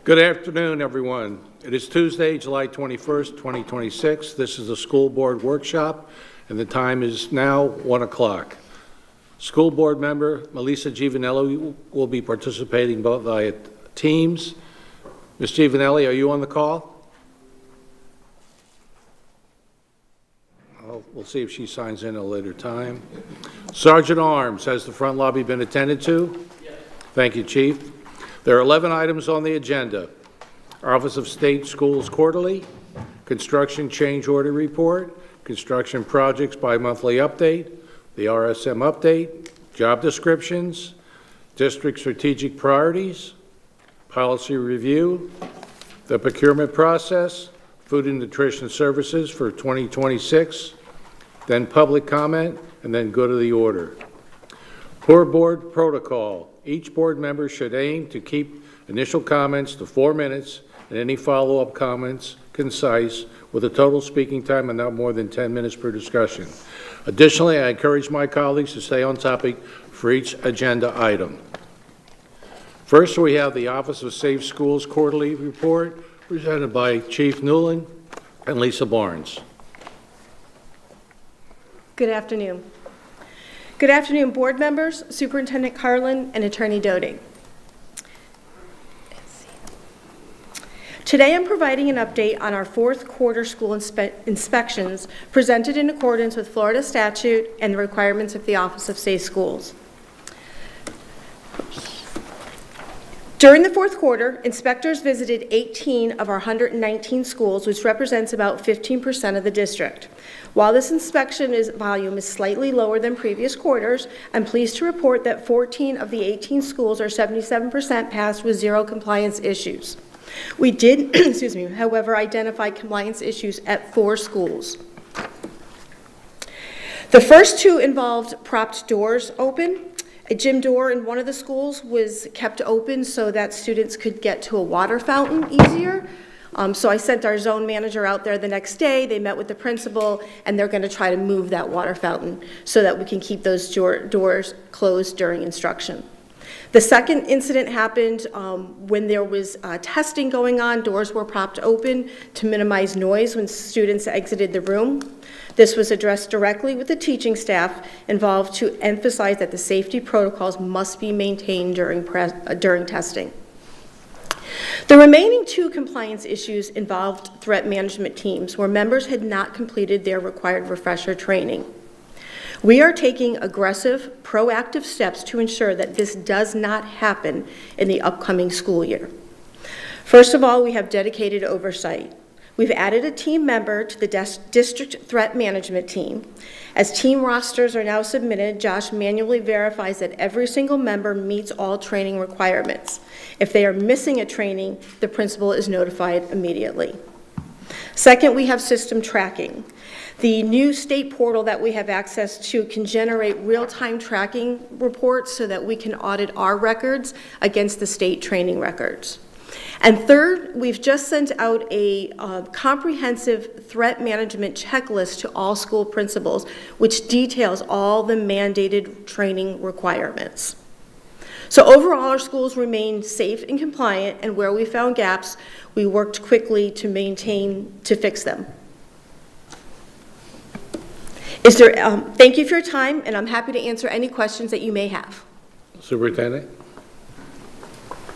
Good afternoon, everyone. It is Tuesday, July 21st, 2026. This is the school board workshop, and the time is now 1 o'clock. School board member Melissa Giovanelli will be participating both via Teams. Ms. Giovanelli, are you on the call? We'll see if she signs in at a later time. Sergeant Arms, has the front lobby been attended to? Yes. Thank you, Chief. There are 11 items on the agenda. Office of State Schools Quarterly, Construction Change Order Report, Construction Projects Bi-Monthly Update, the RSM Update, Job Descriptions, District Strategic Priorities, Policy Review, the Procurement Process, Food and Nutrition Services for 2026, then Public Comment, and then go to the order. Per board protocol, each board member should aim to keep initial comments to 4 minutes and any follow-up comments concise, with a total speaking time of not more than 10 minutes per discussion. Additionally, I encourage my colleagues to stay on topic for each agenda item. First, we have the Office of Safe Schools Quarterly Report, presented by Chief Newland and Lisa Barnes. Good afternoon. Good afternoon, board members, Superintendent Carlin, and Attorney Dodig. Today I'm providing an update on our fourth quarter school inspections presented in accordance with Florida statute and the requirements of the Office of Safe Schools. During the fourth quarter, inspectors visited 18 of our 119 schools, which represents about 15% of the district. While this inspection volume is slightly lower than previous quarters, I'm pleased to report that 14 of the 18 schools are 77% passed with zero compliance issues. We did, however, identify compliance issues at 4 schools. The first 2 involved propped doors open. A gym door in one of the schools was kept open so that students could get to a water fountain easier. So I sent our zone manager out there the next day. They met with the principal, and they're going to try to move that water fountain so that we can keep those doors closed during instruction. The second incident happened when there was testing going on. Doors were propped open to minimize noise when students exited the room. This was addressed directly with the teaching staff involved to emphasize that the safety protocols must be maintained during testing. The remaining 2 compliance issues involved threat management teams where members had not completed their required refresher training. We are taking aggressive, proactive steps to ensure that this does not happen in the upcoming school year. First of all, we have dedicated oversight. We've added a team member to the district threat management team. As team rosters are now submitted, Josh manually verifies that every single member meets all training requirements. If they are missing a training, the principal is notified immediately. Second, we have system tracking. The new state portal that we have access to can generate real-time tracking reports so that we can audit our records against the state training records. And third, we've just sent out a comprehensive threat management checklist to all school principals, which details all the mandated training requirements. So overall, our schools remain safe and compliant, and where we found gaps, we worked quickly to fix them. Thank you for your time, and I'm happy to answer any questions that you may have. Superintendent?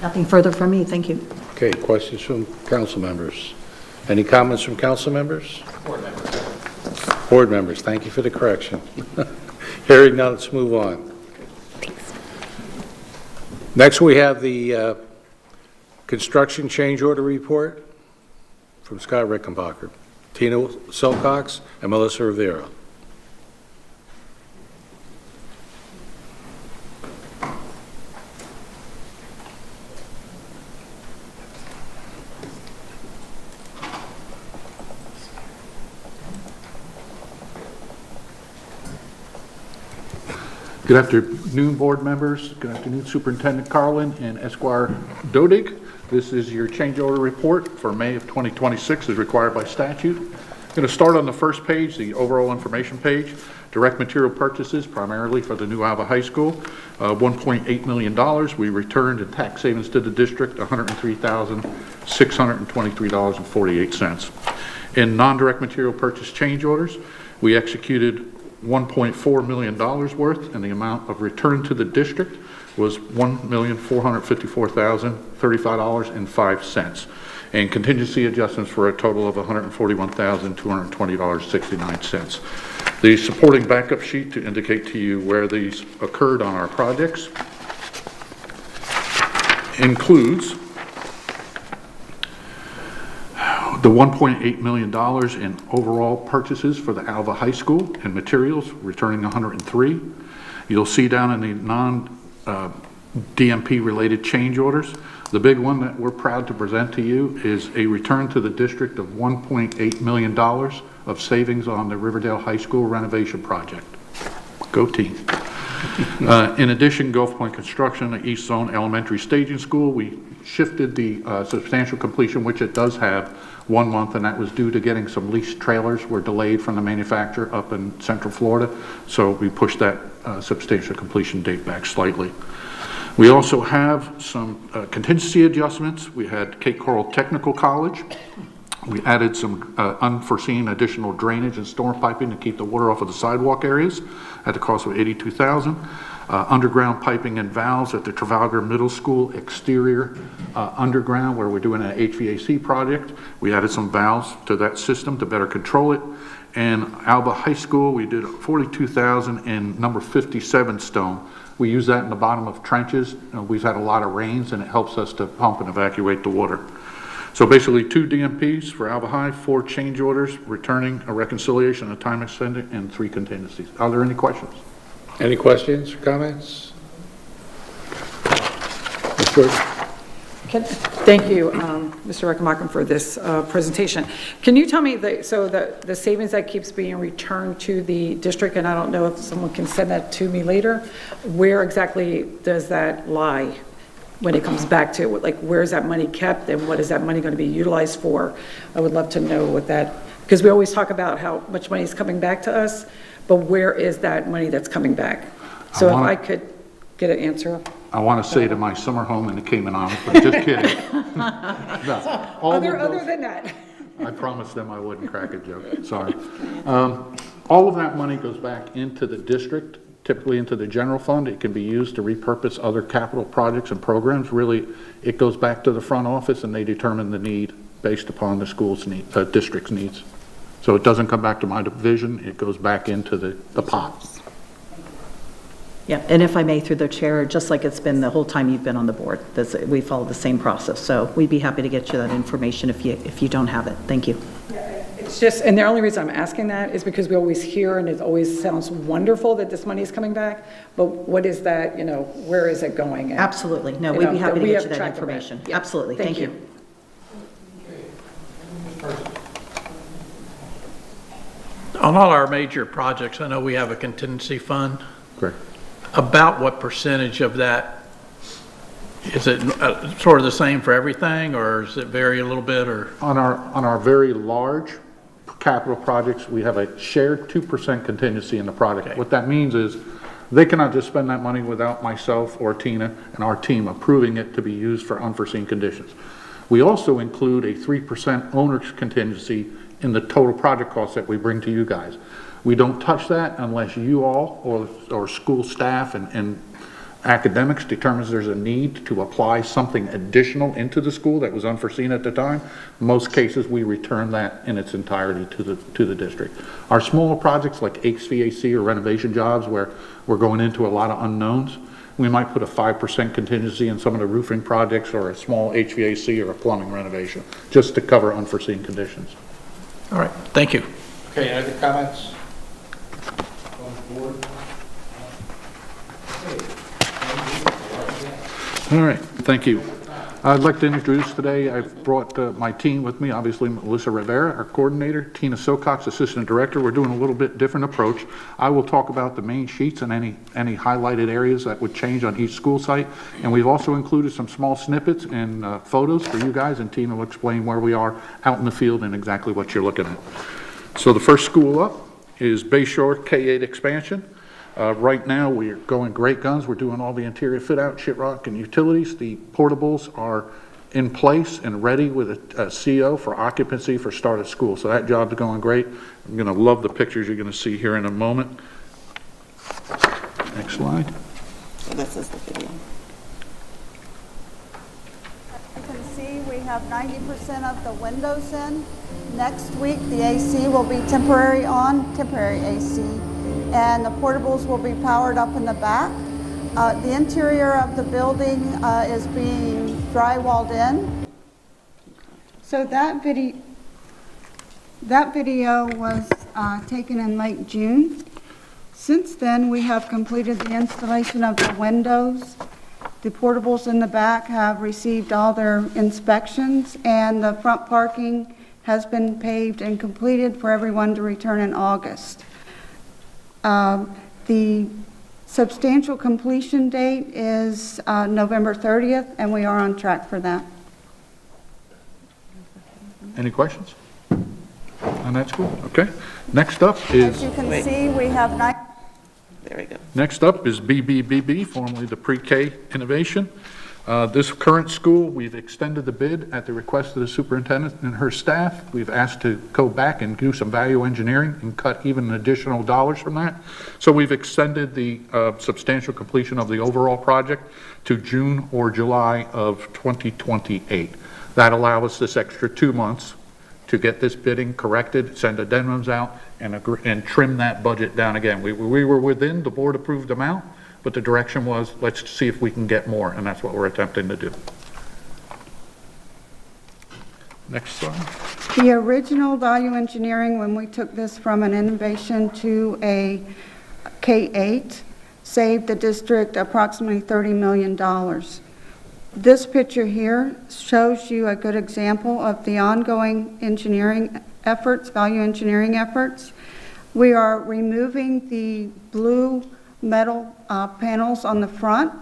Nothing further from me, thank you. Okay, questions from council members? Any comments from council members? Board members. Board members, thank you for the correction. Hearing none, let's move on. Next, we have the construction change order report from Scott Rickenbacker, Tina Silcox, and Melissa Rivera. Good afternoon, board members. Good afternoon, Superintendent Carlin and Esquire Dodig. This is your change order report for May of 2026 as required by statute. Going to start on the first page, the overall information page. Direct material purchases, primarily for the new Alva High School, $1.8 million. We returned in tax savings to the district $103,623.48. In non-direct material purchase change orders, we executed $1.4 million worth, and the amount of return to the district was $1,454,035.05. And contingency adjustments for a total of $141,220.69. The supporting backup sheet to indicate to you where these occurred on our projects includes the $1.8 million in overall purchases for the Alva High School and materials, returning 103. You'll see down in the non-DMP related change orders, the big one that we're proud to present to you is a return to the district of $1.8 million of savings on the Riverdale High School renovation project. Go team. In addition, Gulf Point Construction, the East Zone Elementary Staging School, we shifted the substantial completion, which it does have, 1 month, and that was due to getting some leased trailers were delayed from the manufacturer up in Central Florida. So we pushed that substantial completion date back slightly. We also have some contingency adjustments. We had Cape Coral Technical College. We added some unforeseen additional drainage and storm piping to keep the water off of the sidewalk areas at the cost of $82,000. Underground piping and valves at the Trafalgar Middle School exterior underground, where we're doing an HVAC project. We added some valves to that system to better control it. And Alva High School, we did $42,000 in number 57 stone. We use that in the bottom of trenches. We've had a lot of rains, and it helps us to pump and evacuate the water. So basically 2 DMPs for Alva High, 4 change orders, returning a reconciliation, a time extended, and 3 contingencies. Are there any questions? Any questions or comments? Ms. Jordan? Thank you, Mr. Reckenbach, for this presentation. Can you tell me, the savings that keeps being returned to the district, and I don't know if someone can send that to me later, where exactly does that lie when it comes back to, like, where is that money kept and what is that money going to be utilized for? I would love to know what that, because we always talk about how much money is coming back to us, but where is that money that's coming back? So if I could get an answer. I want to say to my summer home in the Cayman Islands, but just kidding. No, Other than that. I promised them I wouldn't crack a joke, sorry. All of that money goes back into the district, typically into the general fund. It can be used to repurpose other capital projects and programs. Really, it goes back to the front office, and they determine the need based upon the school's need, district's needs. So it doesn't come back to my division, it goes back into the pot. Yeah, and if I may, through the chair, just like it's been the whole time you've been on the board, we follow the same process. So we'd be happy to get you that information if you don't have it. Thank you. It's just, and the only reason I'm asking that is because we always hear, and it always sounds wonderful that this money is coming back, but what is that, where is it going? And, Absolutely. No, we'd be happy to get you that track of it. information. Yeah. Absolutely. Thank you. On all our major projects, I know we have a contingency fund. Correct. About what percentage of that, is it sort of the same for everything, or does it vary a little bit, or? On our very large capital projects, we have a shared 2% contingency in the project. Okay. What that means is they cannot just spend that money without myself or Tina and our team approving it to be used for unforeseen conditions. We also include a 3% owner's contingency in the total project cost that we bring to you guys. We don't touch that unless you all or school staff and academics determines there's a need to apply something additional into the school that was unforeseen at the time. In most cases, we return that in its entirety to the district. Our smaller projects like HVAC or renovation jobs where we're going into a lot of unknowns, we might put a 5% contingency in some of the roofing projects or a small HVAC or a plumbing renovation just to cover unforeseen conditions. All right, thank you. Okay, any other comments on the board? All right, thank you. I'd like to introduce today, I've brought my team with me, obviously Melissa Rivera, our coordinator, Tina Silcox, assistant director. We're doing a little bit different approach. I will talk about the main sheets and any highlighted areas that would change on each school site. And we've also included some small snippets and photos for you guys, and Tina will explain where we are out in the field and exactly what you're looking at. So the first school up is Bay Shore K-8 expansion. Right now, we're going great guns. We're doing all the interior fit out, shitrock, and utilities. The portables are in place and ready with a CO for occupancy for start of school. So that job's going great. I'm going to love the pictures you're going to see here in a moment. Next slide. This is the video. You can see we have 90% of the windows in. Next week, the AC will be temporary AC, and the portables will be powered up in the back. The interior of the building is being drywalled in. So that video was taken in late June. Since then, we have completed the installation of the windows. The portables in the back have received all their inspections, and the front parking has been paved and completed for everyone to return in August. The substantial completion date is November 30th, and we are on track for that. Any questions on that school? Okay. Next up is... As you can see, we have There we go. Next up is BBBB, formerly the Pre-K Innovation. This current school, we've extended the bid at the request of the superintendent and her staff. We've asked to go back and do some value engineering and cut even additional dollars from that. So we've extended the substantial completion of the overall project to June or July of 2028. That allows us this extra 2 months to get this bidding corrected, send addendums out, and trim that budget down again. We were within the board-approved amount, but the direction was, let's see if we can get more, and that's what we're attempting to do. Next slide. The original value engineering, when we took this from an innovation to a K-8, saved the district approximately $30 million. This picture here shows you a good example of the ongoing engineering efforts, value engineering efforts. We are removing the blue metal panels on the front,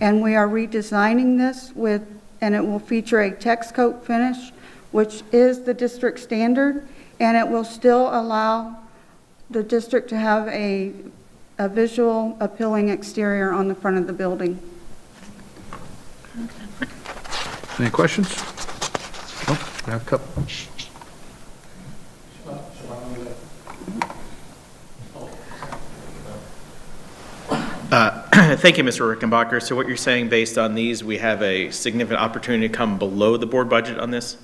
and we are redesigning this and it will feature a text coat finish, which is the district standard, and it will still allow the district to have a visual appealing exterior on the front of the building. Any questions? Oh, we have a couple. Thank you, Mr. Rickenbacker. So what you're saying, based on these, we have a significant opportunity to come below the board budget on this?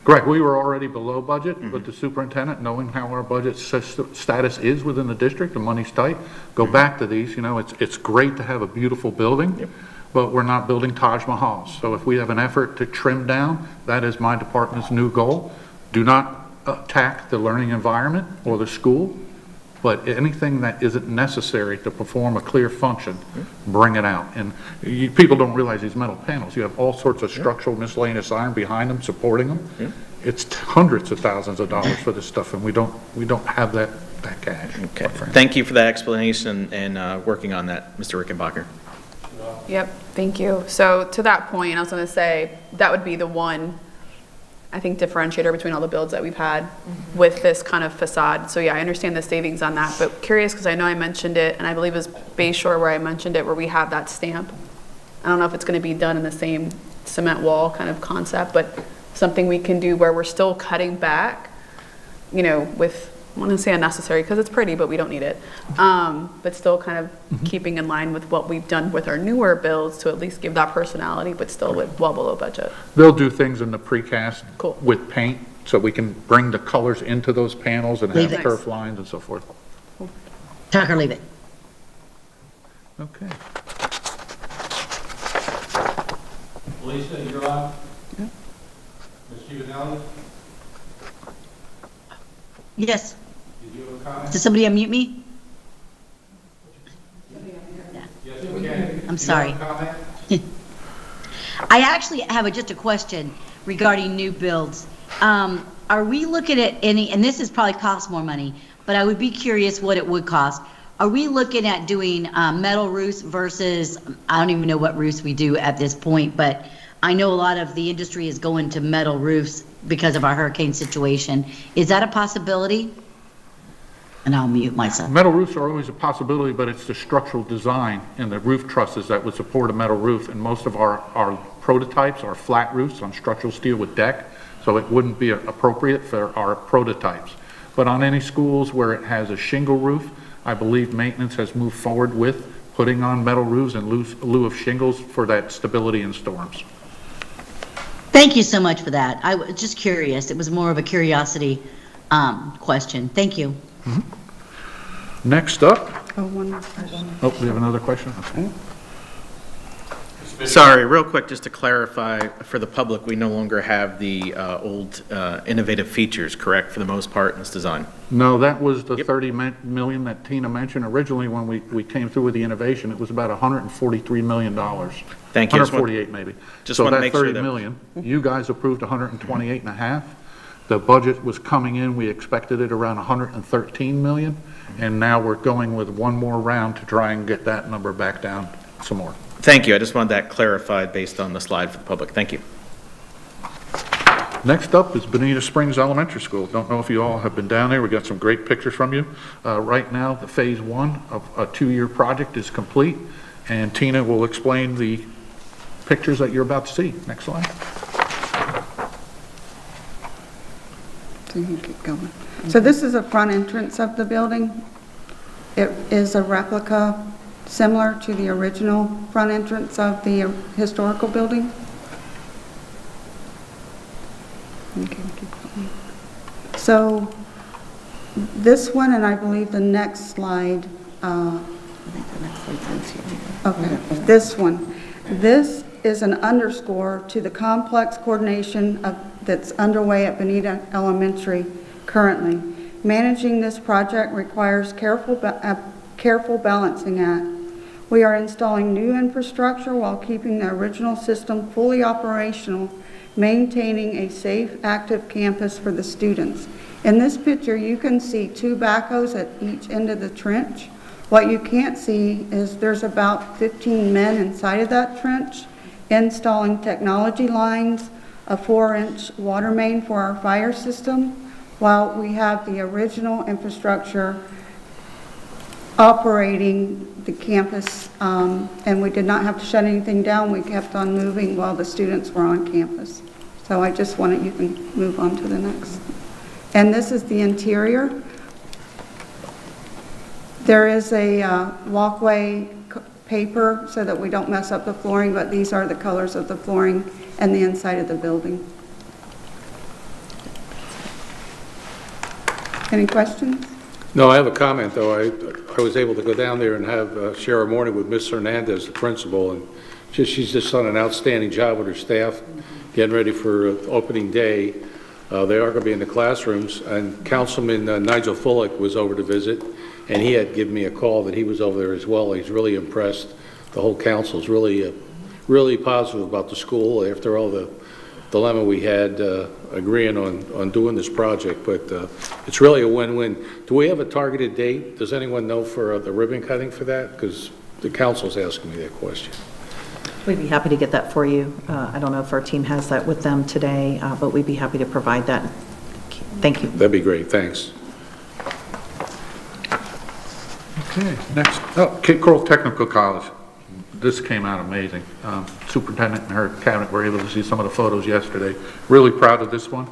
Correct. We were already below budget, but the superintendent, knowing how our budget status is within the district, the money's tight, go back to these. You know, it's great to have a beautiful building, but we're not building Taj Mahals. So if we have an effort to trim down, that is my department's new goal. Do not attack the learning environment or the school, but anything that isn't necessary to perform a clear function, bring it out. And people don't realize these metal panels, you have all sorts of structural miscellaneous iron behind them, supporting them. It's hundreds of thousands of dollars for this stuff, and we don't have that cash. Okay. Thank you for that explanation and working on that, Mr. Rickenbacker. Yep, thank you. So to that point, I was going to say, that would be the one, I think, differentiator between all the builds that we've had with this kind of facade. So yeah, I understand the savings on that, but curious, because I know I mentioned it, and I believe it was Bay Shore where I mentioned it, where we have that stamp. I don't know if it's going to be done in the same cement wall kind of concept, but something we can do where we're still cutting back, you know, with, I want to say unnecessary because it's pretty, but we don't need it. But still kind of keeping in line with what we've done with our newer builds to at least give that personality, but still with well below budget. They'll do things in the precast Cool. with paint, so we can bring the colors into those panels and Leave have it. turf lines and so forth. Tuck or leave it. Okay. Lisa, you're on? Ms. Giovanelli, Yes. did you have a comment? Did somebody unmute me? Yes, we can. I'm sorry. You have a comment? I actually have just a question regarding new builds. Are we looking at any, and this is probably cost more money, but I would be curious what it would cost. Are we looking at doing metal roofs versus, I don't even know what roofs we do at this point, but I know a lot of the industry is going to metal roofs because of our hurricane situation. Is that a possibility? And I'll mute myself. Metal roofs are always a possibility, but it's the structural design and the roof trusses that would support a metal roof. And most of our prototypes are flat roofs on structural steel with deck, so it wouldn't be appropriate for our prototypes. But on any schools where it has a shingle roof, I believe maintenance has moved forward with putting on metal roofs in lieu of shingles for that stability in storms. Thank you so much for that. I was just curious. It was more of a curiosity question. Thank you. Next up, Oh, one. oh, we have another question? Okay. Sorry, real quick, just to clarify for the public, we no longer have the old innovative features, correct, for the most part in this design? No, that was the 30 million that Tina mentioned. Originally, when we came through with the innovation, it was about $143 million. Thank you. 148 maybe. Just want to make sure So that- that 30 million, you guys approved 128 and a half. The budget was coming in, we expected it around 113 million, and now we're going with one more round to try and get that number back down some more. Thank you. I just wanted that clarified based on the slide for the public. Thank you. Next up is Bonita Springs Elementary School. Don't know if you all have been down there. We got some great pictures from you. Right now, the phase 1 of a 2-year project is complete, and Tina will explain the pictures that you're about to see. Next slide. So you can keep going. So this is a front entrance of the building. It is a replica similar to the original front entrance of the historical building. Okay, keep going. So this one, and I believe the next slide, okay, this one. This is an underscore to the complex coordination that's underway at Bonita Elementary currently. Managing this project requires careful balancing act. We are installing new infrastructure while keeping the original system fully operational, maintaining a safe, active campus for the students. In this picture, you can see 2 backhoes at each end of the trench. What you can't see is there's about 15 men inside of that trench installing technology lines, a 4-inch water main for our fire system, while we have the original infrastructure operating the campus, and we did not have to shut anything down. We kept on moving while the students were on campus. So I just wanted, you can move on to the next. And this is the interior. There is a walkway paper so that we don't mess up the flooring, but these are the colors of the flooring and the inside of the building. Any questions? No, I have a comment, though. I was able to go down there and have share a morning with Ms. Hernandez, the principal, and she's just done an outstanding job with her staff, getting ready for opening day. They are going to be in the classrooms, and Councilman Nigel Fullick was over to visit, and he had given me a call that he was over there as well. He's really impressed. The whole council's really positive about the school after all the dilemma we had agreeing on doing this project, but it's really a win-win. Do we have a targeted date? Does anyone know for the ribbon cutting for that? Because the council's asking me that question. We'd be happy to get that for you. I don't know if our team has that with them today, but we'd be happy to provide that. Thank you. That'd be great, thanks. Okay, next, Cape Coral Technical College. This came out amazing. Superintendent and her cabinet were able to see some of the photos yesterday. Really proud of this one.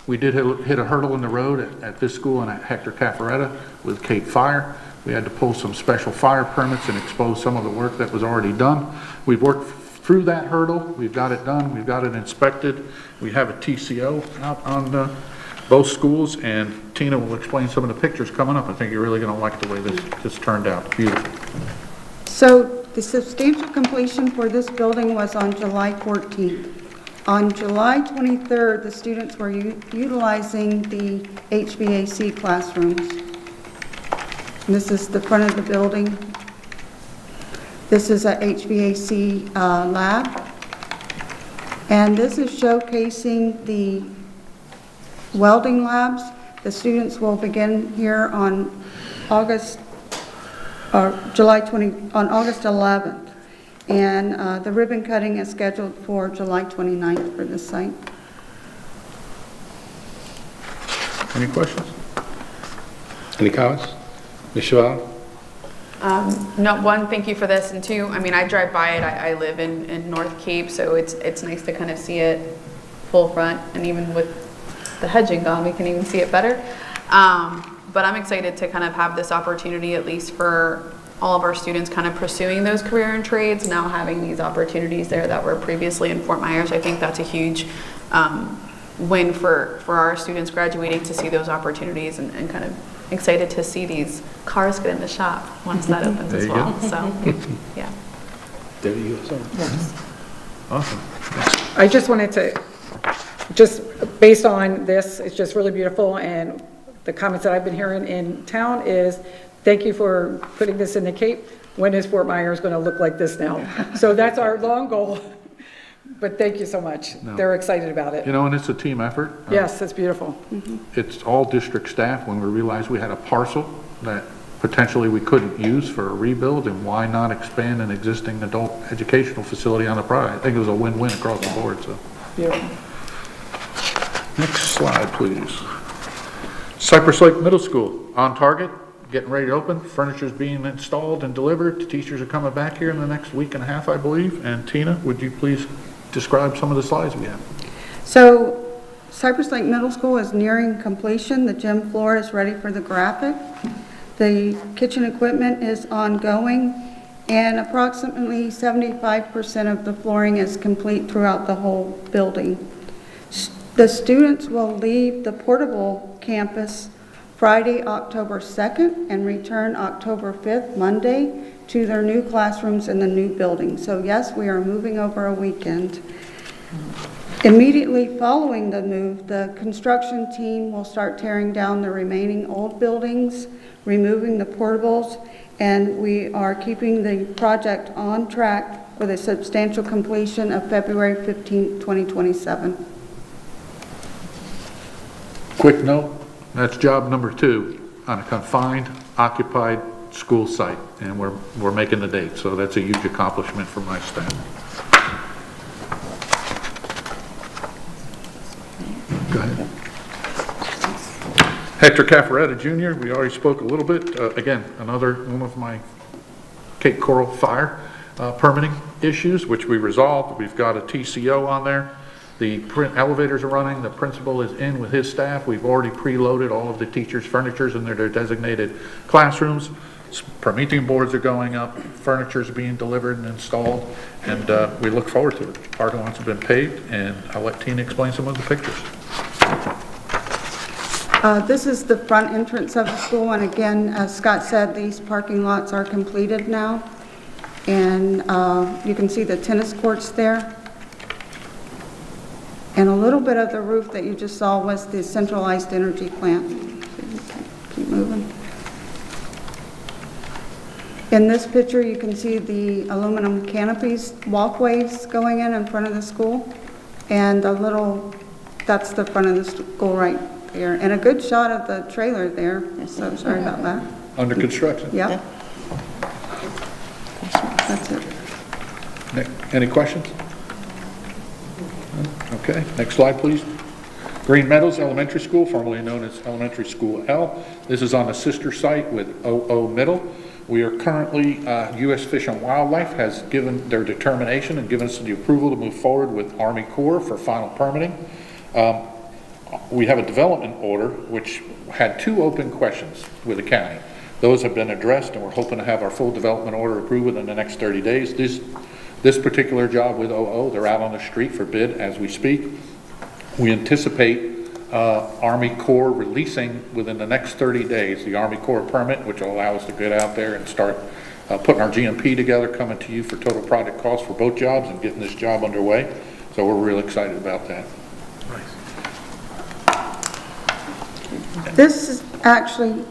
We did hit a hurdle in the road at this school and at Hector Caffaretta with Cape Fire. We had to pull some special fire permits and expose some of the work that was already done. We've worked through that hurdle. We've got it done. We've got it inspected. We have a TCO out on both schools, and Tina will explain some of the pictures coming up. I think you're really going to like the way this turned out. Beautiful. So the substantial completion for this building was on July 14th. On July 23rd, the students were utilizing the HVAC classrooms. And this is the front of the building. This is a HVAC lab. And this is showcasing the welding labs. The students will begin here on August 11th. And the ribbon cutting is scheduled for July 29th for this site. Any questions? Any comments? Ms. Chevalier? No, one, thank you for this, and two, I mean, I drive by it, I live in North Cape, so it's nice to kind of see it full front, and even with the hedging gone, we can even see it better. But I'm excited to kind of have this opportunity, at least for all of our students kind of pursuing those career and trades, now having these opportunities there that were previously in Fort Myers. I think that's a huge win for our students graduating, to see those opportunities, and kind of excited to see these cars get in the shop once that opens as well. So, yeah. Debbie, you have something? Awesome. I just wanted to, just based on this, it's just really beautiful, and the comments that I've been hearing in town is, thank you for putting this in the Cape. When is Fort Myers going to look like this now? So that's our long goal, but thank you so much. No. They're excited about it. You know, and it's a team effort. Yes, it's beautiful. It's all district staff. When we realized we had a parcel that potentially we couldn't use for a rebuild, and why not expand an existing adult educational facility on the property? I think it was a win-win across the board, so. Beautiful. Next slide, please. Cypress Lake Middle School, on target, getting ready to open. Furniture's being installed and delivered. The teachers are coming back here in the next week and a half, I believe. And Tina, would you please describe some of the slides we have? So Cypress Lake Middle School is nearing completion. The gym floor is ready for the graphic. The kitchen equipment is ongoing, and approximately 75% of the flooring is complete throughout the whole building. The students will leave the portable campus Friday, October 2nd, and return October 5th, Monday, to their new classrooms in the new building. So yes, we are moving over a weekend. Immediately following the move, the construction team will start tearing down the remaining old buildings, removing the portables, and we are keeping the project on track with a substantial completion of February 15, 2027. Quick note, that's job number 2 on a confined, occupied school site, and we're making the date, so that's a huge accomplishment for my staff. Go ahead. Hector Cafaretta Jr., we already spoke a little bit. Again, another one of my Cape Coral Fire permitting issues, which we resolved. We've got a TCO on there. The elevators are running. The principal is in with his staff. We've already preloaded all of the teachers' furnitures in their designated classrooms. Meeting boards are going up. Furniture is being delivered and installed, and we look forward to it. Parking lots have been paved, and I'll let Tina explain some of the pictures. This is the front entrance of the school, and again, as Scott said, these parking lots are completed now, and you can see the tennis courts there. And a little bit of the roof that you just saw was the centralized energy plant. Keep moving. In this picture, you can see the aluminum canopies, walkways going in front of the school, and that's the front of the school right there. And a good shot of the trailer there, so sorry about that. Under construction. Yep. That's it. Any questions? Okay, next slide, please. Green Meadows Elementary School, formerly known as Elementary School L. This is on a sister site with OO Middle. We are currently, U.S. Fish and Wildlife has given their determination and given us the approval to move forward with Army Corps for final permitting. We have a development order which had 2 open questions with the county. Those have been addressed, and we're hoping to have our full development order approved within the next 30 days. This particular job with OO, they're out on the street for bid as we speak. We anticipate Army Corps releasing within the next 30 days the Army Corps permit, which will allow us to get out there and start putting our GMP together, coming to you for total project costs for both jobs and getting this job underway. So we're really excited about that. This is actually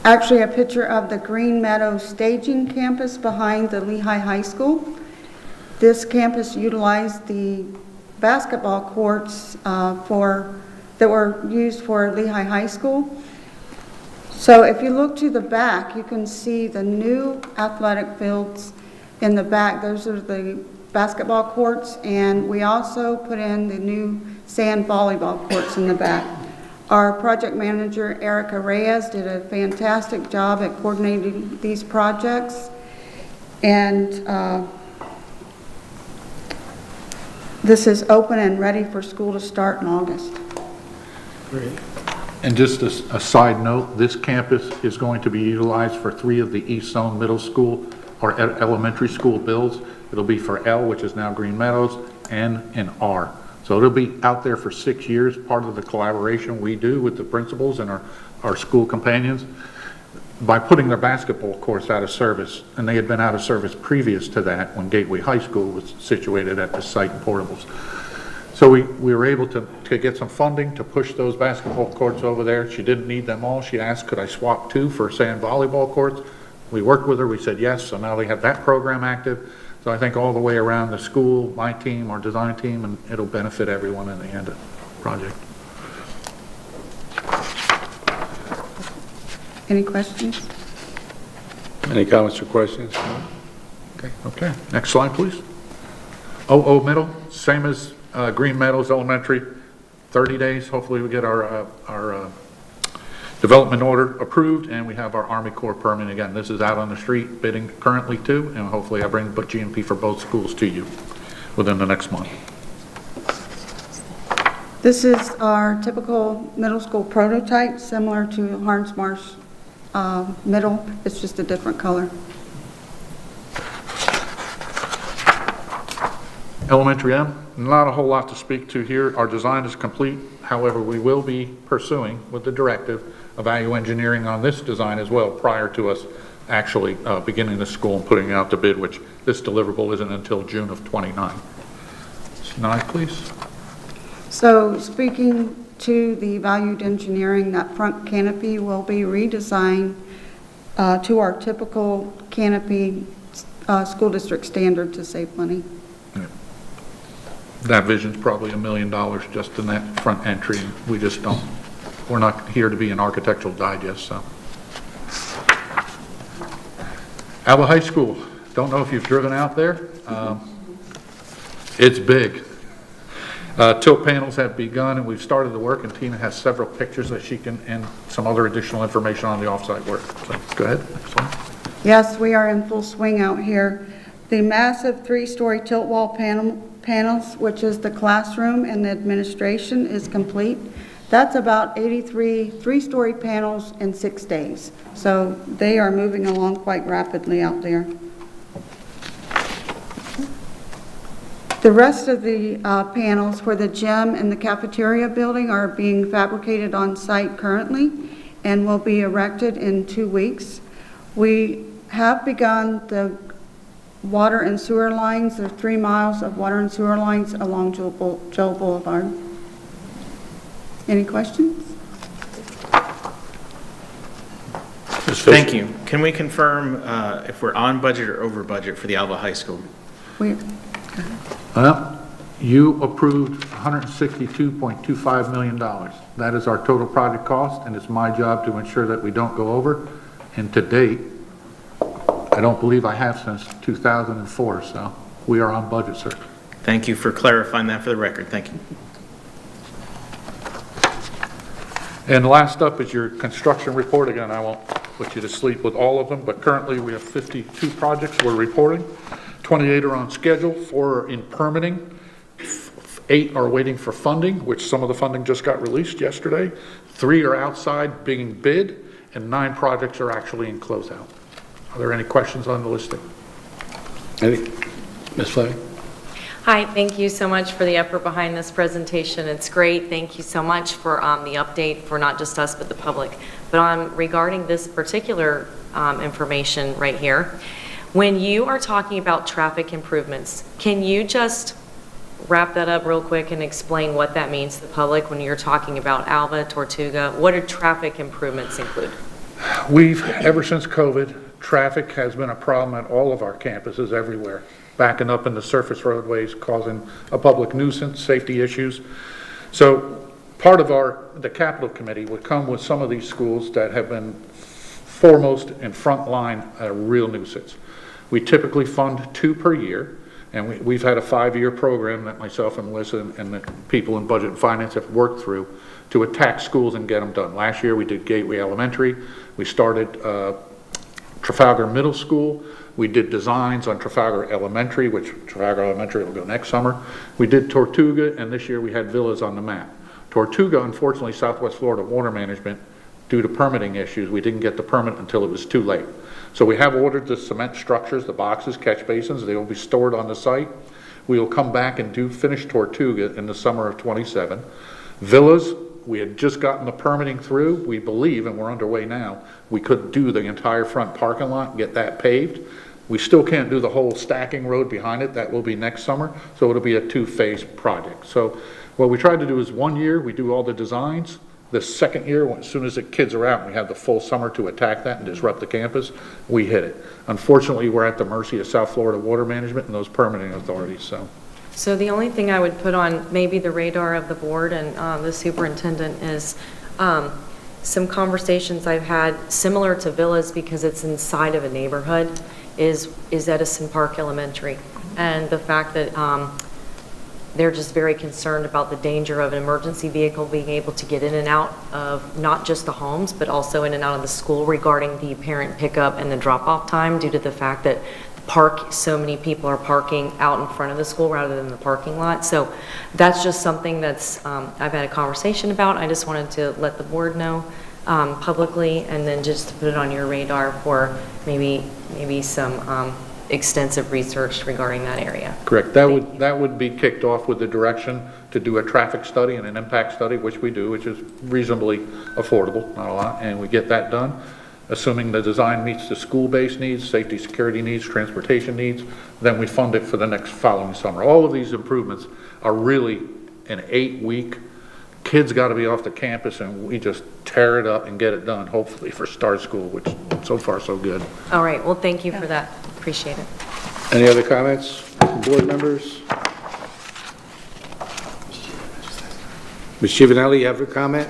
a picture of the Green Meadows staging campus behind the Lehigh High School. This campus utilized the basketball courts that were used for Lehigh High School. So if you look to the back, you can see the new athletic fields in the back. Those are the basketball courts, and we also put in the new sand volleyball courts in the back. Our project manager, Erica Reyes, did a fantastic job at coordinating these projects. And this is open and ready for school to start in August. And just a side note, this campus is going to be utilized for 3 of the East Zone Middle School or elementary school builds. It'll be for L, which is now Green Meadows, N, and R. So it'll be out there for 6 years, part of the collaboration we do with the principals and our school companions by putting their basketball courts out of service. And they had been out of service previous to that when Gateway High School was situated at the site in Portables. So we were able to get some funding to push those basketball courts over there. She didn't need them all. She asked, could I swap 2 for sand volleyball courts? We worked with her. We said yes. So now they have that program active. So I think all the way around the school, my team, our design team, and it'll benefit everyone in the end of the project. Any questions? Any comments or questions? Okay. Next slide, please. OO Middle, same as Green Meadows Elementary, 30 days. Hopefully we get our development order approved, and we have our Army Corps permit. Again, this is out on the street bidding currently too, and hopefully I bring GMP for both schools to you within the next month. This is our typical middle school prototype, similar to Harns Marsh Middle. It's just a different color. Elementary M, not a whole lot to speak to here. Our design is complete. However, we will be pursuing with the directive of value engineering on this design as well prior to us actually beginning the school and putting out the bid, which this deliverable isn't until June of '29. Slide, please. So speaking to the valued engineering, that front canopy will be redesigned to our typical canopy school district standard to save money. That vision's probably $1 million just in that front entry. We just don't, we're not here to be an architectural digest, so. Alva High School, don't know if you've driven out there. It's big. Tilt panels have begun and we've started the work, and Tina has several pictures that she can, and some other additional information on the offsite work. So go ahead, next one. Yes, we are in full swing out here. The massive 3-story tilt wall panels, which is the classroom and the administration, is complete. That's about 83 3-story panels in 6 days. So they are moving along quite rapidly out there. The rest of the panels for the gym and the cafeteria building are being fabricated on site currently and will be erected in 2 weeks. We have begun the water and sewer lines. There are 3 miles of water and sewer lines along Joel Boulevard. Any questions? Thank you. Can we confirm if we're on budget or over budget for the Alva High School? Well, you approved $162.25 million. That is our total project cost, and it's my job to ensure that we don't go over. And to date, I don't believe I have since 2004, so we are on budget, sir. Thank you for clarifying that for the record. Thank you. And last up is your construction report. Again, I won't put you to sleep with all of them, but currently we have 52 projects we're reporting. 28 are on schedule, 4 are in permitting, 8 are waiting for funding, which some of the funding just got released yesterday. 3 are outside being bid, and 9 projects are actually in closeout. Are there any questions on the listing? Ms. Fleming? Hi, thank you so much for the effort behind this presentation. It's great. Thank you so much for the update for not just us, but the public. But regarding this particular information right here, when you are talking about traffic improvements, can you just wrap that up real quick and explain what that means to the public when you're talking about Alva, Tortuga? What do traffic improvements include? Ever since COVID, traffic has been a problem at all of our campuses everywhere, backing up in the surface roadways, causing a public nuisance, safety issues. So part of the capital committee would come with some of these schools that have been foremost and front line a real nuisance. We typically fund 2 per year. And we've had a 5-year program that myself and Melissa and the people in Budget and Finance have worked through to attack schools and get them done. Last year, we did Gateway Elementary. We started Trafalgar Middle School. We did designs on Trafalgar Elementary, which Trafalgar Elementary will go next summer. We did Tortuga, and this year we had Villas on the map. Tortuga, unfortunately, Southwest Florida Water Management, due to permitting issues, we didn't get the permit until it was too late. So we have ordered the cement structures, the boxes, catch basins. They will be stored on the site. We will come back and finish Tortuga in the summer of '27. Villas, we had just gotten the permitting through. We believe, and we're underway now, we could do the entire front parking lot and get that paved. We still can't do the whole stacking road behind it. That will be next summer. So it'll be a 2-phase project. So what we tried to do is 1 year, we do all the designs. The second year, as soon as the kids are out, we have the full summer to attack that and disrupt the campus, we hit it. Unfortunately, we're at the mercy of South Florida Water Management and those permitting authorities, So the only thing I would put on maybe the radar of the board and the superintendent is some conversations I've had similar to Villas because it's inside of a neighborhood is Edison Park Elementary. And the fact that they're just very concerned about the danger of an emergency vehicle being able to get in and out of not just the homes, but also in and out of the school regarding the parent pickup and the drop-off time due to the fact that so many people are parking out in front of the school rather than the parking lot. So that's just something that's I've had a conversation about. I just wanted to let the board know publicly, and then just to put it on your radar for maybe some extensive research regarding that area. correct. That would be kicked off with the direction to do a traffic study and an impact study, which we do, which is reasonably affordable, not a lot, and we get that done. Assuming the design meets the school-based needs, safety, security needs, transportation needs, then we fund it for the next following summer. All of these improvements are really an 8-week, kids got to be off the campus, and we just tear it up and get it done, hopefully for start school, which so far so good. All right, well, thank you for that. Appreciate it. Any other comments from board members? Ms. Giovanelli, you have a comment?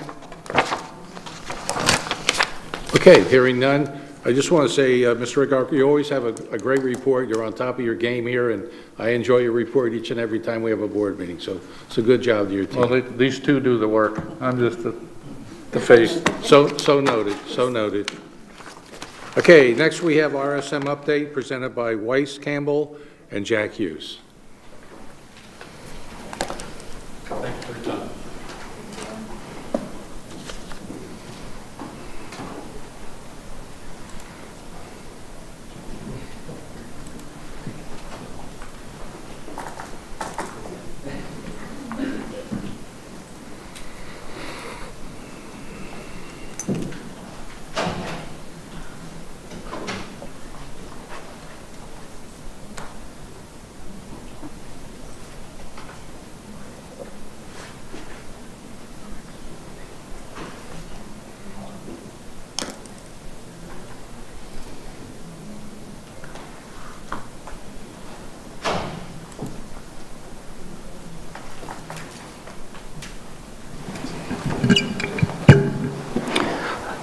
Okay, hearing none. I just want to say, Mr. Rick, you always have a great report. You're on top of your game here, and I enjoy your report each and every time we have a board meeting. So it's a good job to your team. Well, these two do the work. I'm just the face. So noted, so noted. Okay, next we have RSM update presented by Weiss Campbell and Jack Hughes.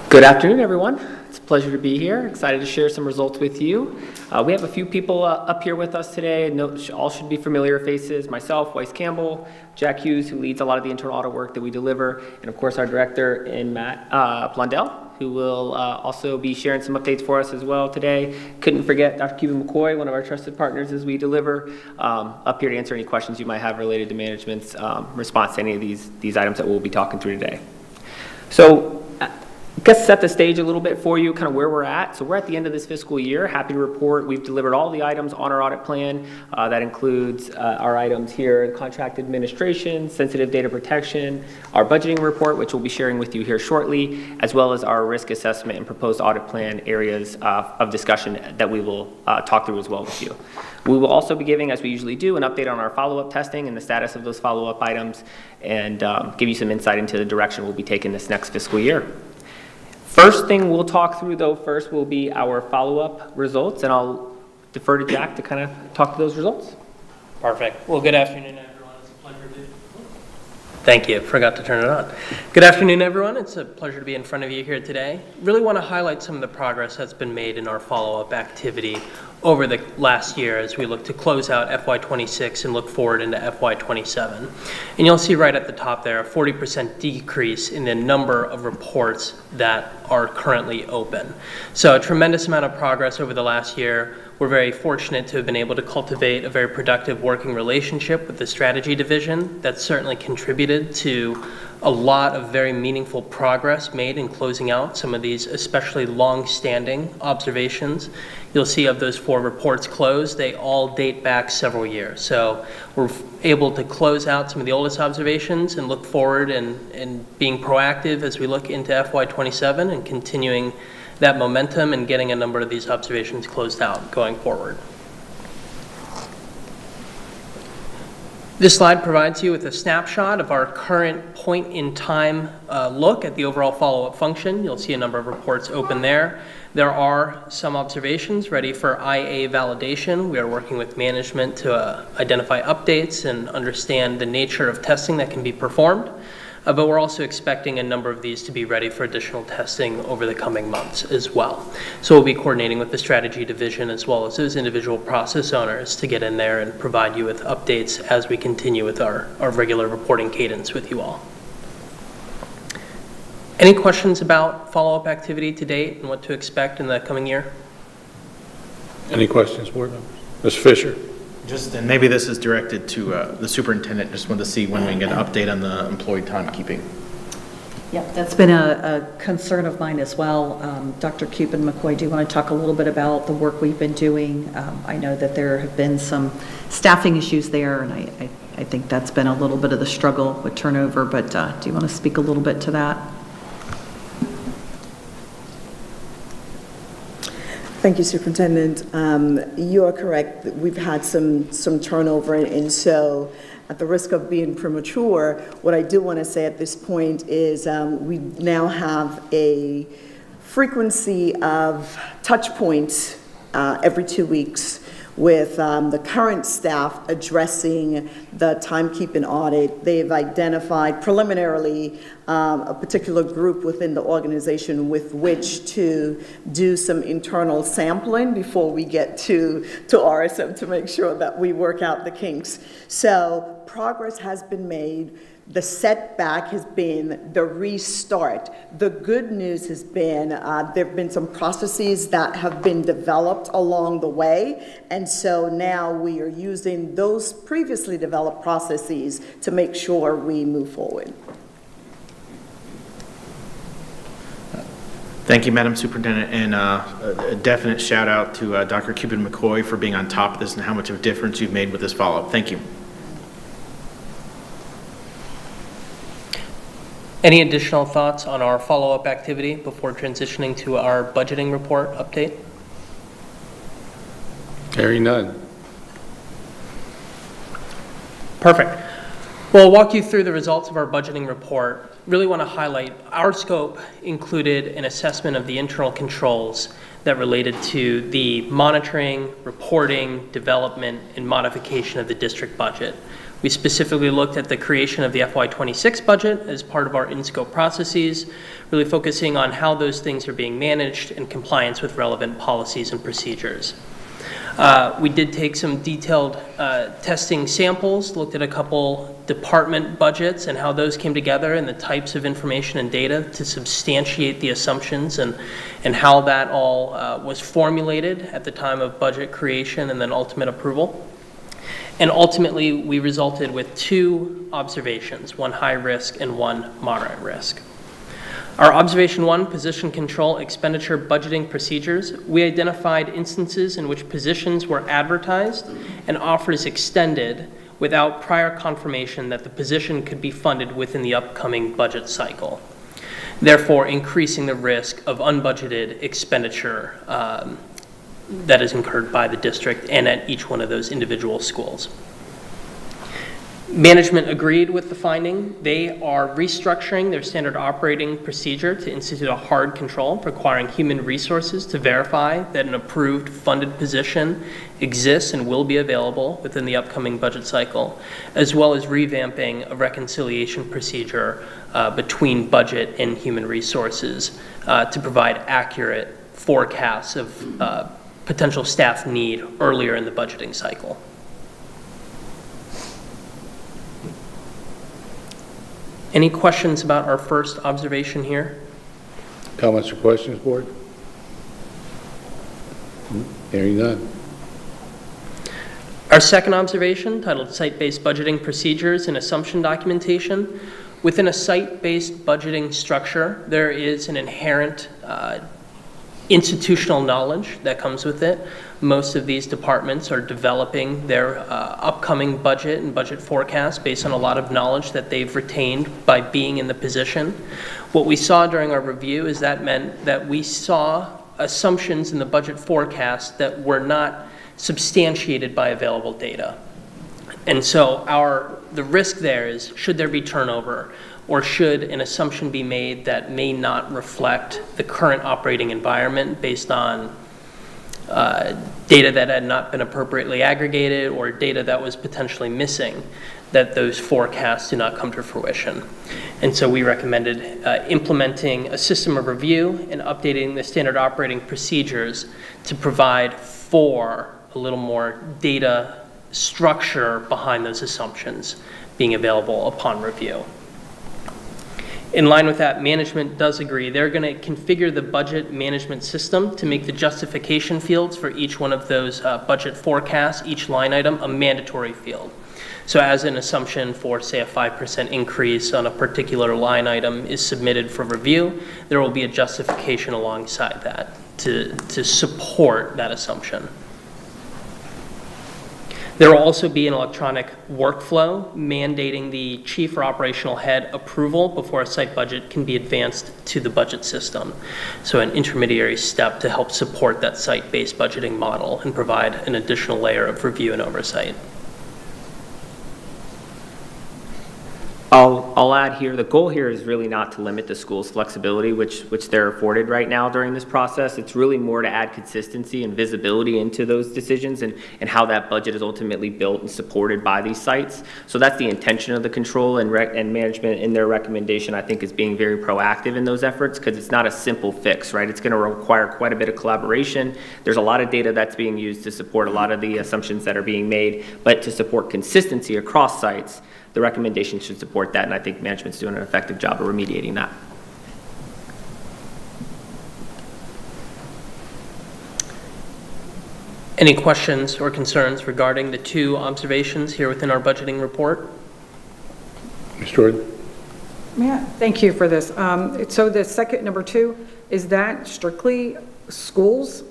Good afternoon, everyone. It's a pleasure to be here. Excited to share some results with you. We have a few people up here with us today. All should be familiar faces. Myself, Weiss Campbell, Jack Hughes, who leads a lot of the internal audit work that we deliver, and of course our director in Matt Blondell, who will also be sharing some updates for us as well today. Couldn't forget Dr. Cuban McCoy, one of our trusted partners as we deliver, up here to answer any questions you might have related to management's response to any of these items that we'll be talking through today. So, I guess set the stage a little bit for you, kind of where we're at. So we're at the end of this fiscal year. Happy to report we've delivered all the items on our audit plan. That includes our items here, contract administration, sensitive data protection, our budgeting report, which we'll be sharing with you here shortly, as well as our risk assessment and proposed audit plan areas of discussion that we will talk through as well with you. We will also be giving, as we usually do, an update on our follow-up testing and the status of those follow-up items, and give you some insight into the direction we'll be taking this next fiscal year. First thing we'll talk through, though, first will be our follow-up results, and I'll defer to Jack to kind of talk to those results. Perfect. Well, good afternoon, everyone. It's a pleasure to... Thank you. Forgot to turn it on. Good afternoon, everyone. It's a pleasure to be in front of you here today. Really want to highlight some of the progress that's been made in our follow-up activity over the last year as we look to close out FY26 and look forward into FY27. And you'll see right at the top there a 40% decrease in the number of reports that are currently open. So a tremendous amount of progress over the last year. We're very fortunate to have been able to cultivate a very productive working relationship with the strategy division. That's certainly contributed to a lot of very meaningful progress made in closing out some of these especially long-standing observations. You'll see of those 4 reports closed, they all date back several years. So we're able to close out some of the oldest observations and look forward and being proactive as we look into FY27 and continuing that momentum and getting a number of these observations closed out going forward. This slide provides you with a snapshot of our current point in time look at the overall follow-up function. You'll see a number of reports open there. There are some observations ready for IA validation. We are working with management to identify updates and understand the nature of testing that can be performed. But we're also expecting a number of these to be ready for additional testing over the coming months as well. So we'll be coordinating with the strategy division as well as those individual process owners to get in there and provide you with updates as we continue with our regular reporting cadence with you all. Any questions about follow-up activity to date and what to expect in the coming year? Any questions, board members? Ms. Fisher? And maybe this is directed to the superintendent. Just wanted to see when we can get an update on the employee timekeeping. Yep, that's been a concern of mine as well. Dr. Cupin-McCoy, do you want to talk a little bit about the work we've been doing? I know that there have been some staffing issues there, and I think that's been a little bit of the struggle with turnover, but do you want to speak a little bit to that? Thank you, Superintendent. You are correct. We've had some turnover, and so at the risk of being premature, what I do want to say at this point is we now have a frequency of touch points every 2 weeks with the current staff addressing the timekeeping audit. They've identified preliminarily a particular group within the organization with which to do some internal sampling before we get to RSM to make sure that we work out the kinks. So progress has been made. The setback has been the restart. The good news has been there have been some processes that have been developed along the way, and so now we are using those previously developed processes to make sure we move forward. Thank you, Madam Superintendent, and a definite shout out to Dr. Cupin-McCoy for being on top of this and how much of a difference you've made with this follow-up. Thank you. Any additional thoughts on our follow-up activity before transitioning to our budgeting report update? Hearing none. Perfect. Well, I'll walk you through the results of our budgeting report. Really want to highlight our scope included an assessment of the internal controls that related to the monitoring, reporting, development, and modification of the district budget. We specifically looked at the creation of the FY26 budget as part of our in-scope processes, really focusing on how those things are being managed in compliance with relevant policies and procedures. We did take some detailed testing samples, looked at a couple department budgets and how those came together and the types of information and data to substantiate the assumptions and how that all was formulated at the time of budget creation and then ultimate approval. And ultimately, we resulted with 2 observations, one high risk and one moderate risk. Our observation 1, position control expenditure budgeting procedures, we identified instances in which positions were advertised and offers extended without prior confirmation that the position could be funded within the upcoming budget cycle, therefore increasing the risk of unbudgeted expenditure that is incurred by the district and at each one of those individual schools. Management agreed with the finding. They are restructuring their standard operating procedure to institute a hard control requiring human resources to verify that an approved funded position exists and will be available within the upcoming budget cycle, as well as revamping a reconciliation procedure between budget and human resources to provide accurate forecasts of potential staff need earlier in the budgeting cycle. Any questions about our first observation here? Comments or questions, board? Hearing none. Our second observation, titled Site-Based Budgeting Procedures and Assumption Documentation. Within a site-based budgeting structure, there is an inherent institutional knowledge that comes with it. Most of these departments are developing their upcoming budget and budget forecast based on a lot of knowledge that they've retained by being in the position. What we saw during our review is that meant that we saw assumptions in the budget forecast that were not substantiated by available data. And so the risk there is, should there be turnover, or should an assumption be made that may not reflect the current operating environment based on data that had not been appropriately aggregated or data that was potentially missing, that those forecasts do not come to fruition. And so we recommended implementing a system of review and updating the standard operating procedures to provide for a little more data structure behind those assumptions being available upon review. In line with that, management does agree. They're going to configure the budget management system to make the justification fields for each one of those budget forecasts, each line item, a mandatory field. So as an assumption for, say, a 5% increase on a particular line item is submitted for review, there will be a justification alongside that to support that assumption. There will also be an electronic workflow mandating the chief or operational head approval before a site budget can be advanced to the budget system. So an intermediary step to help support that site-based budgeting model and provide an additional layer of review and oversight. I'll add here, the goal here is really not to limit the school's flexibility, which they're afforded right now during this process. It's really more to add consistency and visibility into those decisions and how that budget is ultimately built and supported by these sites. So that's the intention of the control, and management in their recommendation, I think, is being very proactive in those efforts, because it's not a simple fix, right? It's going to require quite a bit of collaboration. There's a lot of data that's being used to support a lot of the assumptions that are being made, but to support consistency across sites, the recommendation should support that, and I think management's doing an effective job of remediating that. Any questions or concerns regarding the two observations here within our budgeting report? Ms. Jordan? Yeah, thank you for this. So the second, number 2, is that strictly schools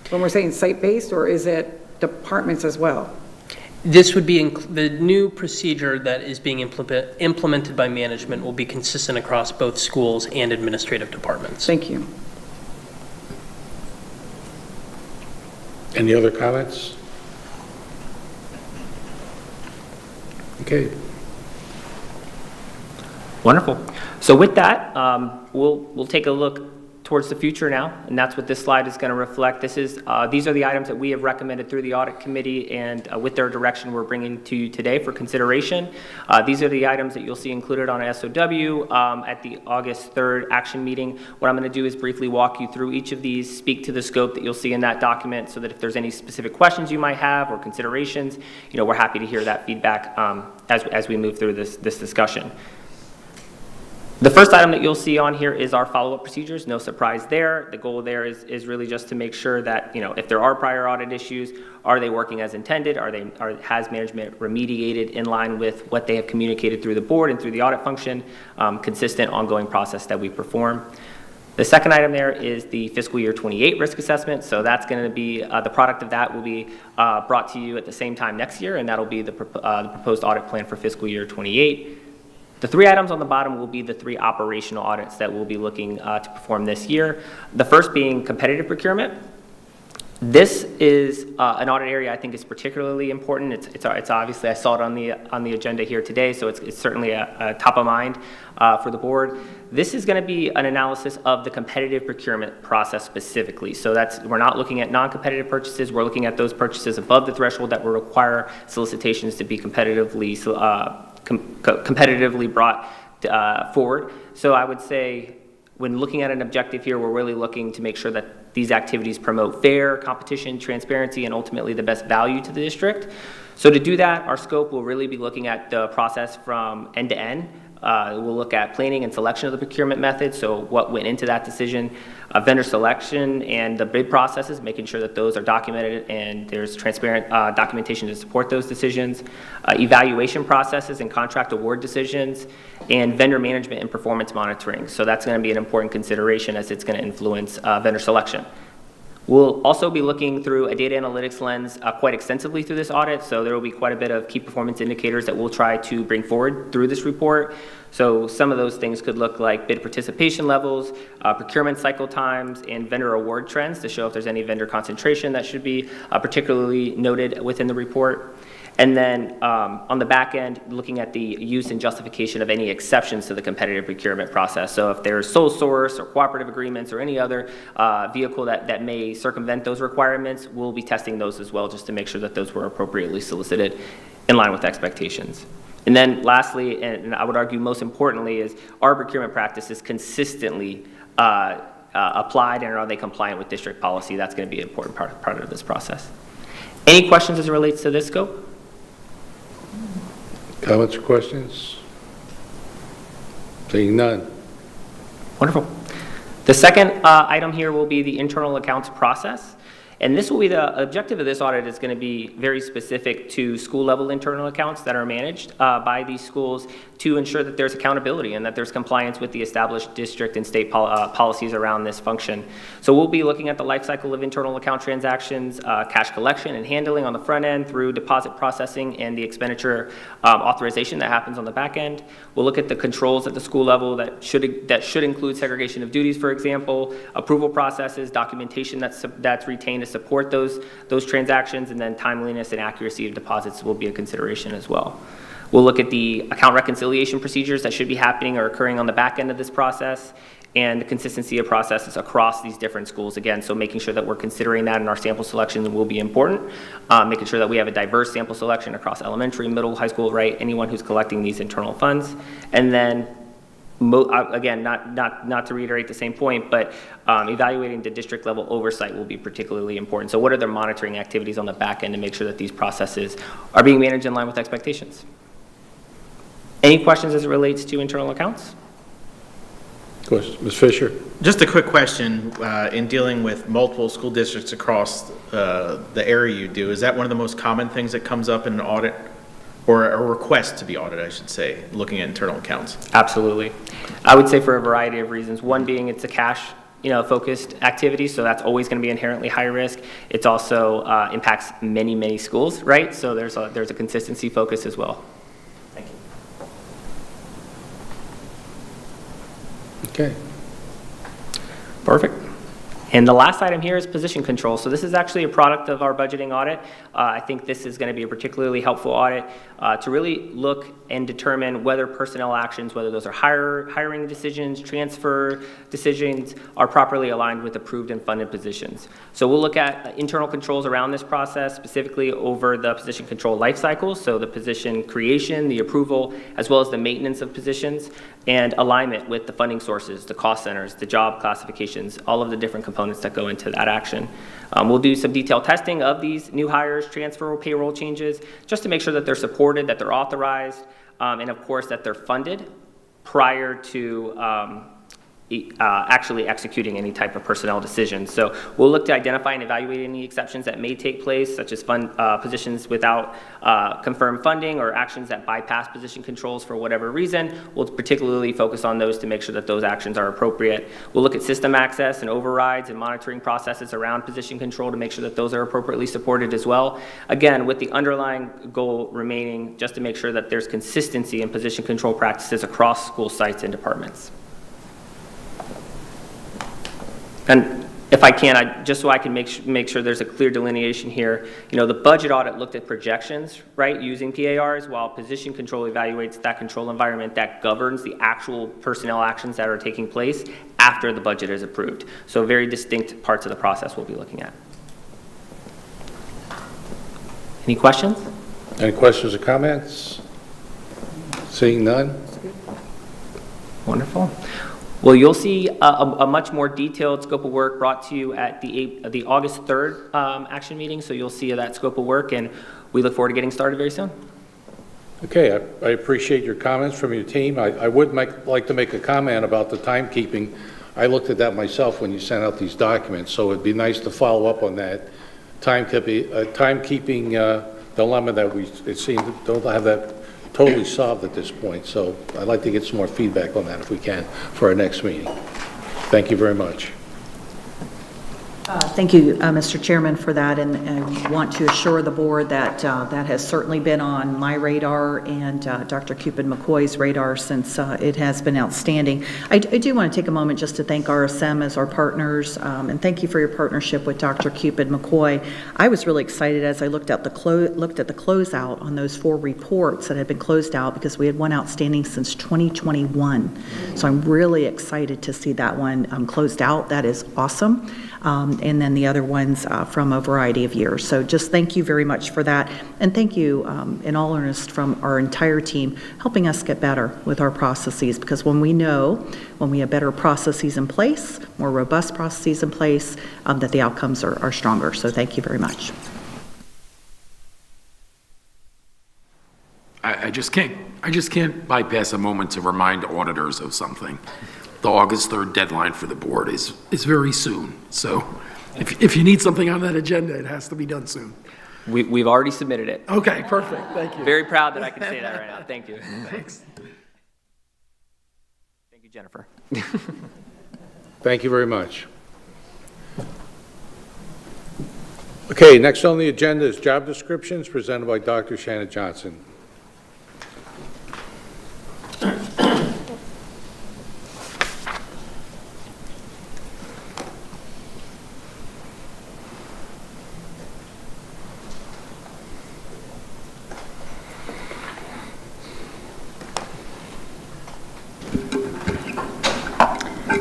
when we're saying site-based, or is it departments as well? This would be the new procedure that is being implemented by management will be consistent across both schools and administrative departments. Thank you. Any other comments? Okay. Wonderful. So with that, we'll take a look towards the future now, and that's what this slide is going to reflect. These are the items that we have recommended through the audit committee, and with their direction we're bringing to you today for consideration. These are the items that you'll see included on a SOW at the August 3rd action meeting. What I'm going to do is briefly walk you through each of these, speak to the scope that you'll see in that document, so that if there's any specific questions you might have or considerations, we're happy to hear that feedback as we move through this discussion. The first item that you'll see on here is our follow-up procedures. No surprise there. The goal there is really just to make sure that, if there are prior audit issues, are they working as intended? Has management remediated in line with what they have communicated through the board and through the audit function, consistent ongoing process that we perform. The second item there is the fiscal year 28 risk assessment. So that's going to be, the product of that will be brought to you at the same time next year, and that'll be the proposed audit plan for fiscal year 28. The 3 items on the bottom will be the 3 operational audits that we'll be looking to perform this year. The first being competitive procurement. This is an audit area I think is particularly important. It's obviously, I saw it on the agenda here today, so it's certainly a top of mind for the board. This is going to be an analysis of the competitive procurement process specifically. So we're not looking at non-competitive purchases. We're looking at those purchases above the threshold that will require solicitations to be competitively brought forward. So I would say when looking at an objective here, we're really looking to make sure that these activities promote fair competition, transparency, and ultimately the best value to the district. So to do that, our scope will really be looking at the process from end to end. We'll look at planning and selection of the procurement method, so what went into that decision, vendor selection and the bid processes, making sure that those are documented and there's transparent documentation to support those decisions, evaluation processes and contract award decisions, and vendor management and performance monitoring. So that's going to be an important consideration as it's going to influence vendor selection. We'll also be looking through a data analytics lens quite extensively through this audit, so there will be quite a bit of key performance indicators that we'll try to bring forward through this report. So some of those things could look like bid participation levels, procurement cycle times, and vendor award trends to show if there's any vendor concentration that should be particularly noted within the report. And then on the back end, looking at the use and justification of any exceptions to the competitive procurement process. So if there's sole source or cooperative agreements or any other vehicle that may circumvent those requirements, we'll be testing those as well just to make sure that those were appropriately solicited in line with expectations. And then lastly, and I would argue most importantly, is our procurement practices consistently applied, and are they compliant with district policy? That's going to be an important part of this process. Any questions as it relates to this scope? Comments or questions? Seeing none. Wonderful. The second item here will be the internal accounts process. And this will be the objective of this audit is going to be very specific to school level internal accounts that are managed by these schools to ensure that there's accountability and that there's compliance with the established district and state policies around this function. So we'll be looking at the life cycle of internal account transactions, cash collection and handling on the front end through deposit processing and the expenditure authorization that happens on the back end. We'll look at the controls at the school level that should include segregation of duties, for example, approval processes, documentation that's retained to support those transactions, and then timeliness and accuracy of deposits will be a consideration as well. We'll look at the account reconciliation procedures that should be happening or occurring on the back end of this process, and the consistency of processes across these different schools. Again, so making sure that we're considering that in our sample selection will be important. Making sure that we have a diverse sample selection across elementary, middle, high school, right? Anyone who's collecting these internal funds. And then again, not to reiterate the same point, but evaluating the district level oversight will be particularly important. So what are the monitoring activities on the back end to make sure that these processes are being managed in line with expectations? Any questions as it relates to internal accounts? Question, Ms. Fisher? Just a quick question, in dealing with multiple school districts across the area you do, is that one of the most common things that comes up in an audit? Or a request to be audited, I should say, looking at internal accounts? Absolutely. I would say for a variety of reasons. One being it's a cash focused activity, so that's always going to be inherently high risk. It's also impacts many schools, right? So there's a consistency focus as well. Thank you. Okay. Perfect. And the last item here is position control. So this is actually a product of our budgeting audit. I think this is going to be a particularly helpful audit to really look and determine whether personnel actions, whether those are hiring decisions, transfer decisions, are properly aligned with approved and funded positions. So we'll look at internal controls around this process, specifically over the position control life cycle, so the position creation, the approval, as well as the maintenance of positions, and alignment with the funding sources, the cost centers, the job classifications, all of the different components that go into that action. We'll do some detailed testing of these new hires, transfer or payroll changes, just to make sure that they're supported, that they're authorized, and of course that they're funded prior to actually executing any type of personnel decision. So we'll look to identify and evaluate any exceptions that may take place, such as positions without confirmed funding or actions that bypass position controls for whatever reason. We'll particularly focus on those to make sure that those actions are appropriate. We'll look at system access and overrides and monitoring processes around position control to make sure that those are appropriately supported as well. Again, with the underlying goal remaining just to make sure that there's consistency in position control practices across school sites and departments. And if I can, just so I can make sure there's a clear delineation here, the budget audit looked at projections, right, using PARs, while position control evaluates that control environment that governs the actual personnel actions that are taking place after the budget is approved. So very distinct parts of the process we'll be looking at. Any questions? Any questions or comments? Seeing none? Wonderful. Well, you'll see a much more detailed scope of work brought to you at the August 3rd action meeting, so you'll see that scope of work, and we look forward to getting started very soon. Okay, I appreciate your comments from your team. I would like to make a comment about the timekeeping. I looked at that myself when you sent out these documents, so it'd be nice to follow up on that timekeeping dilemma that it seems don't have that totally solved at this point. So I'd like to get some more feedback on that if we can for our next meeting. Thank you very much. Thank you, Mr. Chairman, for that, and I want to assure the board that that has certainly been on my radar and Dr. Cupid McCoy's radar since it has been outstanding. I do want to take a moment just to thank RSM as our partners, and thank you for your partnership with Dr. Cupid McCoy. I was really excited as I looked at the closeout on those 4 reports that had been closed out because we had one outstanding since 2021. So I'm really excited to see that one closed out. That is awesome. And then the other ones from a variety of years. So just thank you very much for that. And thank you in all earnest from our entire team helping us get better with our processes, because when we have better processes in place, more robust processes in place, that the outcomes are stronger. So thank you very much. I just can't bypass a moment to remind auditors of something. The August 3rd deadline for the board is very soon. So if you need something on that agenda, it has to be done soon. We've already submitted it. Okay, perfect. Thank you. Very proud that I can say that right now. Thank you. Thanks. Thank you, Jennifer. Thank you very much. Okay, next on the agenda is job descriptions presented by Dr. Shannon Johnson.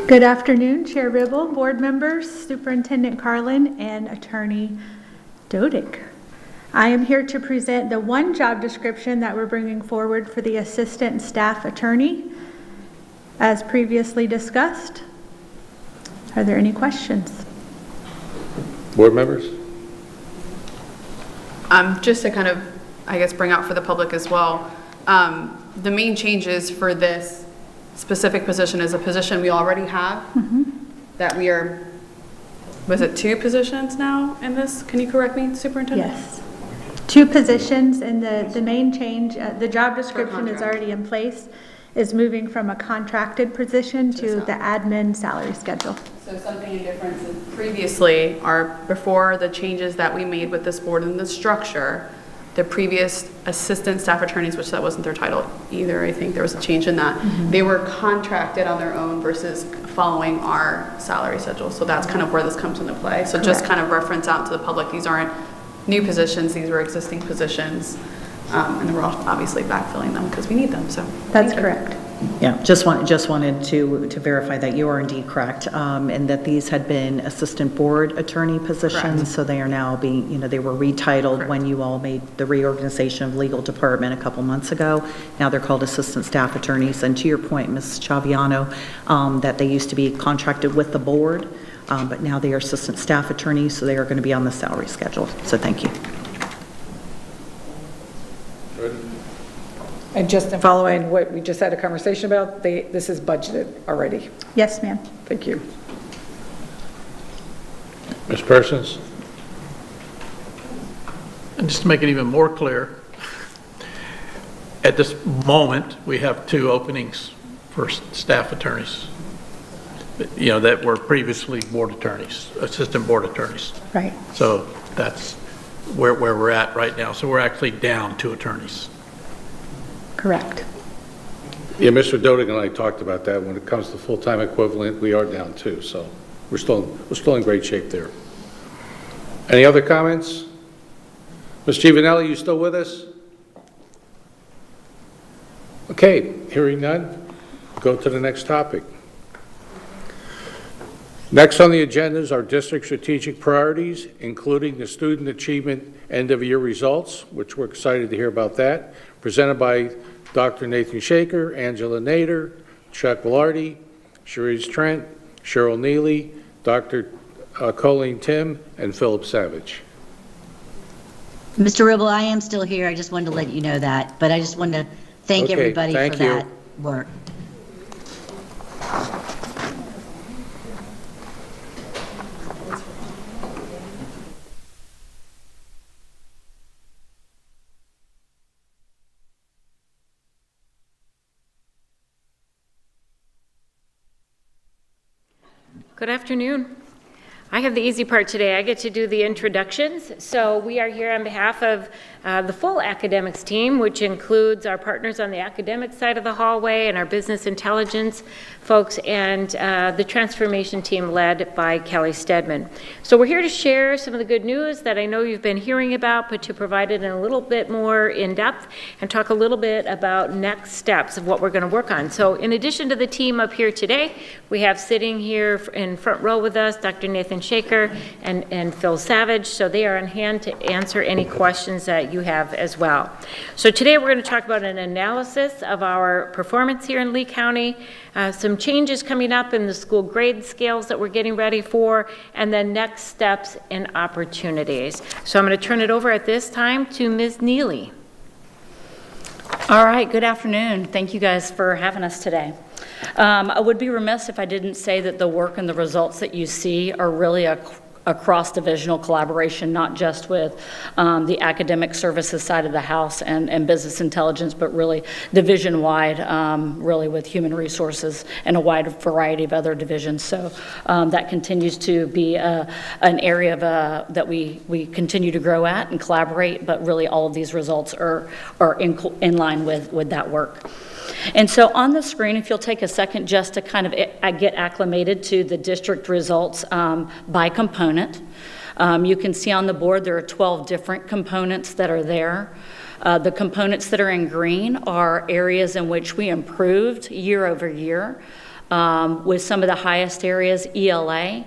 Good afternoon, Chair Ribble, board members, Superintendent Carlin, and Attorney Dodick. I am here to present the one job description that we're bringing forward for the assistant staff attorney, as previously discussed. Are there any questions? Board members? Just to kind of, I guess, bring out for the public as well, the main changes for this specific position is a position we already have that we are, was it 2 positions now in this? Can you correct me, Superintendent? Yes. 2 positions, and the main change, the job description is already in place, is moving from a contracted position to the admin salary schedule. So something different than previously, before the changes that we made with this board and the structure, the previous assistant staff attorneys, which that wasn't their title either, I think there was a change in that, they were contracted on their own versus following our salary schedule. So that's kind of where this comes into play. So just kind of reference out to the public, these aren't new positions, these were existing positions, and we're obviously backfilling them because we need them, so. That's correct. Yeah, just wanted to verify that you are indeed correct, and that these had been assistant board attorney positions, Correct. so they are now being, they were retitled Correct. when you all made the reorganization of legal department a couple months ago. Now they're called assistant staff attorneys, and to your point, Ms. Chaviano, that they used to be contracted with the board, but now they are assistant staff attorneys, so they are going to be on the salary schedule, so thank you. And just in following what we just had a conversation about, this is budgeted already. Yes, ma'am. Thank you. Ms. Persons? And just to make it even more clear, at this moment, we have 2 openings for staff attorneys, that were previously board attorneys, assistant board attorneys. Right. So that's where we're at right now. So we're actually down 2 attorneys. Correct. Yeah, Mr. Dodick and I talked about that. When it comes to full-time equivalent, we are down 2, so we're still in great shape there. Any other comments? Ms. Giovanelli, you still with us? Okay, hearing none, go to the next topic. Next on the agenda is our district strategic priorities, including the student achievement end-of-year results, which we're excited to hear about that, presented by Dr. Nathan Shaker, Angela Nader, Chuck Velarde, Sharice Trent, Cheryl Neely, Dr. Colleen Tim, and Philip Savage. Mr. Ribble, I am still here. I just wanted to let you know that, but I just wanted to thank Okay, everybody for thank you. that work. Good afternoon. I have the easy part today. I get to do the introductions. So we are here on behalf of the full academics team, which includes our partners on the academic side of the hallway and our business intelligence folks and the transformation team led by Kelly Stedman. So we're here to share some of the good news that I know you've been hearing about, but to provide it in a little bit more in depth and talk a little bit about next steps of what we're going to work on. So in addition to the team up here today, we have sitting here in front row with us, Dr. Nathan Shaker and Phil Savage. So they are on hand to answer any questions that you have as well. So today we're going to talk about an analysis of our performance here in Lee County, some changes coming up in the school grade scales that we're getting ready for, and then next steps and opportunities. So I'm going to turn it over at this time to Ms. Neely. All right, good afternoon. Thank you guys for having us today. I would be remiss if I didn't say that the work and the results that you see are really a cross-divisional collaboration, not just with the academic services side of the house and business intelligence, but really division-wide, really with human resources and a wide variety of other divisions. So that continues to be an area that we continue to grow at and collaborate, but really all of these results are in line with that work. And so on the screen, if you'll take a second just to kind of get acclimated to the district results by component, you can see on the board there are 12 different components that are there. The components that are in green are areas in which we improved year over year. With some of the highest areas, ELA,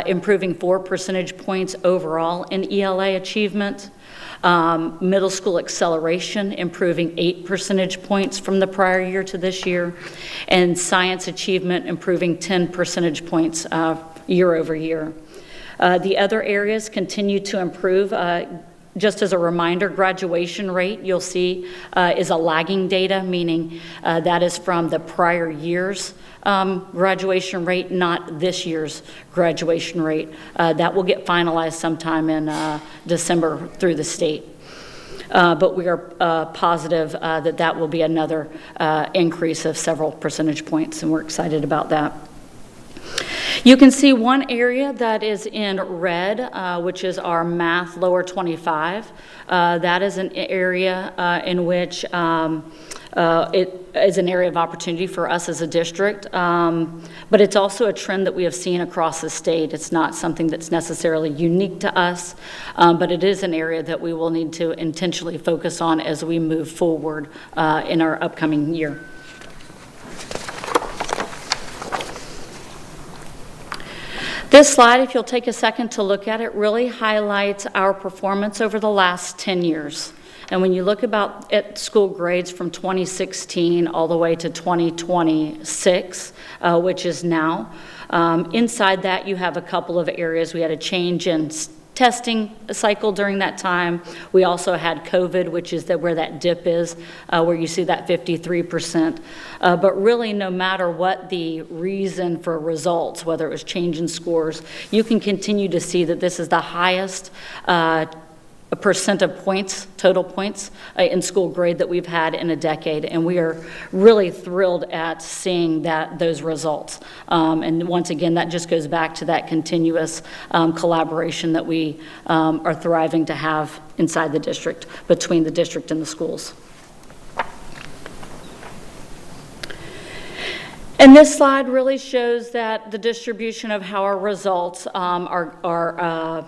improving 4 percentage points overall in ELA achievement. Middle school acceleration, improving 8 percentage points from the prior year to this year, and science achievement, improving 10 percentage points year over year. The other areas continue to improve. Just as a reminder, graduation rate, you'll see, is a lagging data, meaning that is from the prior year's graduation rate, not this year's graduation rate. That will get finalized sometime in December through the state. But we are positive that will be another increase of several percentage points, and we're excited about that. You can see one area that is in red, which is our math lower 25. That is an area in which it is an area of opportunity for us as a district, but it's also a trend that we have seen across the state. It's not something that's necessarily unique to us, but it is an area that we will need to intentionally focus on as we move forward in our upcoming year. This slide, if you'll take a second to look at it, really highlights our performance over the last 10 years. And when you look at school grades from 2016 all the way to 2026, which is now, inside that you have a couple of areas. We had a change in testing cycle during that time. We also had COVID, which is where that dip is, where you see that 53%. But really, no matter what the reason for results, whether it was change in scores, you can continue to see that this is the highest percent of points, total points, in school grade that we've had in a decade, and we are really thrilled at seeing those results. And once again, that just goes back to that continuous collaboration that we are thriving to have inside the district, between the district and the schools. And this slide really shows that the distribution of how our results are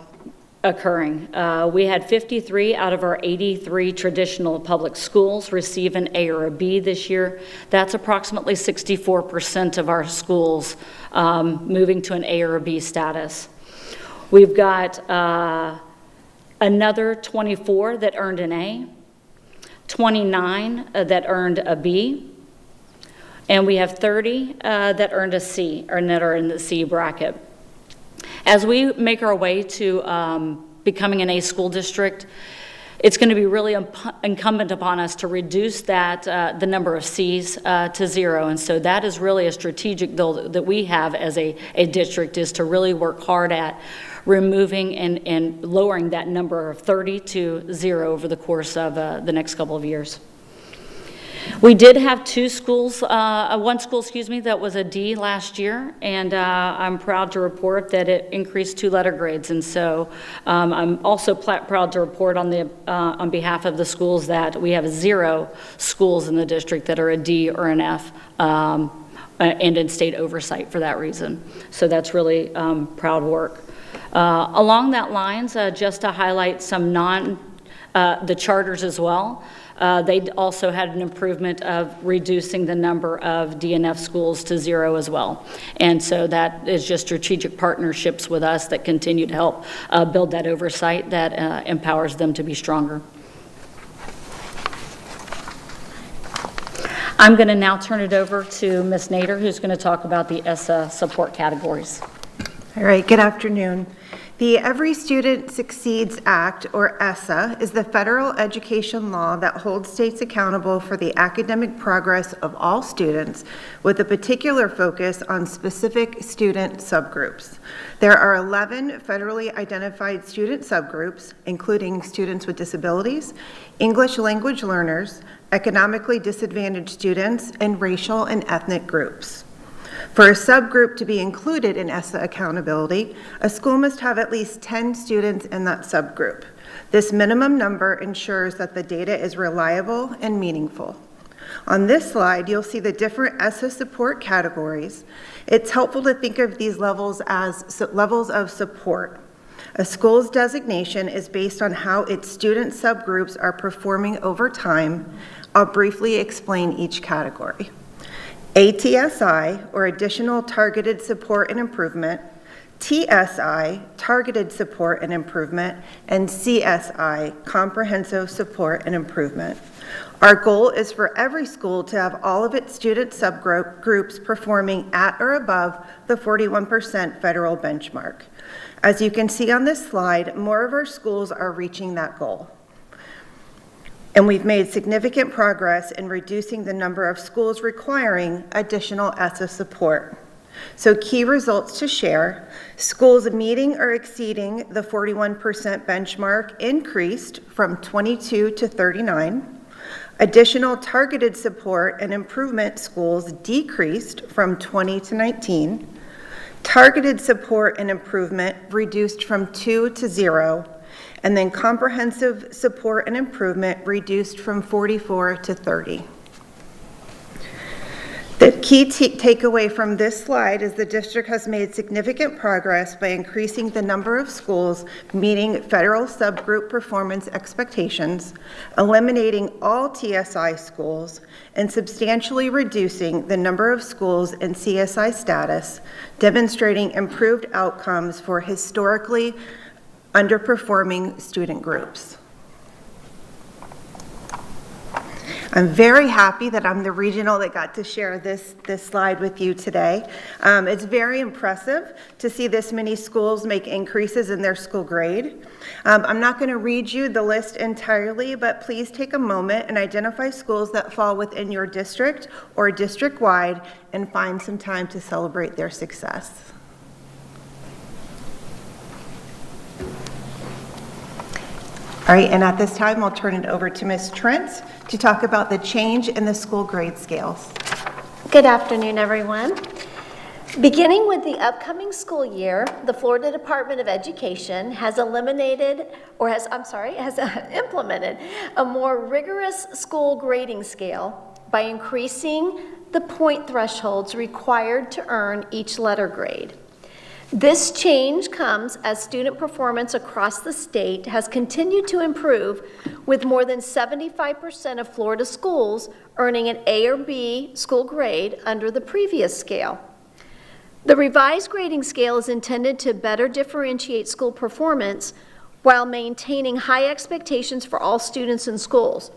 occurring. We had 53 out of our 83 traditional public schools receive an A or a B this year. That's approximately 64% of our schools moving to an A or a B status. We've got another 24 that earned an A, 29 that earned a B, and we have 30 that earned a C, or that are in the C bracket. As we make our way to becoming an A school district, it's going to be really incumbent upon us to reduce that, the number of Cs to 0. And so that is really a strategic goal that we have as a district, is to really work hard at removing and lowering that number of 30 to 0 over the course of the next couple of years. We did have one school, that was a D last year, and I'm proud to report that it increased 2 letter grades. And so I'm also proud to report on behalf of the schools that we have 0 schools in the district that are a D or an F, and in state oversight for that reason. So that's really proud work. Along that lines, just to highlight some the charters as well. They also had an improvement of reducing the number of DNF schools to 0 as well. And so that is just strategic partnerships with us that continue to help build that oversight that empowers them to be stronger. I'm going to now turn it over to Ms. Nader, who's going to talk about the ESSA support categories. All right, good afternoon. The Every Student Succeeds Act, or ESSA, is the federal education law that holds states accountable for the academic progress of all students, with a particular focus on specific student subgroups. There are 11 federally identified student subgroups, including students with disabilities, English language learners, economically disadvantaged students, and racial and ethnic groups. For a subgroup to be included in ESSA accountability, a school must have at least 10 students in that subgroup. This minimum number ensures that the data is reliable and meaningful. On this slide, you'll see the different ESSA support categories. It's helpful to think of these levels as levels of support. A school's designation is based on how its student subgroups are performing over time. I'll briefly explain each category. ATSI, or Additional Targeted Support and Improvement, TSI, Targeted Support and Improvement, and CSI, Comprehensive Support and Improvement. Our goal is for every school to have all of its student subgroups performing at or above the 41% federal benchmark. As you can see on this slide, more of our schools are reaching that goal. And we've made significant progress in reducing the number of schools requiring additional ESSA support. So key results to share: schools meeting or exceeding the 41% benchmark increased from 22 to 39. Additional targeted support and improvement schools decreased from 20 to 19. Targeted support and improvement reduced from 2 to 0. And then comprehensive support and improvement reduced from 44 to 30. The key takeaway from this slide is the district has made significant progress by increasing the number of schools meeting federal subgroup performance expectations, eliminating all TSI schools, and substantially reducing the number of schools in CSI status, demonstrating improved outcomes for historically underperforming student groups. I'm very happy that I'm the regional that got to share this slide with you today. It's very impressive to see this many schools make increases in their school grade. I'm not going to read you the list entirely, but please take a moment and identify schools that fall within your district or district-wide and find some time to celebrate their success. All right, and at this time, I'll turn it over to Ms. Trent to talk about the change in the school grade scales. Good afternoon, everyone. Beginning with the upcoming school year, the Florida Department of Education has implemented a more rigorous school grading scale by increasing the point thresholds required to earn each letter grade. This change comes as student performance across the state has continued to improve, with more than 75% of Florida schools earning an A or B school grade under the previous scale. The revised grading scale is intended to better differentiate school performance while maintaining high expectations for all students in schools.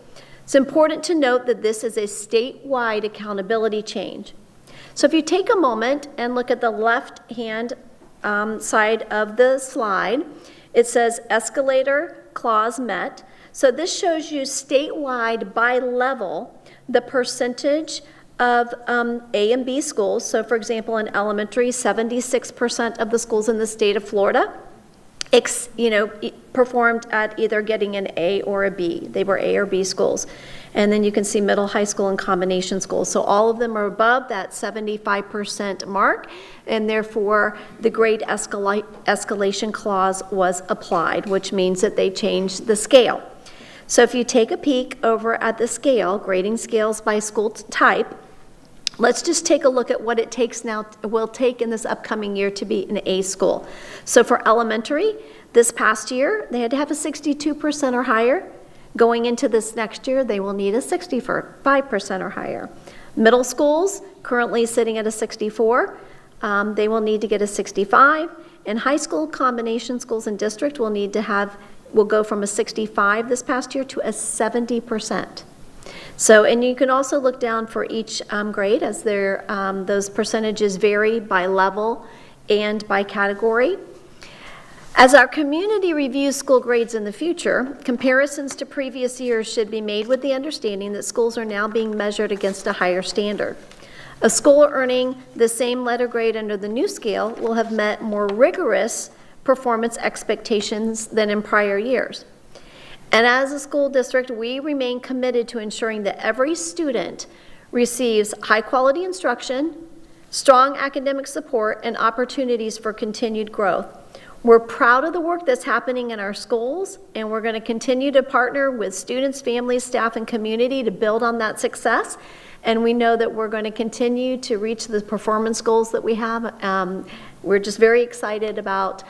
It's important to note that this is a statewide accountability change. So if you take a moment and look at the left-hand side of the slide, it says escalator clause met. So this shows you statewide by level the percentage of A and B schools. So for example, in elementary, 76% of the schools in the state of Florida performed at either getting an A or a B. They were A or B schools. And then you can see middle, high school, and combination schools. So all of them are above that 75% mark, and therefore the grade escalation clause was applied, which means that they changed the scale. So if you take a peek over at the scale, grading scales by school type, let's just take a look at what it takes now, will take in this upcoming year to be an A school. So for elementary, this past year, they had to have a 62% or higher. Going into this next year, they will need a 65% or higher. Middle schools, currently sitting at a 64, they will need to get a 65. And high school combination schools and district will go from a 65 this past year to a 70%. So, and you can also look down for each grade as those percentages vary by level and by category. As our community reviews school grades in the future, comparisons to previous years should be made with the understanding that schools are now being measured against a higher standard. A school earning the same letter grade under the new scale will have met more rigorous performance expectations than in prior years. And as a school district, we remain committed to ensuring that every student receives high-quality instruction, strong academic support, and opportunities for continued growth. We're proud of the work that's happening in our schools, and we're going to continue to partner with students, families, staff, and community to build on that success. And we know that we're going to continue to reach the performance goals that we have. We're just very excited about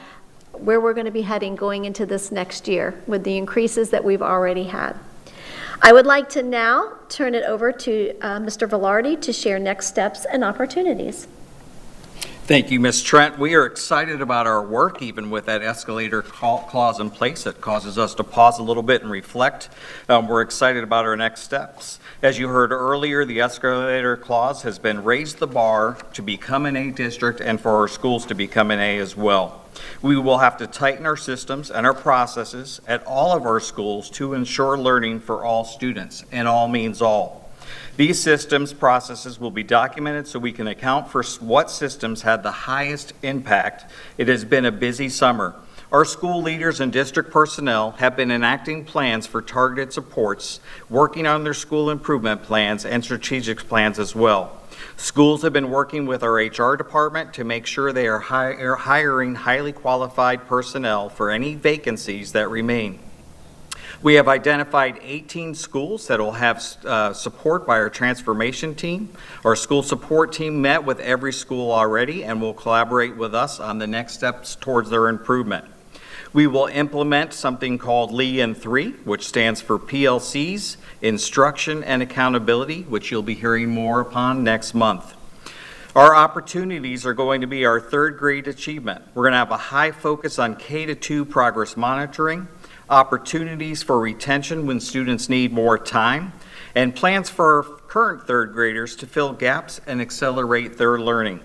where we're going to be heading going into this next year with the increases that we've already had. I would like to now turn it over to Mr. Velarde to share next steps and opportunities. Thank you, Ms. Trent. We are excited about our work, even with that escalator clause in place. That causes us to pause a little bit and reflect. We're excited about our next steps. As you heard earlier, the escalator clause has been raised the bar to become an A district and for our schools to become an A as well. We will have to tighten our systems and our processes at all of our schools to ensure learning for all students, and all means all. These systems processes will be documented so we can account for what systems had the highest impact. It has been a busy summer. Our school leaders and district personnel have been enacting plans for targeted supports, working on their school improvement plans and strategic plans as well. Schools have been working with our HR department to make sure they are hiring highly qualified personnel for any vacancies that remain. We have identified 18 schools that will have support by our transformation team. Our school support team met with every school already and will collaborate with us on the next steps towards their improvement. We will implement something called LEAN 3, which stands for PLCs, Instruction and Accountability, which you'll be hearing more upon next month. Our opportunities are going to be our third grade achievement. We're going to have a high focus on K-2 progress monitoring, opportunities for retention when students need more time, and plans for our current third graders to fill gaps and accelerate their learning.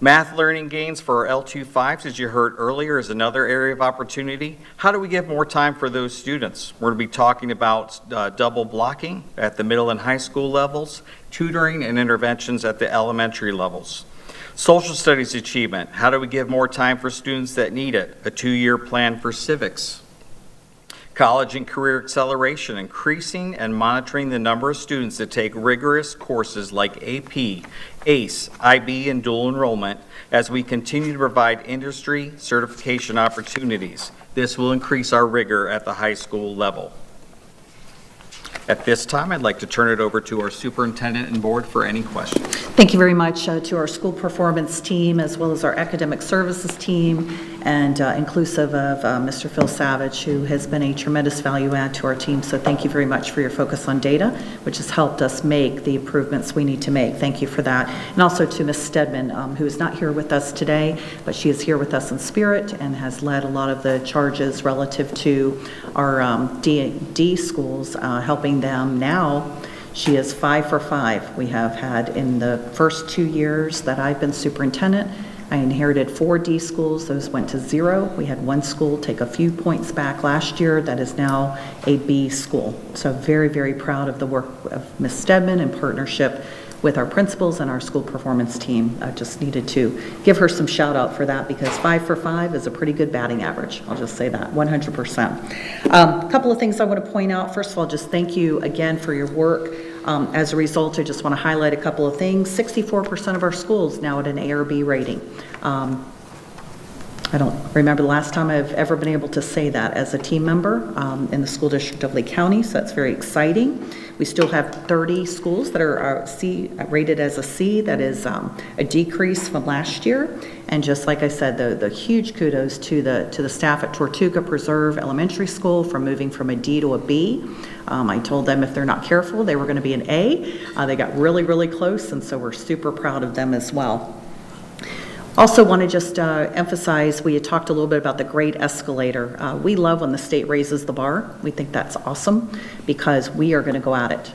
Math learning gains for our L2-5s, as you heard earlier, is another area of opportunity. How do we give more time for those students? We're going to be talking about double blocking at the middle and high school levels, tutoring and interventions at the elementary levels. Social studies achievement, how do we give more time for students that need it? A 2-year plan for civics. College and career acceleration, increasing and monitoring the number of students that take rigorous courses like AP, ACE, IB, and dual enrollment as we continue to provide industry certification opportunities. This will increase our rigor at the high school level. At this time, I'd like to turn it over to our superintendent and board for any questions. Thank you very much to our school performance team as well as our academic services team and inclusive of Mr. Phil Savage, who has been a tremendous value add to our team. So thank you very much for your focus on data, which has helped us make the improvements we need to make. Thank you for that. And also to Ms. Stedman, who is not here with us today, but she is here with us in spirit and has led a lot of the charges relative to our D schools, helping join them now. She is 5 for 5. We have had in the first 2 years that I've been superintendent, I inherited 4 D schools. Those went to 0. We had 1 school take a few points back last year that is now a B school. So very, very proud of the work of Ms. Stedman in partnership with our principals and our school performance team. I just needed to give her some shout out for that because 5 for 5 is a pretty good batting average. I'll just say that, 100%. A couple of things I want to point out. First of all, just thank you again for your work. As a result, I just want to highlight a couple of things. 64% of our schools now at an A or B rating. I don't remember the last time I've ever been able to say that as a team member in the school district of Lee County, so that's very exciting. We still have 30 schools that are rated as a C. That is a decrease from last year. And just like I said, the huge kudos to the staff at Tortuga Preserve Elementary School for moving from a D to a B. I told them if they're not careful, they were going to be an A. They got really, really close, and so we're super proud of them as well. Also want to just emphasize, we had talked a little bit about the grade escalator. We love when the state raises the bar. We think that's awesome because we are going to go at it.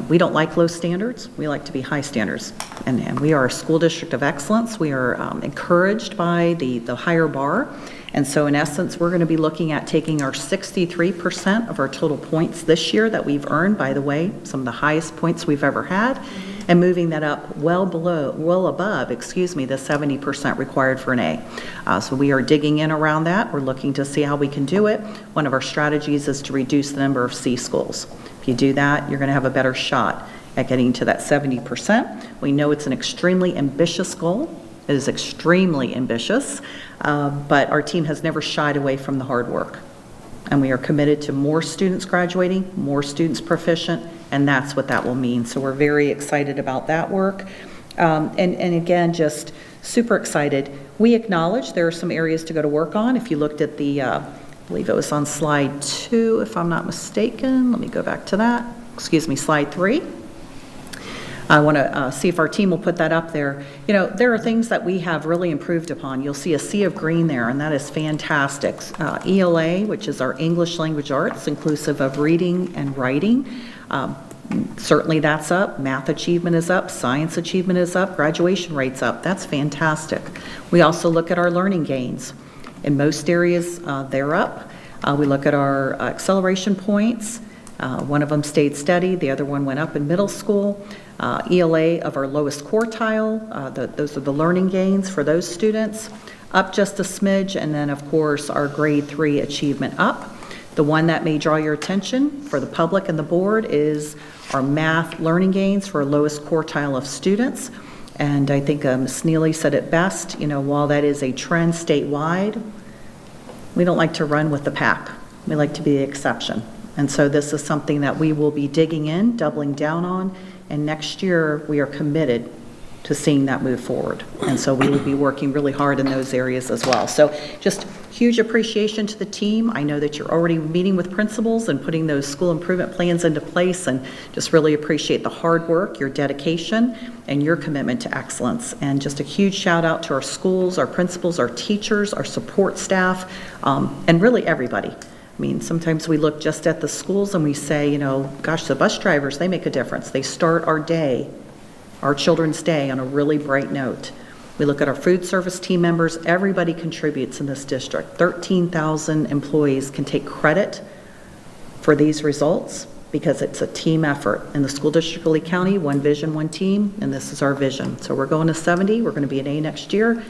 We don't like low standards. We like to be high standards. And we are a school district of excellence. We are encouraged by the higher bar. And so in essence, we're going to be looking at taking our 63% of our total points this year that we've earned, by the way, some of the highest points we've ever had, and moving that up well above, the 70% required for an A. So we are digging in around that. We're looking to see how we can do it. One of our strategies is to reduce the number of C schools. If you do that, you're going to have a better shot at getting to that 70%. We know it's an extremely ambitious goal. It is extremely ambitious, but our team has never shied away from the hard work. And we are committed to more students graduating, more students proficient, and that's what that will mean. So we're very excited about that work. And again, just super excited. We acknowledge there are some areas to go to work on. If you looked at the, I believe it was on slide 2, if I'm not mistaken. Let me go back to that. Slide 3. I want to see if our team will put that up there. You know, there are things that we have really improved upon. You'll see a sea of green there, and that is fantastic. ELA, which is our English Language Arts, inclusive of reading and writing. Certainly that's up. Math achievement is up. Science achievement is up. Graduation rate's up. That's fantastic. We also look at our learning gains. In most areas, they're up. We look at our acceleration points. One of them stayed steady. The other one went up in middle school. ELA of our lowest quartile. Those are the learning gains for those students. Up just a smidge. And then, of course, our grade 3 achievement up. The one that may draw your attention for the public and the board is our math learning gains for our lowest quartile of students. And I think Ms. Neely said it best, you know, while that is a trend statewide, we don't like to run with the pack. We like to be the exception. And so this is something that we will be digging in, doubling down on, and next year we are committed to seeing that move forward. And so we will be working really hard in those areas as well. So just huge appreciation to the team. I know that you're already meeting with principals and putting those school improvement plans into place, and just really appreciate the hard work, your dedication, and your commitment to excellence. And just a huge shout out to our schools, our principals, our teachers, our support staff, and really everybody. I mean, sometimes we look just at the schools and we say, you know, gosh, the bus drivers, they make a difference. They start our day, our children's day, on a really bright note. We look at our food service team members. Everybody contributes in this district. 13,000 employees can take credit for these results because it's a team effort. In the school district of Lee County, one vision, one team, and this is our vision. So we're going to 70. We're going to be an A next year.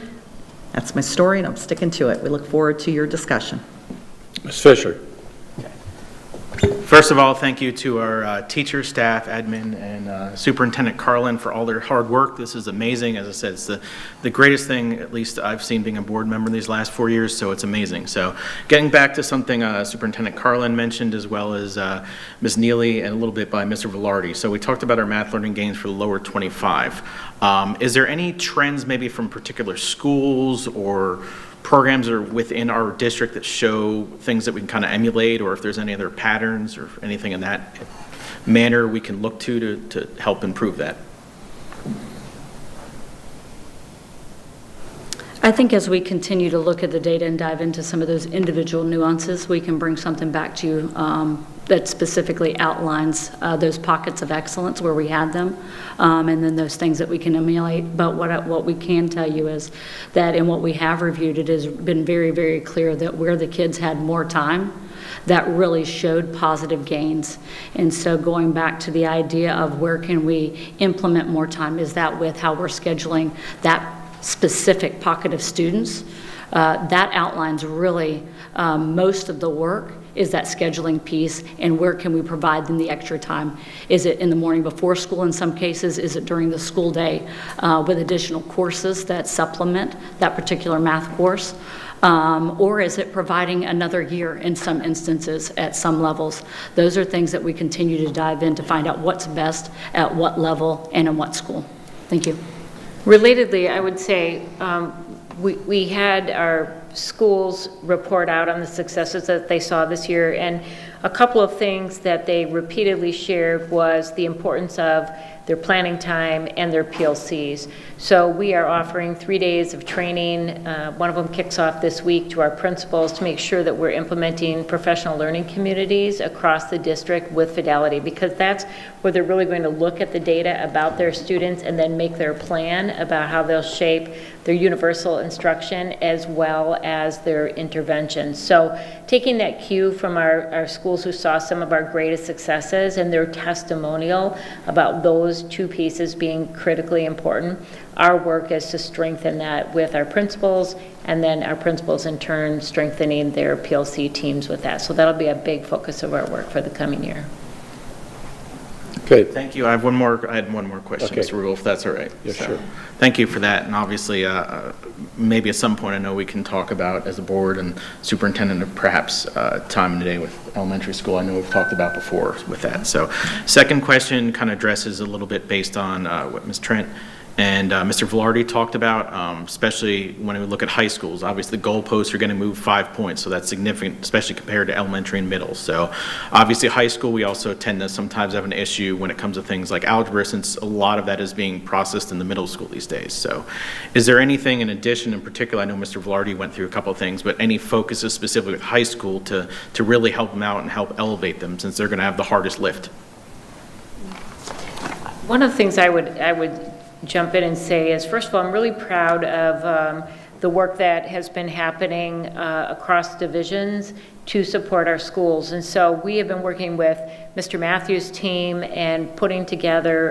That's my story, and I'm sticking to it. We look forward to your discussion. Ms. Fisher. First of all, thank you to our teachers, staff, admin, and Superintendent Carlin for all their hard work. This is amazing. As I said, it's the greatest thing, at least I've seen being a board member these last 4 years, so it's amazing. So getting back to something Superintendent Carlin mentioned, as well as Ms. Neely, and a little bit by Mr. Velarde. So we talked about our math learning gains for the lower 25. Is there any trends maybe from particular schools or programs are within our district that show things that we can kind of emulate, or if there's any other patterns or anything in that manner we can look to help improve that? I think as we continue to look at the data and dive into some of those individual nuances, we can bring something back to you that specifically outlines those pockets of excellence where we had them, and then those things that we can emulate. But what we can tell you is that in what we have reviewed, it has been very, very clear that where the kids had more time, that really showed positive gains. And so going back to the idea of where can we implement more time, is that with how we're scheduling that specific pocket of students? That outlines really most of the work, is that scheduling piece, and where can we provide them the extra time? Is it in the morning before school in some cases? Is it during the school day with additional courses that supplement that particular math course? Or is it providing another year in some instances at some levels? Those are things that we continue to dive in to find out what's best at what level and in what school. Thank you. Relatedly, I would say we had our schools report out on the successes that they saw this year, and a couple of things that they repeatedly shared was the importance of their planning time and their PLCs. So we are offering 3 days of training. One of them kicks off this week to our principals to make sure that we're implementing professional learning communities across the district with fidelity, because that's where they're really going to look at the data about their students and then make their plan about how they'll shape their universal instruction as well as their interventions. So taking that cue from our schools who saw some of our greatest successes and their testimonial about those two pieces being critically important, our work is to strengthen that with our principals, and then our principals in turn strengthening their PLC teams with that. So that'll be a big focus of our work for the coming year. Okay. Thank you. I had one more question, Okay. Mr. Rule, if that's all right. Yeah, sure. Thank you for that. And obviously, maybe at some point, I know we can talk about, as a board and superintendent, of perhaps time in the day with elementary school. I know we've talked about before with that. So second question kind of addresses a little bit based on what Ms. Trent and Mr. Velarde talked about, especially when we look at high schools. Obviously, the goalposts are going to move 5 points, so that's significant, especially compared to elementary and middle. So obviously, high school, we also tend to sometimes have an issue when it comes to things like algebra, since a lot of that is being processed in the middle school these days. So is there anything in addition, in particular, I know Mr. Velarde went through a couple of things, but any focuses specifically with high school to really help them out and help elevate them, since they're going to have the hardest lift? One of the things I would jump in and say is, first of all, I'm really proud of the work that has been happening across divisions to support our schools. And so we have been working with Mr. Matthews' team and putting together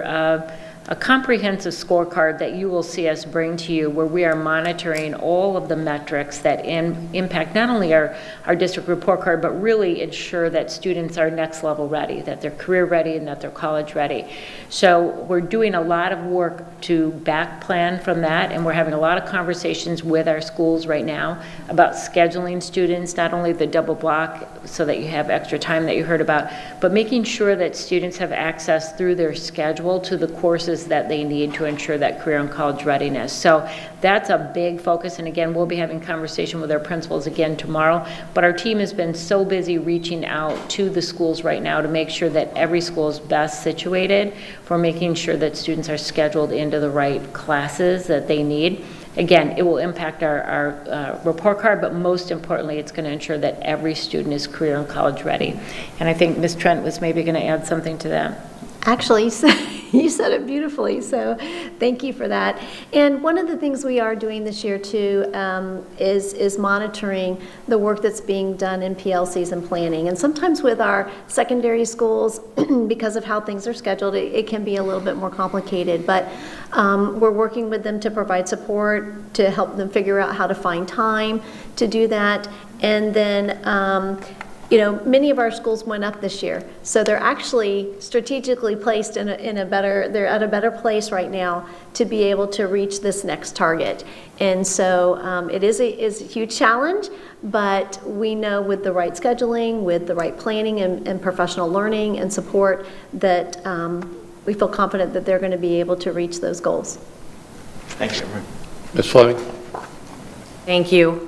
a comprehensive scorecard that you will see us bring to you, where we are monitoring all of the metrics that impact not only our district report card, but really ensure that students are next level ready, that they're career ready, and that they're college ready. So we're doing a lot of work to back plan from that, and we're having a lot of conversations with our schools right now about scheduling students, not only the double block so that you have extra time that you heard about, but making sure that students have access through their schedule to the courses that they need to ensure that career and college readiness. So that's a big focus, and again, we'll be having conversation with our principals again tomorrow, but our team has been so busy reaching out to the schools right now to make sure that every school is best situated for making sure that students are scheduled into the right classes that they need. Again, it will impact our report card, but most importantly, it's going to ensure that every student is career and college ready. And I think Ms. Trent was maybe going to add something to that. Actually, you said it beautifully, so thank you for that. And one of the things we are doing this year too is monitoring the work that's being done in PLCs and planning. And sometimes with our secondary schools, because of how things are scheduled, it can be a little bit more complicated. But we're working with them to provide support, to help them figure out how to find time to do that. And then many of our schools went up this year, so they're actually strategically placed they're at a better place right now to be able to reach this next target. And so it is a huge challenge, but we know with the right scheduling, with the right planning and professional learning and support that we feel confident that they're going to be able to reach those goals. Thank you. Ms. Fleming? Thank you.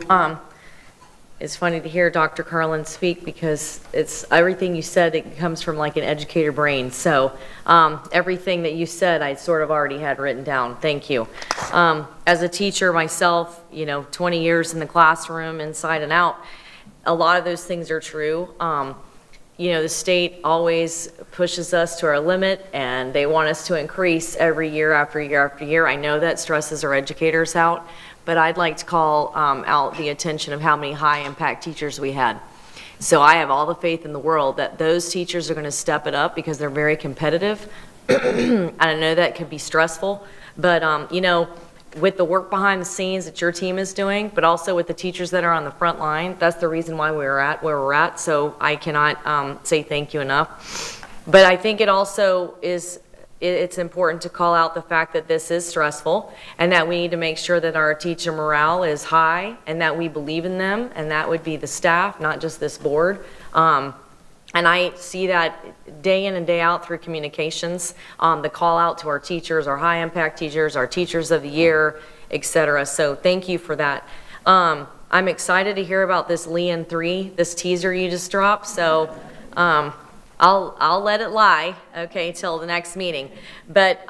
It's funny to hear Dr. Carlin speak, because it's everything you said, it comes from like an educator brain. So everything that you said, I sort of already had written down. Thank you. As a teacher myself, 20 years in the classroom, inside and out, a lot of those things are true. the state always pushes us to our limit, and they want us to increase every year after year after year. I know that stresses our educators out, but I'd like to call out the attention of how many high-impact teachers we had. So I have all the faith in the world that those teachers are going to step it up because they're very competitive. And I know that can be stressful, but with the work behind the scenes that your team is doing, but also with the teachers that are on the front line, that's the reason why we're at where we're at. So I cannot say thank you enough. But I think it also is, it's important to call out the fact that this is stressful and that we need to make sure that our teacher morale is high and that we believe in them, and that would be the staff, not just this board. And I see that day in and day out through communications, the call out to our teachers, our high impact teachers, our teachers of the year, et cetera. So thank you for that. I'm excited to hear about this Lean 3, this teaser you just dropped. So I'll let it lie, okay, till the next meeting. But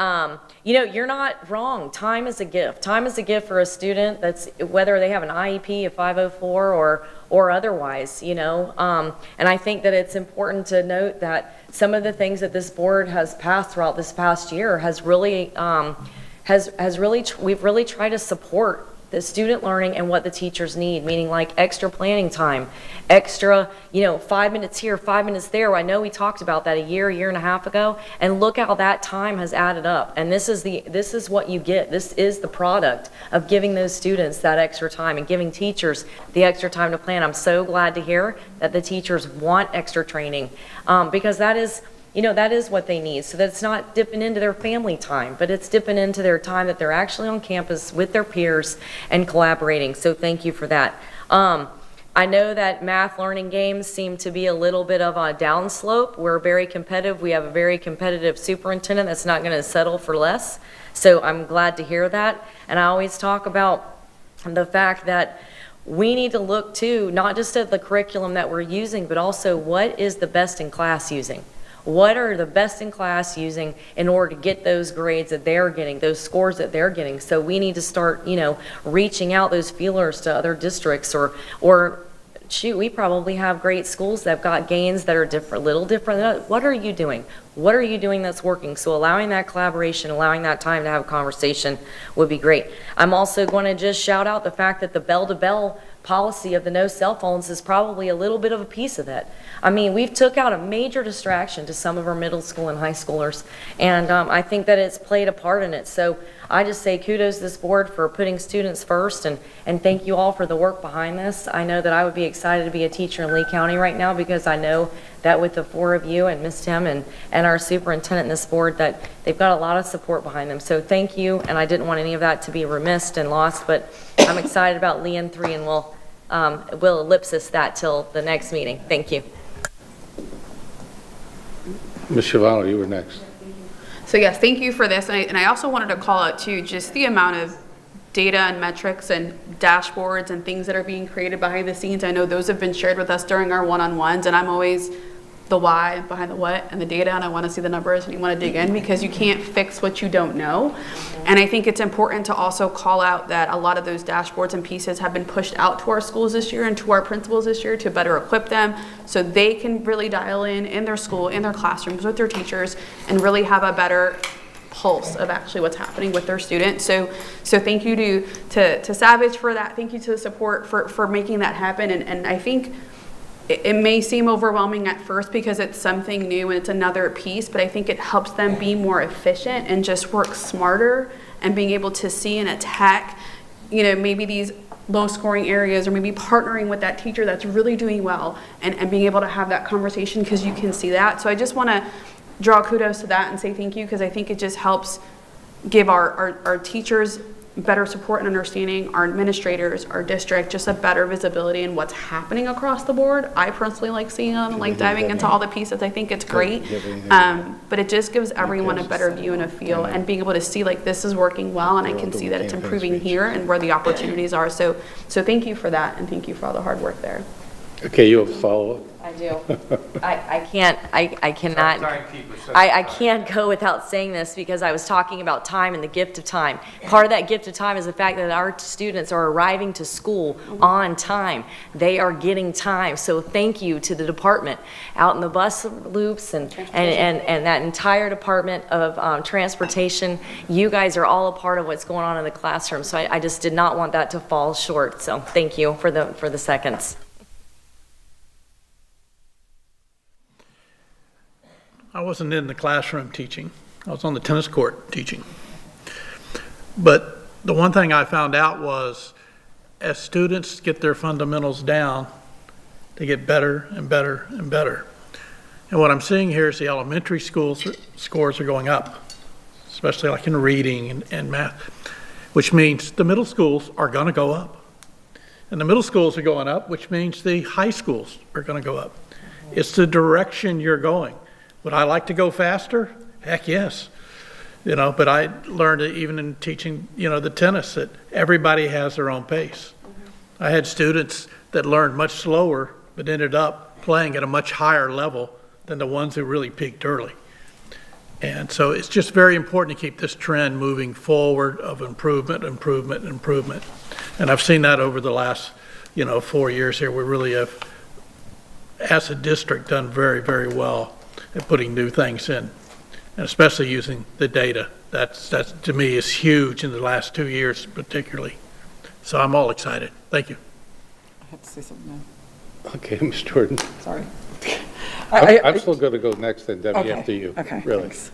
you're not wrong. Time is a gift. Time is a gift for a student, that's whether they have an IEP, a 504, or otherwise, and I think that it's important to note that some of the things that this board has passed throughout this past year has really, we've really tried to support the student learning and what the teachers need, meaning like extra planning time, extra, 5 minutes here, 5 minutes there. I know we talked about that a year and a half ago, and look how that time has added up. And this is what you get. This is the product of giving those students that extra time and giving teachers the extra time to plan. I'm so glad to hear that the teachers want extra training, because that is what they need, so that it's not dipping into their family time, but it's dipping into their time that they're actually on campus with their peers and collaborating. So thank you for that. I know that math learning games seem to be a little bit of a downslope. We're very competitive. We have a very competitive superintendent that's not going to settle for less. So I'm glad to hear that. And I always talk about the fact that we need to look too, not just at the curriculum that we're using, but also what is the best in class using. What are the best in class using in order to get those grades that they're getting, those scores that they're getting? So we need to start, reaching out those feelers to other districts, or shoot, we probably have great schools that have got gains that are different, little different. What are you doing? What are you doing that's working? So allowing that collaboration, allowing that time to have a conversation would be great. I'm also going to just shout out the fact that the bell-to-bell policy of the no cell phones is probably a little bit of a piece of it. I mean, we've took out a major distraction to some of our middle school and high schoolers, and I think that it's played a part in it. So I just say kudos to this board for putting students first, and thank you all for the work behind this. I know that I would be excited to be a teacher in Lee County right now, because I know that with the four of you and Ms. Tim and our superintendent and this board, that they've got a lot of support behind them. So thank you, and I didn't want any of that to be remiss and lost, but I'm excited about Lean 3, and we'll ellipsis that till the next meeting. Thank you. Ms. Schiavone, you were next. So yes, thank you for this. And I also wanted to call out too, just the amount of data and metrics and dashboards and things that are being created behind the scenes. I know those have been shared with us during our one-on-ones, and I'm always the why behind the what and the data, and I want to see the numbers, and you want to dig in, because you can't fix what you don't know. And I think it's important to also call out that a lot of those dashboards and pieces have been pushed out to our schools this year and to our principals this year to better equip them so they can really dial in their school, in their classrooms with their teachers, and really have a better pulse of actually what's happening with their students. So thank you to Savage for that. Thank you to the support for making that happen. And I think it may seem overwhelming at first because it's something new and it's another piece, but I think it helps them be more efficient and just work smarter, and being able to see and attack, maybe these low scoring areas, or maybe partnering with that teacher that's really doing well, and being able to have that conversation because you can see that. So I just want to draw kudos to that and say thank you, because I think it just helps give our teachers better support and understanding, our administrators, our district, just a better visibility in what's happening across the board. I personally like seeing them, like diving into all the pieces. I think it's great, but it just gives everyone a better view and a feel, and being able to see like this is working well, and I can see that it's improving here and where the opportunities are. So thank you for that, and thank you for all the hard work there. Okay, you have a follow-up? I do. I cannot, Sorry, keep it simple. I can't go without saying this because I was talking about time and the gift of time. Part of that gift of time is the fact that our students are arriving to school on time. They are getting time. So thank you to the department out in the bus loops and that entire department of transportation. You guys are all a part of what's going on in the classroom. So I just did not want that to fall short. So thank you for the seconds. I wasn't in the classroom teaching. I was on the tennis court teaching. But the one thing I found out was as students get their fundamentals down, they get better and better and better. And what I'm seeing here is the elementary schools scores are going up, especially like in reading and math, which means the middle schools are going to go up. And the middle schools are going up, which means the high schools are going to go up. It's the direction you're going. Would I like to go faster? Heck yes. But I learned even in teaching, the tennis that everybody has their own pace. I had students that learned much slower, but ended up playing at a much higher level than the ones who really peaked early. And so it's just very important to keep this trend moving forward of improvement. And I've seen that over the last, 4 years here. We really have, as a district, done very, very well at putting new things in, and especially using the data. That's to me is huge in the last 2 years particularly. So I'm all excited. Thank you. I have to say something now. Okay, Ms. Jordan. Sorry. I'm still going to go next, then Debbie Okay, after you. okay, Really. thanks.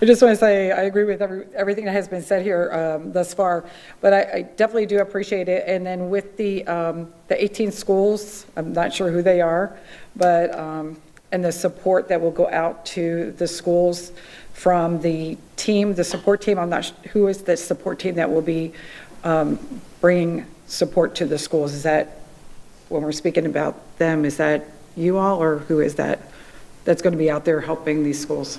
I just want to say I agree with everything that has been said here thus far, but I definitely do appreciate it. And then with the 18 schools, I'm not sure who they are, but and the support that will go out to the schools from the team, the support team. I'm not sure who is the support team that will be bringing support to the schools. Is that, when we're speaking about them, is that you all, or who is that that's going to be out there helping these schools?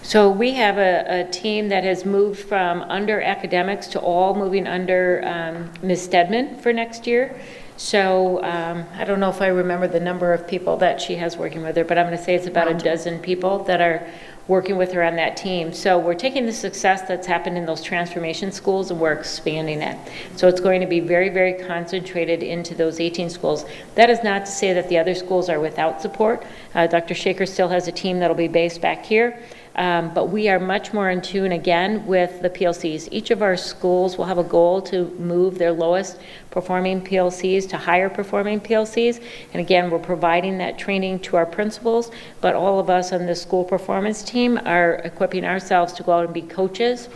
So we have a team that has moved from under academics to all moving under Ms. Stedman for next year. So I don't know if I remember the number of people that she has working with her, but I'm going to say it's about a dozen people that are working with her on that team. So we're taking the success that's happened in those transformation schools and we're expanding it. So it's going to be very, very concentrated into those 18 schools. That is not to say that the other schools are without support. Dr. Shaker still has a team that'll be based back here. But we are much more in tune again with the PLCs. Each of our schools will have a goal to move their lowest performing PLCs to higher performing PLCs. And again, we're providing that training to our principals, but all of us on the school performance team are equipping ourselves to go out and be coaches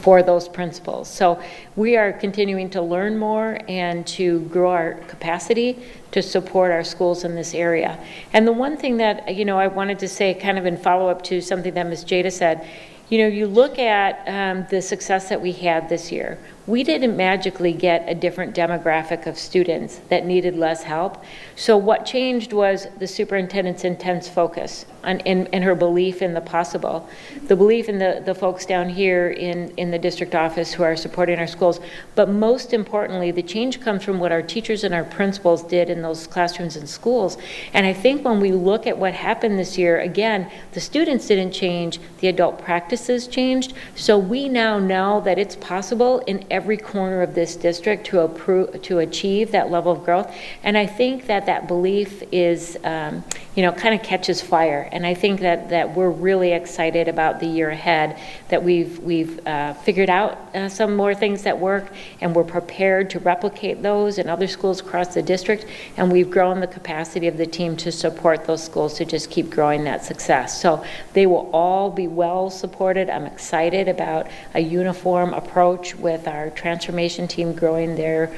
for those principals. So we are continuing to learn more and to grow our capacity to support our schools in this area. And the one thing that, I wanted to say kind of in follow-up to something that Ms. Jada said, you look at the success that we had this year. We didn't magically get a different demographic of students that needed less help. So what changed was the superintendent's intense focus and her belief in the possible, the belief in the folks down here in the district office who are supporting our schools. But most importantly, the change comes from what our teachers and our principals did in those classrooms and schools. And I think when we look at what happened this year, again, the students didn't change, the adult practices changed. So we now know that it's possible in every corner of this district to achieve that level of growth. And I think that belief is, kind of catches fire. And I think that we're really excited about the year ahead, that we've figured out some more things that work, and we're prepared to replicate those in other schools across the district. And we've grown the capacity of the team to support those schools to just keep growing that success. So they will all be well supported. I'm excited about a uniform approach with our transformation team growing their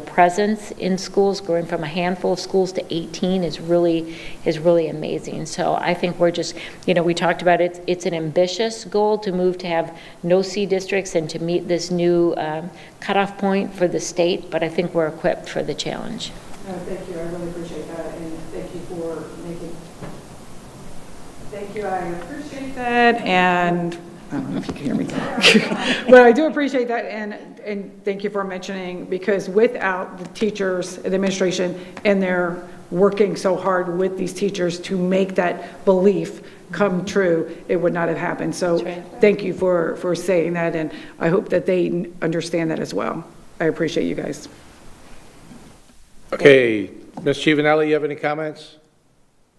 presence in schools, growing from a handful of schools to 18 is really amazing. So I think we're just, we talked about it, it's an ambitious goal to move to have no C districts and to meet this new cutoff point for the state, but I think we're equipped for the challenge. Thank you, I really appreciate that, and thank you for thank you, I appreciate that, and I don't know if you can hear me. But I do appreciate that, and thank you for mentioning, because without the teachers, the administration, and they're working so hard with these teachers to make that belief come true, it would not have happened. So thank you for saying that, and I hope that they understand that as well. I appreciate you guys. Okay, Ms. Chivinelli, you have any comments?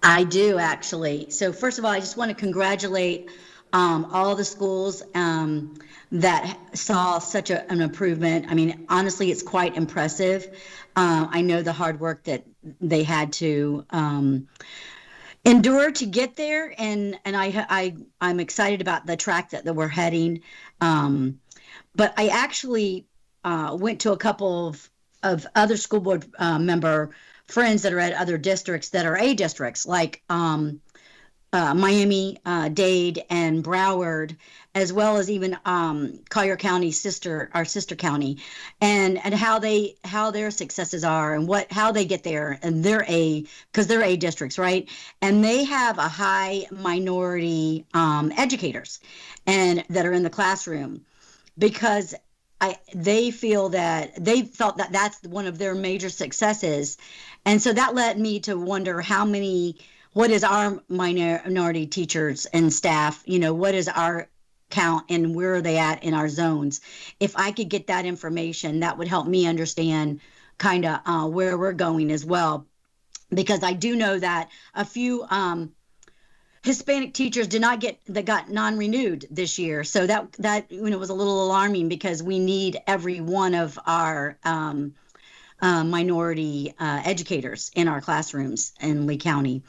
I do, actually. So first of all, I just want to congratulate all the schools that saw such an improvement. I mean, honestly, it's quite impressive. I know the hard work that they had to endure to get there, and I'm excited about the track that we're heading. But I actually went to a couple of other school board member friends that are at other districts that are A districts, like Miami, Dade, and Broward, as well as even Collier County, our sister county, and how their successes are, and how they get there, and because they're A districts, right? And they have a high minority educators, and that are in the classroom, because they felt that that's one of their major successes, and so that led me to wonder what is our minority teachers and staff, what is our count and where are they at in our zones? If I could get that information, that would help me understand kind of where we're going as well. Because I do know that a few Hispanic teachers got non-renewed this year. So that was a little alarming, because we need every one of our minority educators in our classrooms in Lee County.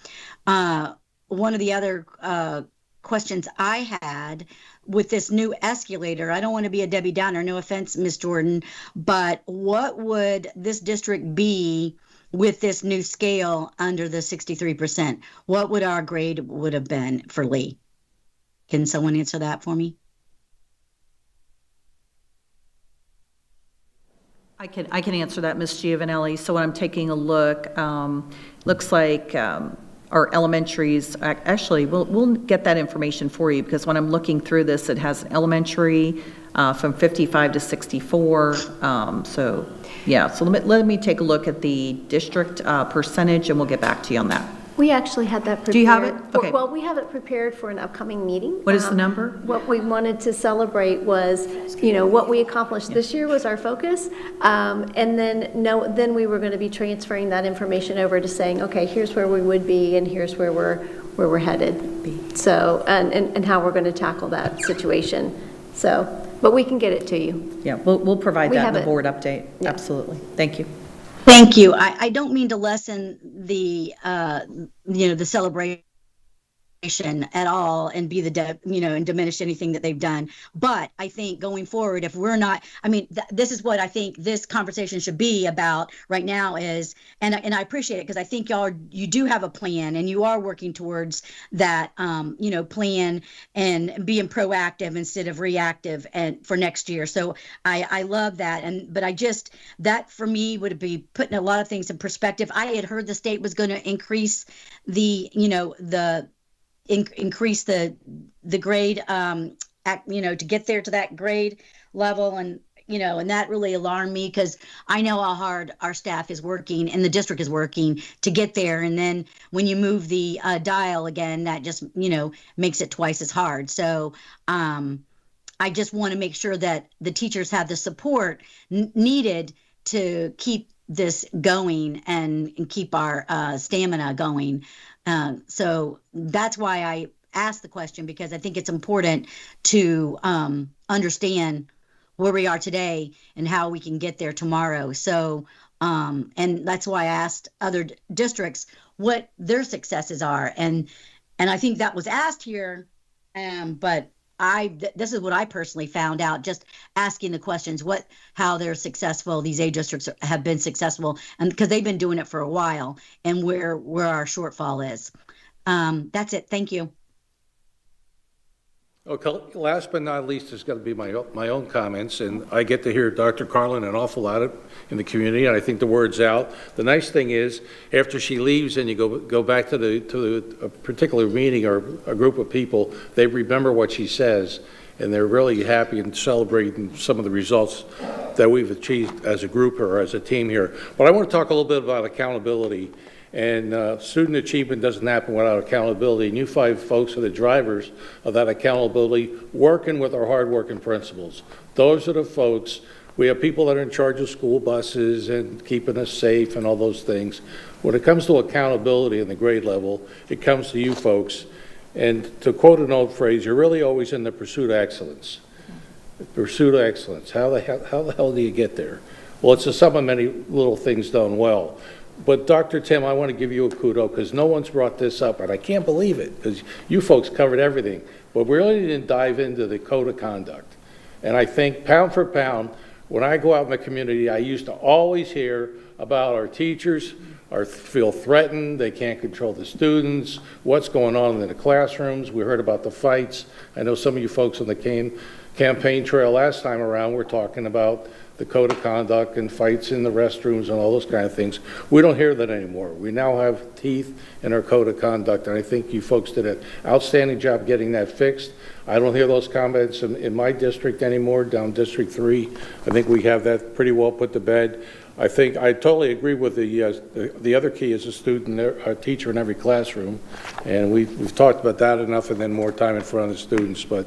One of the other questions I had with this new escalator, I don't want to be a Debbie Downer, no offense, Ms. Jordan, but what would this district be with this new scale under the 63%? What would our grade would have been for Lee? Can someone answer that for me? I can answer that, Ms. Giovanelli. So when I'm taking a look, looks like our elementaries, actually, we'll get that information for you, because when I'm looking through this, it has elementary from 55 to 64. So let me take a look at the district percentage, and we'll get back to you on that. We actually had that prepared. Do you have it? Okay. Well, we have it prepared for an upcoming meeting. What is the number? What we wanted to celebrate was, what we accomplished this year was our focus. And then we were going to be transferring that information over to saying, okay, here's where we would be, and here's where we're headed. So, and how we're going to tackle that situation. So, but we can get it to you. Yeah, we'll provide that in the board update. Yeah. Absolutely. Thank you. Thank you. I don't mean to lessen the the celebration at all and be and diminish anything that they've done. But I think going forward, if we're not, this is what I think this conversation should be about right now is, and I appreciate it, because I think you do have a plan, and you are working towards that, plan and being proactive instead of reactive and for next year. So I love that. But that for me would be putting a lot of things in perspective. I had heard the state was going to increase increase the grade, to get there to that grade level. And that really alarmed me, because I know how hard our staff is working and the district is working to get there. And then when you move the dial again, that just, makes it twice as hard. So I just want to make sure that the teachers have the support needed to keep this going and keep our stamina going. So that's why I asked the question, because I think it's important to understand where we are today and how we can get there tomorrow. So, and that's why I asked other districts what their successes are. And I think that was asked here, but this is what I personally found out just asking the questions, how they're successful, these A districts have been successful, and because they've been doing it for a while, and where our shortfall is. That's it. Thank you. Okay, last but not least is going to be my own comments, and I get to hear Dr. Carlin an awful lot in the community, and I think the word's out. The nice thing is, after she leaves and you go back to a particular meeting or a group of people, they remember what she says, and they're really happy and celebrating some of the results that we've achieved as a group or as a team here. But I want to talk a little bit about accountability. And student achievement doesn't happen without accountability. And you five folks are the drivers of that accountability, working with our hardworking principals. Those are the folks. We have people that are in charge of school buses and keeping us safe and all those things. When it comes to accountability in the grade level, it comes to you folks. And to quote an old phrase, you're really always in the pursuit of excellence. Pursuit of excellence. How the hell do you get there? Well, it's a sum of many little things done well. But Dr. Tim, I want to give you a kudo because no one's brought this up, and I can't believe it because you folks covered everything. But we really didn't dive into the code of conduct. And I think pound for pound, when I go out in the community, I used to always hear about our teachers feel threatened, they can't control the students, what's going on in the classrooms. We heard about the fights. I know some of you folks on the campaign trail last time around were talking about the code of conduct and fights in the restrooms and all those kind of things. We don't hear that anymore. We now have teeth in our code of conduct, and I think you folks did an outstanding job getting that fixed. I don't hear those comments in my district anymore, down District 3. I think we have that pretty well put to bed. I think I totally agree with the other key is a teacher in every classroom, and we've talked about that enough, and then more time in front of the students. But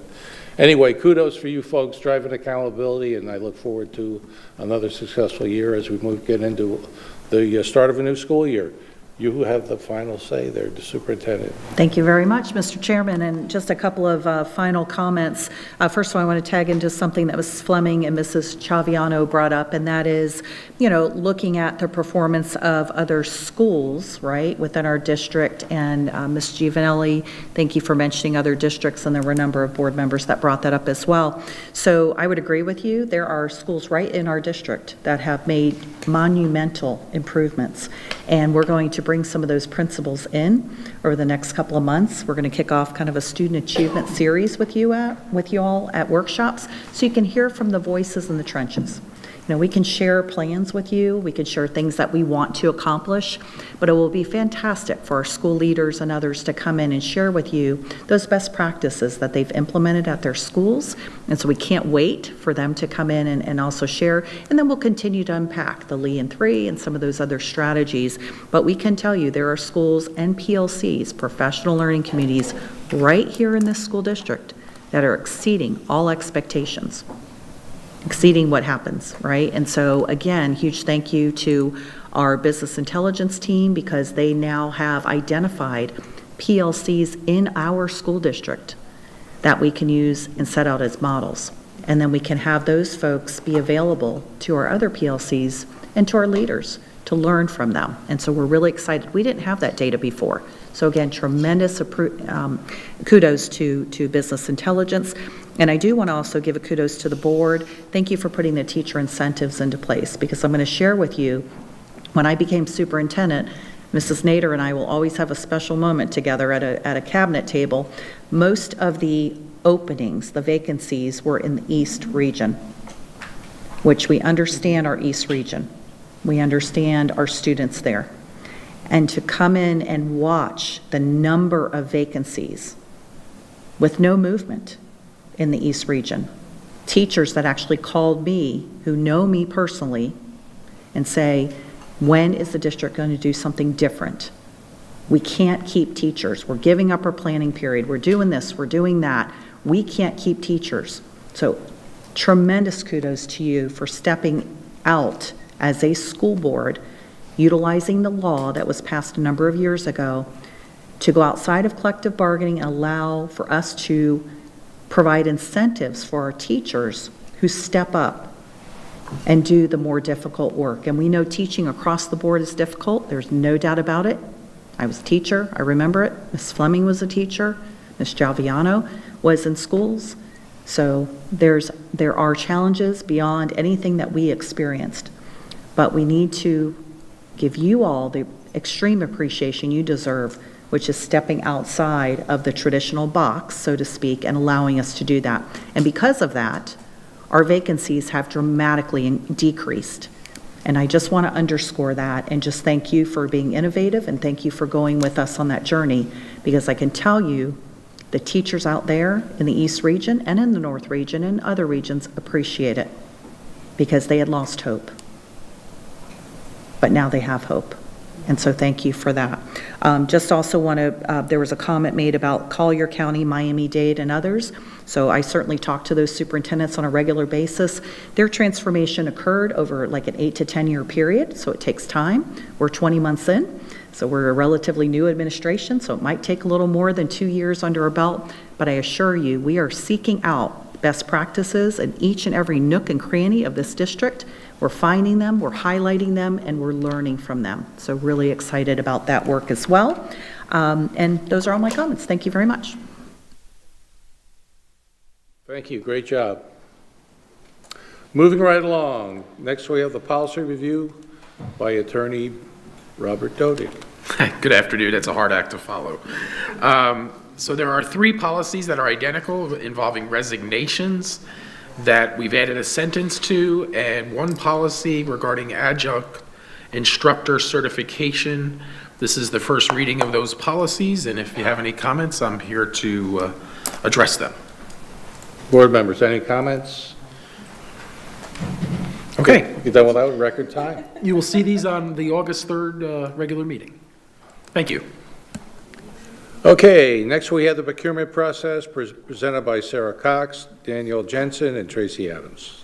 anyway, kudos for you folks driving accountability, and I look forward to another successful year as we get into the start of a new school year. You have the final say there, the superintendent. Thank you very much, Mr. Chairman, and just a couple of final comments. First of all, I want to tag into something that Mrs. Fleming and Mrs. Chaviano brought up, and that is, looking at the performance of other schools, right, within our district. And Ms. Giovanelli, thank you for mentioning other districts, and there were a number of board members that brought that up as well. So I would agree with you. There are schools right in our district that have made monumental improvements, and we're going to bring some of those principals in over the next couple of months. We're going to kick off kind of a student achievement series with you all at workshops, so you can hear from the voices in the trenches. We can share plans with you, we can share things that we want to accomplish, but it will be fantastic for our school leaders and others to come in and share with you those best practices that they've implemented at their schools. And so we can't wait for them to come in and also share, and then we'll continue to unpack the Lee and 3 and some of those other strategies. But we can tell you there are schools and PLCs, professional learning communities, right here in this school district that are exceeding all expectations. Exceeding what happens, right? And so again, huge thank you to our business intelligence team because they now have identified PLCs in our school district that we can use and set out as models. And then we can have those folks be available to our other PLCs and to our leaders to learn from them. And so we're really excited. We didn't have that data before. So again, tremendous kudos to business intelligence. And I do want to also give a kudos to the board. Thank you for putting the teacher incentives into place, because I'm going to share with you, when I became superintendent, Mrs. Nader and I will always have a special moment together at a cabinet table. Most of the openings, the vacancies, were in the East region, which we understand our East region. We understand our students there. And to come in and watch the number of vacancies with no movement in the East region. Teachers that actually called me, who know me personally, and say, when is the district going to do something different? We can't keep teachers. We're giving up our planning period. We're doing this, we're doing that. We can't keep teachers. So tremendous kudos to you for stepping out as a school board, utilizing the law that was passed a number of years ago to go outside of collective bargaining and allow for us to provide incentives for our teachers who step up and do the more difficult work. And we know teaching across the board is difficult. There's no doubt about it. I was a teacher. I remember it. Ms. Fleming was a teacher. Ms. Galviano was in schools. So there are challenges beyond anything that we experienced. But we need to give you all the extreme appreciation you deserve, which is stepping outside of the traditional box, so to speak, and allowing us to do that. And because of that, our vacancies have dramatically decreased. And I just want to underscore that and just thank you for being innovative and thank you for going with us on that journey, because I can tell you The teachers out there in the East region and in the North region and other regions appreciate it because they had lost hope. But now they have hope. And so thank you for that. Just also want to, there was a comment made about Collier County, Miami-Dade, and others. So I certainly talk to those superintendents on a regular basis. Their transformation occurred over like an 8 to 10 year period, so it takes time. We're 20 months in, so we're a relatively new administration, so it might take a little more than 2 years under our belt, but I assure you, we are seeking out best practices in each and every nook and cranny of this district. We're finding them, we're highlighting them, and we're learning from them. So really excited about that work as well. And those are all my comments. Thank you very much. Thank you, great job. Moving right along, next we have the policy review by Attorney Robert Dodig. Good afternoon. That's a hard act to follow. So there are 3 policies that are identical involving resignations that we've added a sentence to, and 1 policy regarding adjunct instructor certification. This is the first reading of those policies, and if you have any comments, I'm here to address them. Board members, any comments? Okay. You done with that in record time? You will see these on the August 3rd regular meeting. Thank you. Okay, next we have the procurement process presented by Sarah Cox, Danielle Jensen, and Tracy Adams.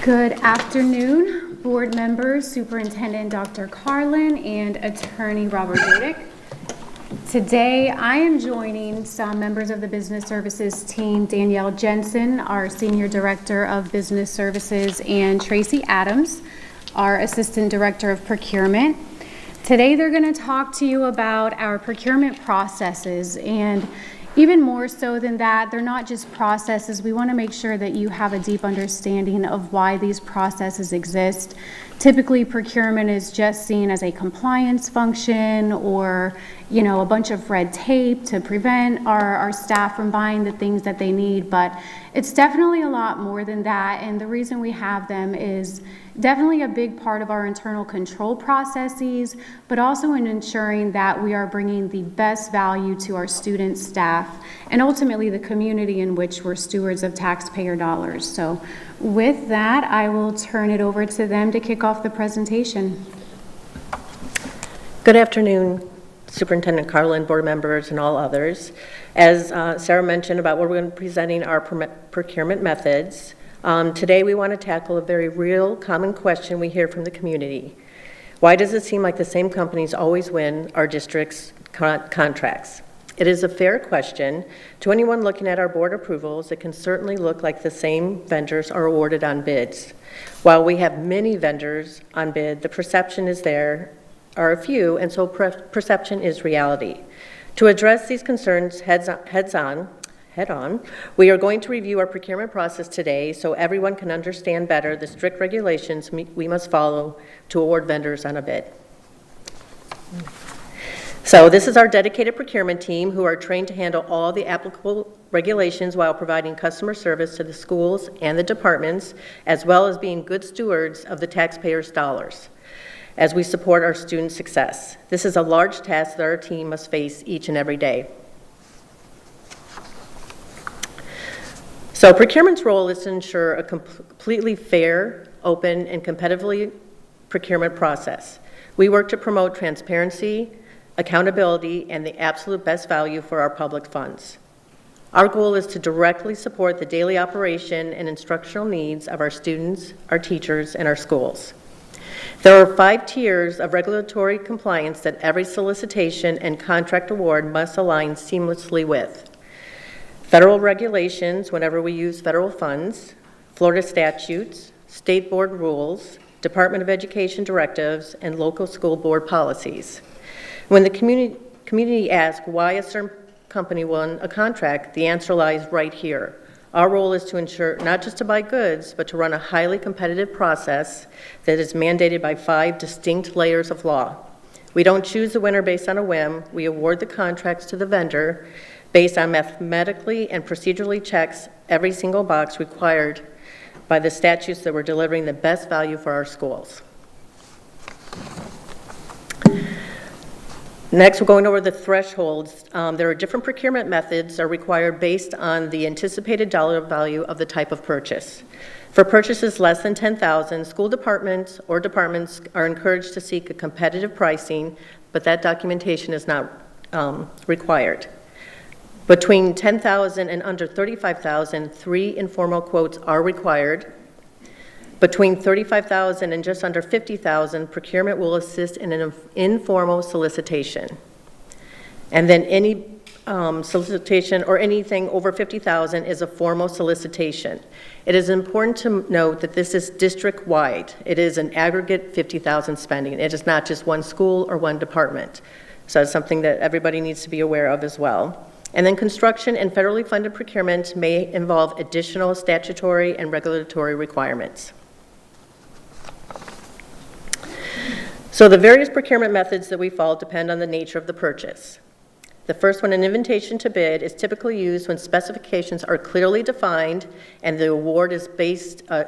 Good afternoon, board members, Superintendent Dr. Carlin, and Attorney Robert Dodig. Today, I am joining some members of the Business Services team, Danielle Jensen, our Senior Director of Business Services, and Tracy Adams, our Assistant Director of Procurement. Today, they're going to talk to you about our procurement processes, and even more so than that, they're not just processes. We want to make sure that you have a deep understanding of why these processes exist. Typically, procurement is just seen as a compliance function or, you know, a bunch of red tape to prevent our staff from buying the things that they need, but it's definitely a lot more than that, and the reason we have them is definitely a big part of our internal control processes, but also in ensuring that we are bringing the best value to our students, staff, and ultimately the community in which we're stewards of taxpayer dollars. So with that, I will turn it over to them to kick off the presentation. Good afternoon, Superintendent Carlin, board members, and all others. As Sarah mentioned about what we're going to be presenting our procurement methods, today we want to tackle a very real common question we hear from the community. Why does it seem like the same companies always win our district's contracts? It is a fair question. To anyone looking at our board approvals, it can certainly look like the same vendors are awarded on bids. While we have many vendors on bid, the perception is there are a few, and so perception is reality. To address these concerns head on, we are going to review our procurement process today so everyone can understand better the strict regulations we must follow to award vendors on a bid. So this is our dedicated procurement team who are trained to handle all the applicable regulations while providing customer service to the schools and the departments, as well as being good stewards of the taxpayers' dollars as we support our students' success. This is a large task that our team must face each and every day. So procurement's role is to ensure a completely fair, open, and competitively procurement process. We work to promote transparency, accountability, and the absolute best value for our public funds. Our goal is to directly support the daily operation and instructional needs of our students, our teachers, and our schools. There are 5 tiers of regulatory compliance that every solicitation and contract award must align seamlessly with. Federal regulations, whenever we use federal funds, Florida statutes, state board rules, Department of Education directives, and local school board policies. When the community asks why a certain company won a contract, the answer lies right here. Our role is to ensure not just to buy goods, but to run a highly competitive process that is mandated by 5 distinct layers of law. We don't choose the winner based on a whim. We award the contracts to the vendor based on mathematically and procedurally checks every single box required by the statutes that we're delivering the best value for our schools. Next, we're going over the thresholds. There are different procurement methods that are required based on the anticipated dollar value of the type of purchase. For purchases less than $10,000, school departments or departments are encouraged to seek a competitive pricing, but that documentation is not required. Between $10,000 and under $35,000, 3 informal quotes are required. Between $35,000 and just under $50,000, procurement will assist in an informal solicitation. And then any solicitation or anything over $50,000 is a formal solicitation. It is important to note that this is district-wide. It is an aggregate $50,000 spending. It is not just one school or one department. So it's something that everybody needs to be aware of as well. And then construction and federally funded procurement may involve additional statutory and regulatory requirements. So the various procurement methods that we follow depend on the nature of the purchase. The first one, an invitation to bid, is typically used when specifications are clearly defined and the award is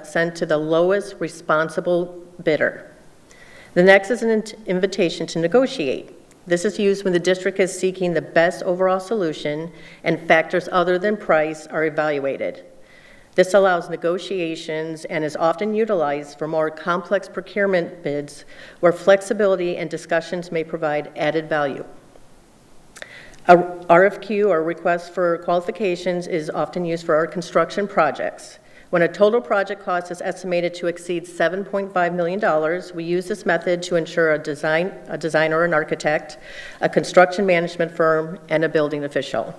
sent to the lowest responsible bidder. The next is an invitation to negotiate. This is used when the district is seeking the best overall solution and factors other than price are evaluated. This allows negotiations and is often utilized for more complex procurement bids where flexibility and discussions may provide added value. A RFQ, or request for qualifications, is often used for our construction projects. When a total project cost is estimated to exceed $7.5 million, we use this method to ensure a designer or an architect, a construction management firm, and a building official.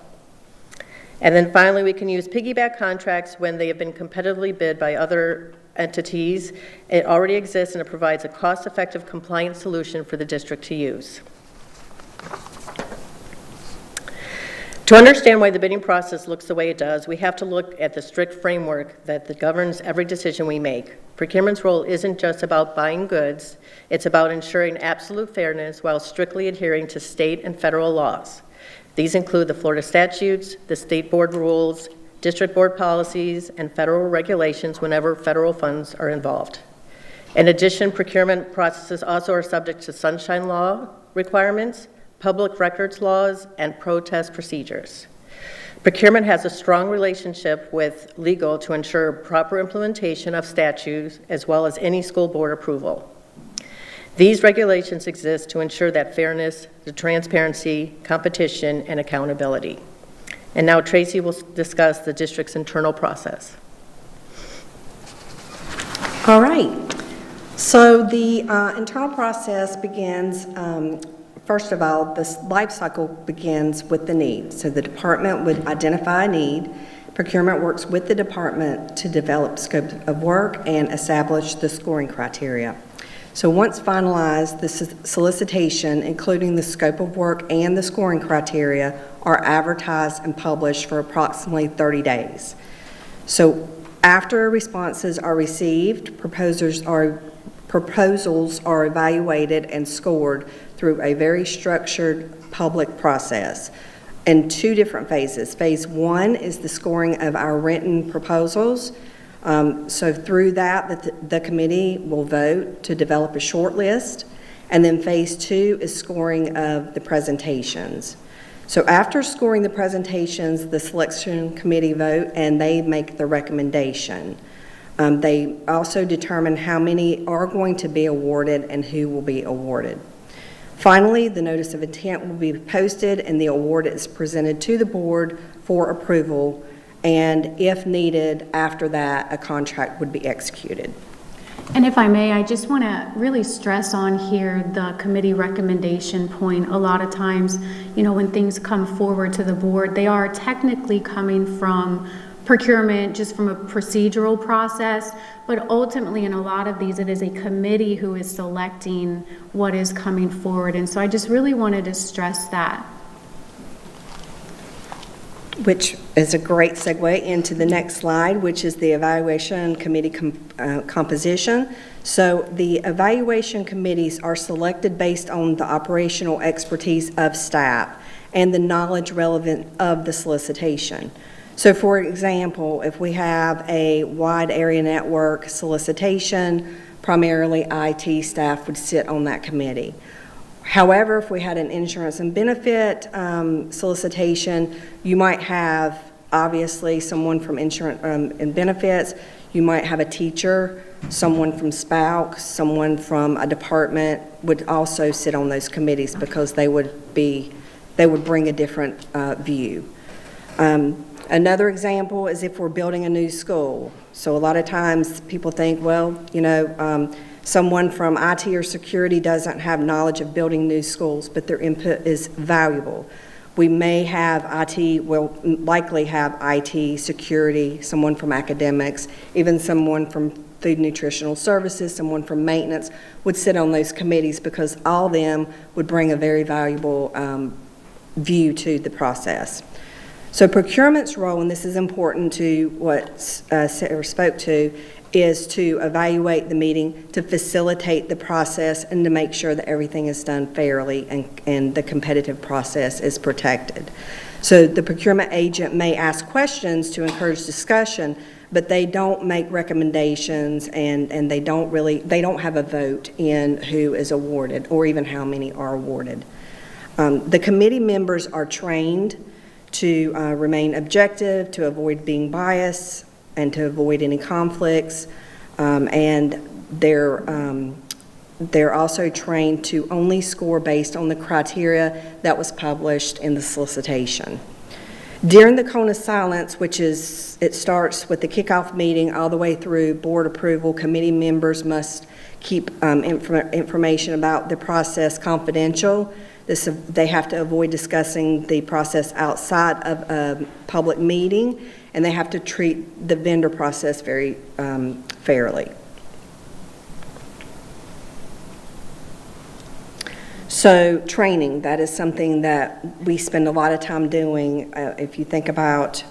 And then finally, we can use piggyback contracts when they have been competitively bid by other entities. It already exists and it provides a cost-effective compliant solution for the district to use. To understand why the bidding process looks the way it does, we have to look at the strict framework that governs every decision we make. Procurement's role isn't just about buying goods, it's about ensuring absolute fairness while strictly adhering to state and federal laws. These include the Florida statutes, the state board rules, district board policies, and federal regulations whenever federal funds are involved. In addition, procurement processes also are subject to sunshine law requirements, public records laws, and protest procedures. Procurement has a strong relationship with legal to ensure proper implementation of statutes as well as any school board approval. These regulations exist to ensure that fairness, the transparency, competition, and accountability. And now Tracy will discuss the district's internal process. All right. So the internal process begins, first of all, this life cycle begins with the need. So the department would identify a need. Procurement works with the department to develop scope of work and establish the scoring criteria. So once finalized, the solicitation, including the scope of work and the scoring criteria, are advertised and published for approximately 30 days. So after responses are received, proposals are evaluated and scored through a very structured public process in 2 different phases. Phase 1 is the scoring of our written proposals. So through that, the committee will vote to develop a short list, and then phase 2 is scoring of the presentations. So after scoring the presentations, the selection committee vote and they make the recommendation. They also determine how many are going to be awarded and who will be awarded. Finally, the notice of intent will be posted and the award is presented to the board for approval. And if needed, after that, a contract would be executed. And if I may, I just want to really stress on here the committee recommendation point. A lot of times, when things come forward to the board, they are technically coming from procurement, just from a procedural process, but ultimately in a lot of these, it is a committee who is selecting what is coming forward. And so I just really wanted to stress that. which is a great segue into the next slide, which is the evaluation committee composition. So the evaluation committees are selected based on the operational expertise of staff and the knowledge relevant of the solicitation. So for example, if we have a wide area network solicitation, primarily IT staff would sit on that committee. However, if we had an insurance and benefit solicitation, you might have, obviously, someone from insurance and benefits, you might have a teacher, someone from SPALC, someone from a department would also sit on those committees because they would bring a different view. Another example is if we're building a new school. So a lot of times people think, well, you know, someone from IT or security doesn't have knowledge of building new schools, but their input is valuable. We may have IT, will likely have IT, security, someone from academics, even someone from food nutritional services, someone from maintenance would sit on those committees because all of them would bring a very valuable view to the process. So procurement's role, and this is important to what Sarah spoke to, is to evaluate the meeting, to facilitate the process, and to make sure that everything is done fairly and the competitive process is protected. So the procurement agent may ask questions to encourage discussion, but they don't make recommendations and they don't have a vote in who is awarded or even how many are awarded. The committee members are trained to remain objective, to avoid being biased, and to avoid any conflicts. And they're also trained to only score based on the criteria that was published in the solicitation. During the cone of silence, it starts with the kickoff meeting all the way through board approval, committee members must keep information about the process confidential. They have to avoid discussing the process outside of a public meeting, and they have to treat the vendor process very fairly. So training, that is something that we spend a lot of time doing. If you think about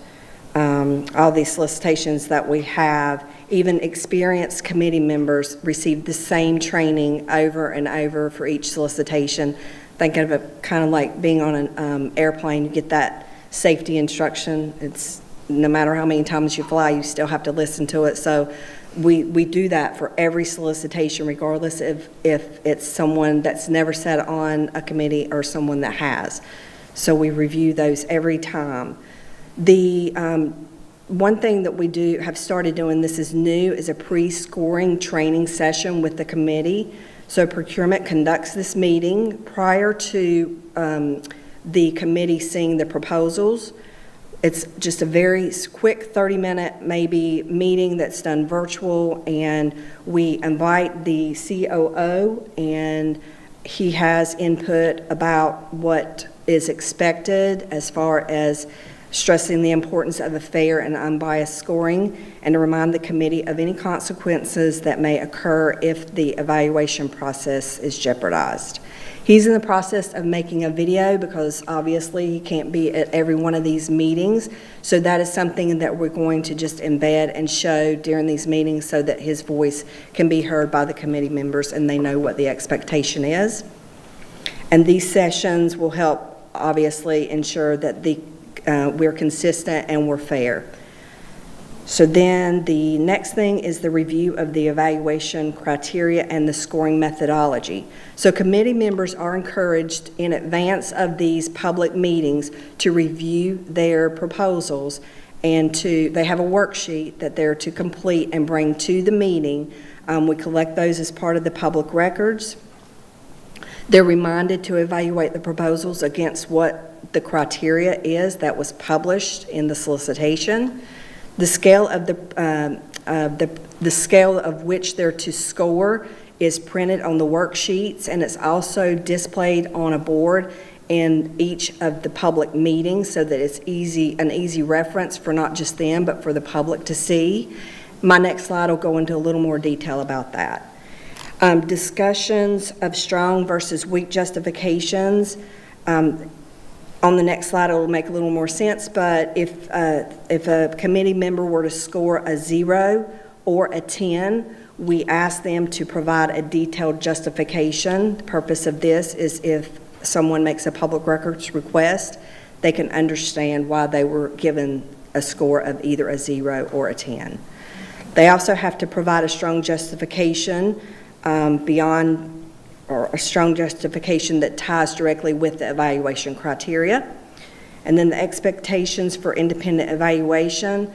all these solicitations that we have, even experienced committee members receive the same training over and over for each solicitation. Think of it kind of like being on an airplane. You get that safety instruction. It's no matter how many times you fly, you still have to listen to it. So we do that for every solicitation, regardless if it's someone that's never sat on a committee or someone that has. So we review those every time. The one thing that we have started doing, this is new, is a pre-scoring training session with the committee. So procurement conducts this meeting prior to the committee seeing the proposals. It's just a very quick 30-minute maybe meeting that's done virtual, and we invite the COO, and he has input about what is expected as far as stressing the importance of a fair and unbiased scoring, and to remind the committee of any consequences that may occur if the evaluation process is jeopardized. He's in the process of making a video because obviously he can't be at every one of these meetings, so that is something that we're going to just embed and show during these meetings so that his voice can be heard by the committee members and they know what the expectation is. And these sessions will help obviously ensure that we're consistent and we're fair. So then the next thing is the review of the evaluation criteria and the scoring methodology. So committee members are encouraged in advance of these public meetings to review their proposals, and they have a worksheet that they're to complete and bring to the meeting. We collect those as part of the public records. They're reminded to evaluate the proposals against what the criteria is that was published in the solicitation. The scale of the scale of which they're to score is printed on the worksheets, and it's also displayed on a board in each of the public meetings so that it's an easy reference for not just them but for the public to see. My next slide will go into a little more detail about that. Discussions of strong versus weak justifications. On the next slide, it'll make a little more sense, but if a committee member were to score a 0 or a 10, we ask them to provide a detailed justification. The purpose of this is if someone makes a public records request, they can understand why they were given a score of either a 0 or a 10. They also have to provide a strong justification or a strong justification that ties directly with the evaluation criteria. And then the expectations for independent evaluation,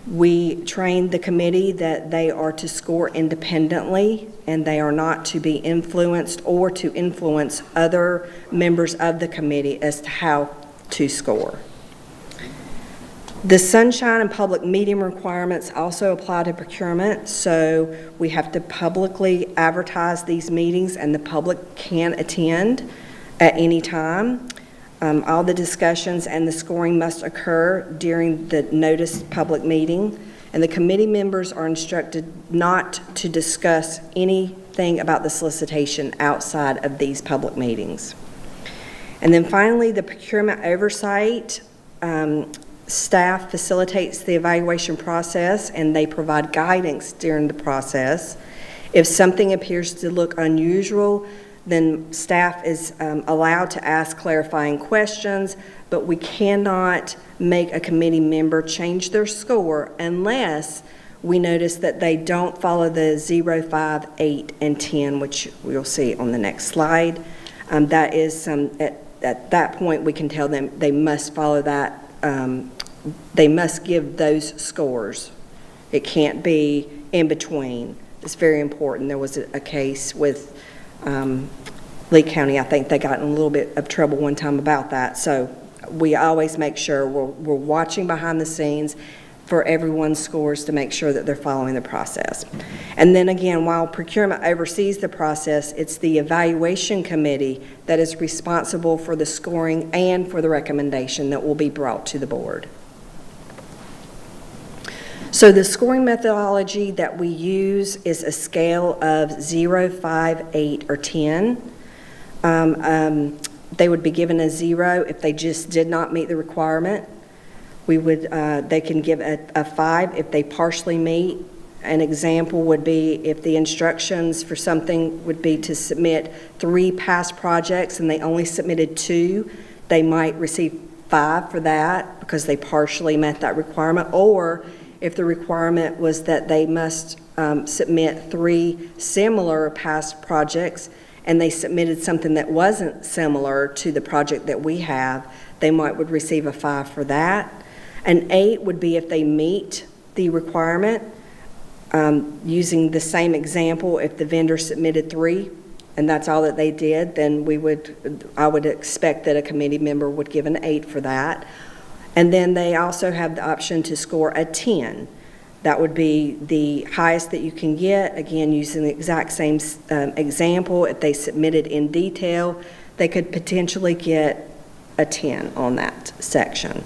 we train the committee that they are to score independently and they are not to be influenced or to influence other members of the committee as to how to score. The sunshine and public meeting requirements also apply to procurement, so we have to publicly advertise these meetings and the public can attend at any time. All the discussions and the scoring must occur during the noticed public meeting, and the committee members are instructed not to discuss anything about the solicitation outside of these public meetings. And then finally, the procurement oversight. Staff facilitates the evaluation process and they provide guidance during the process. If something appears to look unusual, then staff is allowed to ask clarifying questions, but we cannot make a committee member change their score unless we notice that they don't follow the 0, 5, 8, and 10, which we'll see on the next slide. That is at that point we can tell them they must follow that. They must give those scores. It can't be in between. It's very important. There was a case with Lee County. I think they got in a little bit of trouble one time about that. So we always make sure we're watching behind the scenes for everyone's scores to make sure that they're following the process. And then again, while procurement oversees the process, it's the evaluation committee that is responsible for the scoring and for the recommendation that will be brought to the board. So the scoring methodology that we use is a scale of 0, 5, 8, or 10. They would be given a 0 if they just did not meet the requirement. They can give a 5 if they partially meet. An example would be if the instructions for something would be to submit 3 past projects and they only submitted 2, they might receive 5 for that because they partially met that requirement. Or if the requirement was that they must submit 3 similar past projects and they submitted something that wasn't similar to the project that we have, they would receive a 5 for that. An 8 would be if they meet the requirement. Using the same example, if the vendor submitted 3 and that's all that they did, then I would expect that a committee member would give an 8 for that. And then they also have the option to score a 10. That would be the highest that you can get. Again, using the exact same example, if they submitted in detail, they could potentially get a 10 on that section.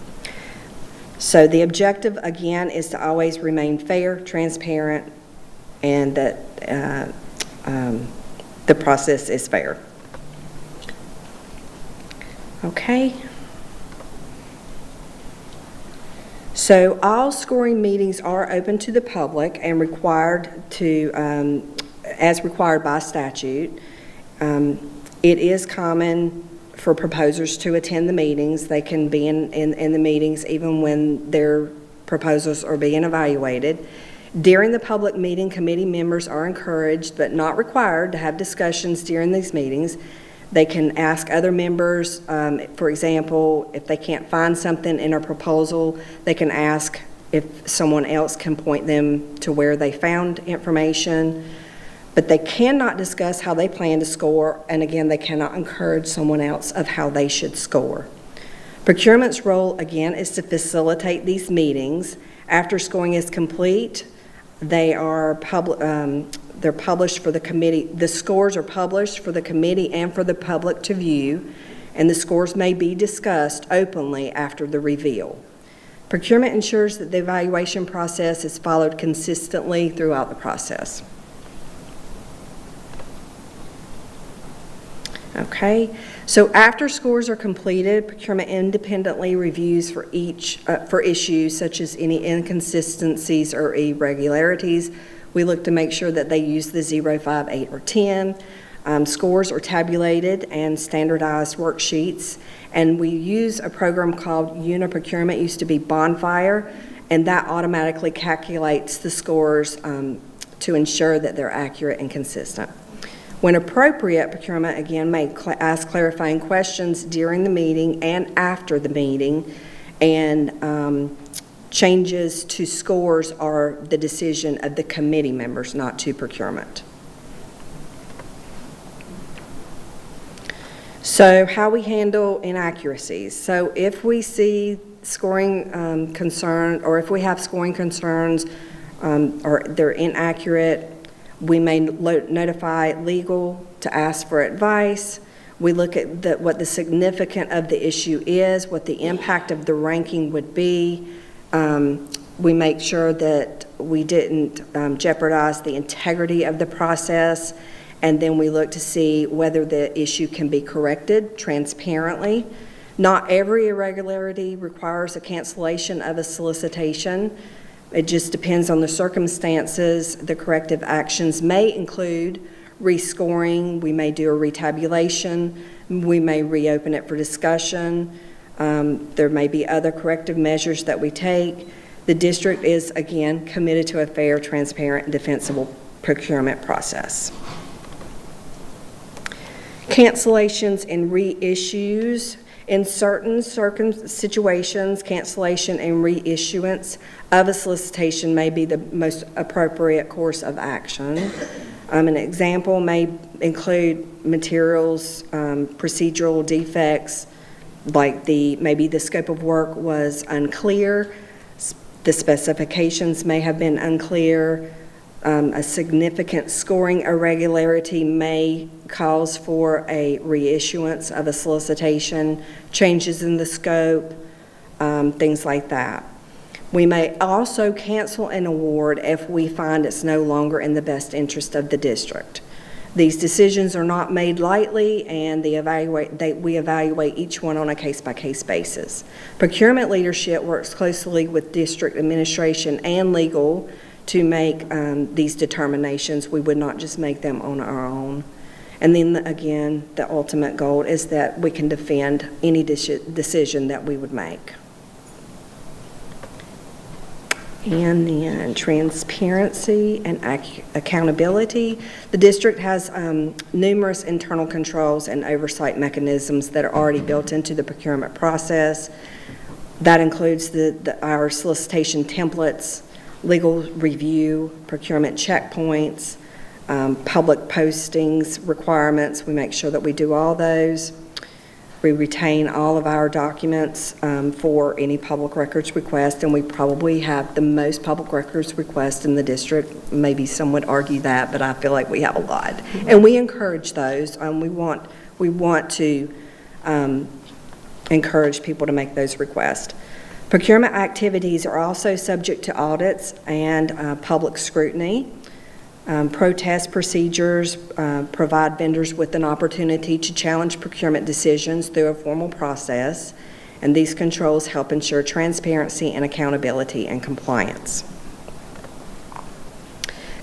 So the objective, again, is to always remain fair, transparent, and that the process is fair. Okay. So all scoring meetings are open to the public and required to, as required by statute. It is common for proposers to attend the meetings. They can be in the meetings even when their proposals are being evaluated. During the public meeting, committee members are encouraged but not required to have discussions during these meetings. They can ask other members, for example, if they can't find something in a proposal, they can ask if someone else can point them to where they found information. But they cannot discuss how they plan to score, and again, they cannot encourage someone else of how they should score. Procurement's role, again, is to facilitate these meetings. After scoring is complete, they're published for the committee. The scores are published for the committee and for the public to view, and the scores may be discussed openly after the reveal. Procurement ensures that the evaluation process is followed consistently throughout the process. Okay, so after scores are completed, procurement independently reviews for issues such as any inconsistencies or irregularities. We look to make sure that they use the 0, 5, 8, or 10. Scores are tabulated and standardized worksheets, and we use a program called Uniprocurement, used to be Bonfire, and that automatically calculates the scores to ensure that they're accurate and consistent. When appropriate, procurement again may ask clarifying questions during the meeting and after the meeting, and changes to scores are the decision of the committee members, not to procurement. So how we handle inaccuracies. So if we see scoring concern, or if we have scoring concerns or they're inaccurate, we may notify legal to ask for advice. We look at what the significance of the issue is, what the impact of the ranking would be. We make sure that we didn't jeopardize the integrity of the process, and then we look to see whether the issue can be corrected transparently. Not every irregularity requires a cancellation of a solicitation. It just depends on the circumstances. The corrective actions may include rescoring, we may do a retabulation, we may reopen it for discussion. There may be other corrective measures that we take. The district is, again, committed to a fair, transparent, and defensible procurement process. Cancellations and reissues. In certain situations, cancellation and reissuance of a solicitation may be the most appropriate course of action. An example may include materials, procedural defects, like maybe the scope of work was unclear, the specifications may have been unclear, a significant scoring irregularity may cause for a reissuance of a solicitation, changes in the scope, things like that. We may also cancel an award if we find it's no longer in the best interest of the district. These decisions are not made lightly, and we evaluate each one on a case-by-case basis. Procurement leadership works closely with district administration and legal to make these determinations. We would not just make them on our own. And then again, the ultimate goal is that we can defend any decision that we would make. And then transparency and accountability. The district has numerous internal controls and oversight mechanisms that are already built into the procurement process. That includes our solicitation templates, legal review, procurement checkpoints, public postings requirements. We make sure that we do all those. We retain all of our documents for any public records request, and we probably have the most public records requests in the district. Maybe some would argue that, but I feel like we have a lot. And we encourage those. We want to encourage people to make those requests. Procurement activities are also subject to audits and public scrutiny. Protest procedures provide vendors with an opportunity to challenge procurement decisions through a formal process, and these controls help ensure transparency and accountability and compliance.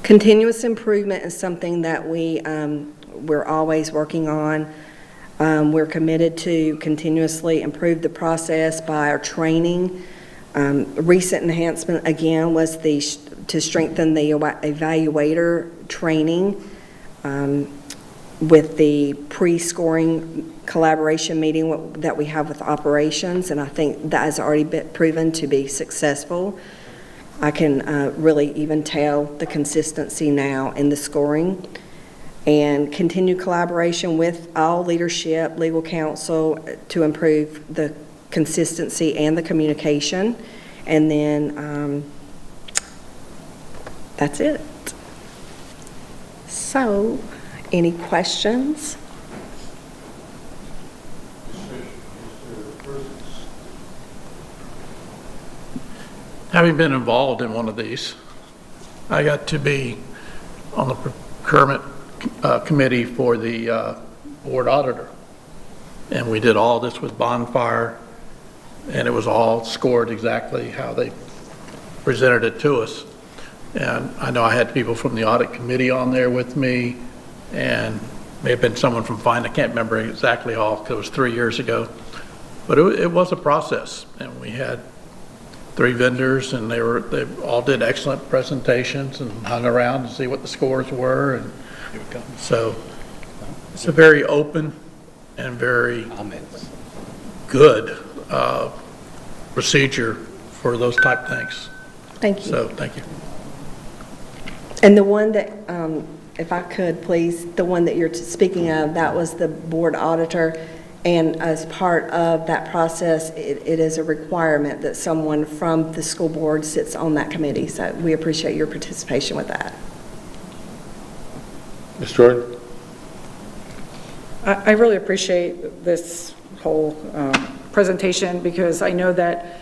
Continuous improvement is something that we're always working on. We're committed to continuously improve the process by our training. Recent enhancement, again, was to strengthen the evaluator training with the pre-scoring collaboration meeting that we have with operations, and I think that has already been proven to be successful. I can really even tell the consistency now in the scoring. And continue collaboration with all leadership, legal counsel to improve the consistency and the communication. And then that's it. So, any questions? Having been involved in one of these, I got to be on the procurement committee for the board auditor. And we did all this with Bonfire, and it was all scored exactly how they presented it to us. And I know I had people from the audit committee on there with me, and may have been someone from finance, I can't remember exactly all, because it was 3 years ago. But it was a process, and we had 3 vendors, and they all did excellent presentations and hung around to see what the scores were. And so it's a very open and very good procedure for those type things. Thank you. So, thank you. And the one that, if I could, please, the one that you're speaking of, that was the board auditor. And as part of that process, it is a requirement that someone from the school board sits on that committee. So we appreciate your participation with that. Ms. Jordan? I really appreciate this whole presentation, because I know that,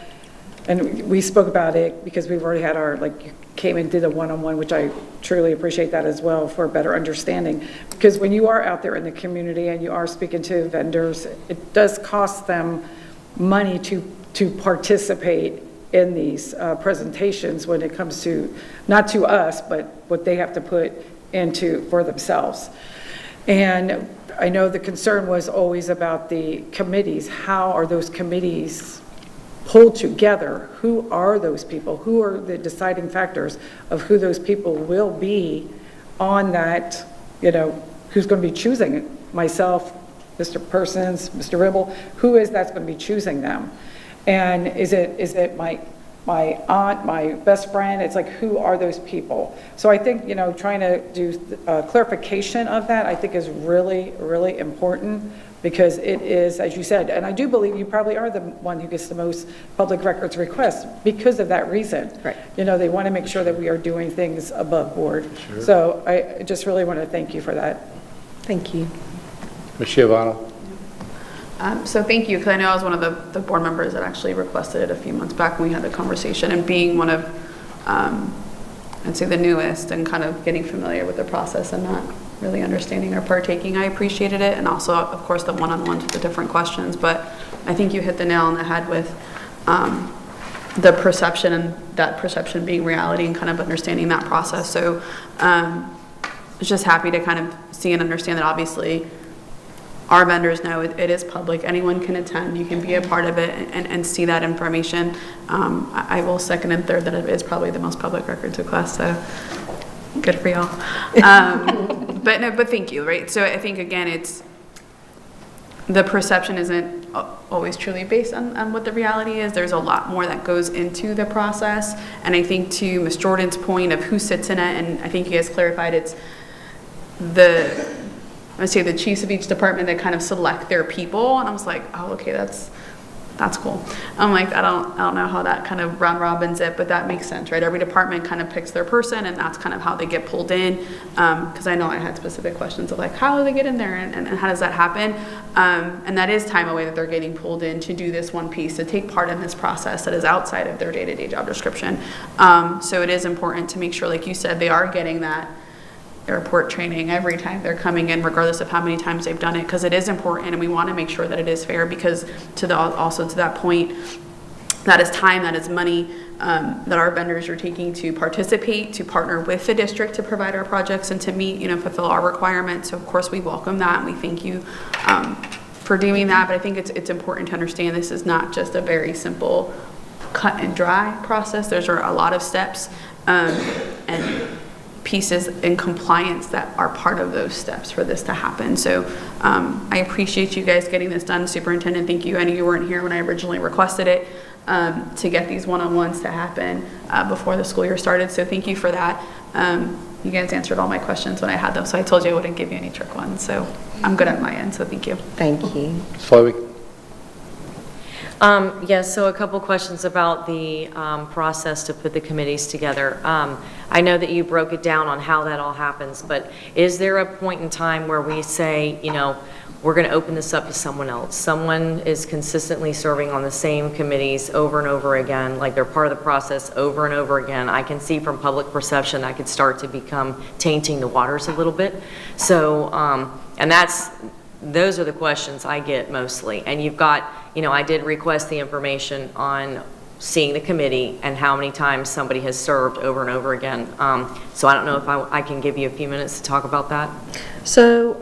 and we spoke about it because we've already had our, like, you came and did a one-on-one, which I truly appreciate that as well for a better understanding. Because when you are out there in the community and you are speaking to vendors, it does cost them money to participate in these presentations when it comes to, not to us, but what they have to put into for themselves. And I know the concern was always about the committees. How are those committees pulled together? Who are those people? Who are the deciding factors of who those people will be on that, who's going to be choosing it? Myself, Mr. Persons, Mr. Ribble, who is that's going to be choosing them? And is it my aunt, my best friend? It's like, who are those people? So I think, trying to do clarification of that, I think is really, really important, because it is, as you said, and I do believe you probably are the one who gets the most public records requests because of that reason. Right. They want to make sure that we are doing things above board. Sure. So I just really want to thank you for that. Thank you. Ms. Giovanna? So thank you, because I know I was one of the board members that actually requested it a few months back when we had the conversation, and being one of, I'd say the newest, and kind of getting familiar with the process and not really understanding or partaking, I appreciated it, and also, of course, the one-on-ones with the different questions. But I think you hit the nail on the head with the perception, and that perception being reality, and kind of understanding that process. So I was just happy to kind of see and understand that obviously our vendors know it is public. Anyone can attend. You can be a part of it and see that information. I will second and third that it is probably the most public records request, so good for y'all. But thank you, right? So I think, again, it's the perception isn't always truly based on what the reality is. There's a lot more that goes into the process. And I think, to Ms. Jordan's point of who sits in it, and I think you guys clarified, it's I would say the chiefs of each department that kind of select their people. And I was like, oh, okay, that's cool. I'm like, I don't know how that kind of round robins it, but that makes sense, right? Every department kind of picks their person, and that's kind of how they get pulled in. Because I know I had specific questions of like, how do they get in there, and how does that happen? And that is time away that they're getting pulled in to do this one piece, to take part in this process that is outside of their day-to-day job description. So it is important to make sure, like you said, they are getting that airport training every time they're coming in, regardless of how many times they've done it, because it is important, and we want to make sure that it is fair, because also to that point, that is time, that is money that our vendors are taking to participate, to partner with the district to provide our projects and to meet, fulfill our requirements. So of course we welcome that, and we thank you for doing that. But I think it's important to understand this is not just a very simple cut and dry process. There's a lot of steps and pieces in compliance that are part of those steps for this to happen. So I appreciate you guys getting this done. Superintendent, thank you. I know you weren't here when I originally requested it, to get these one-on-ones to happen before the school year started. So thank you for that. You guys answered all my questions when I had them, so I told you I wouldn't give you any trick ones. So I'm good at my end, so thank you. Thank you. Fleming? Yes, so a couple questions about the process to put the committees together. I know that you broke it down on how that all happens, but is there a point in time where we say, we're going to open this up to someone else? Someone is consistently serving on the same committees over and over again, like they're part of the process over and over again. I can see from public perception that could start to become tainting the waters a little bit. So, and that's those are the questions I get mostly. And you've got, I did request the information on seeing the committee and how many times somebody has served over and over again. So I don't know if I can give you a few minutes to talk about that. So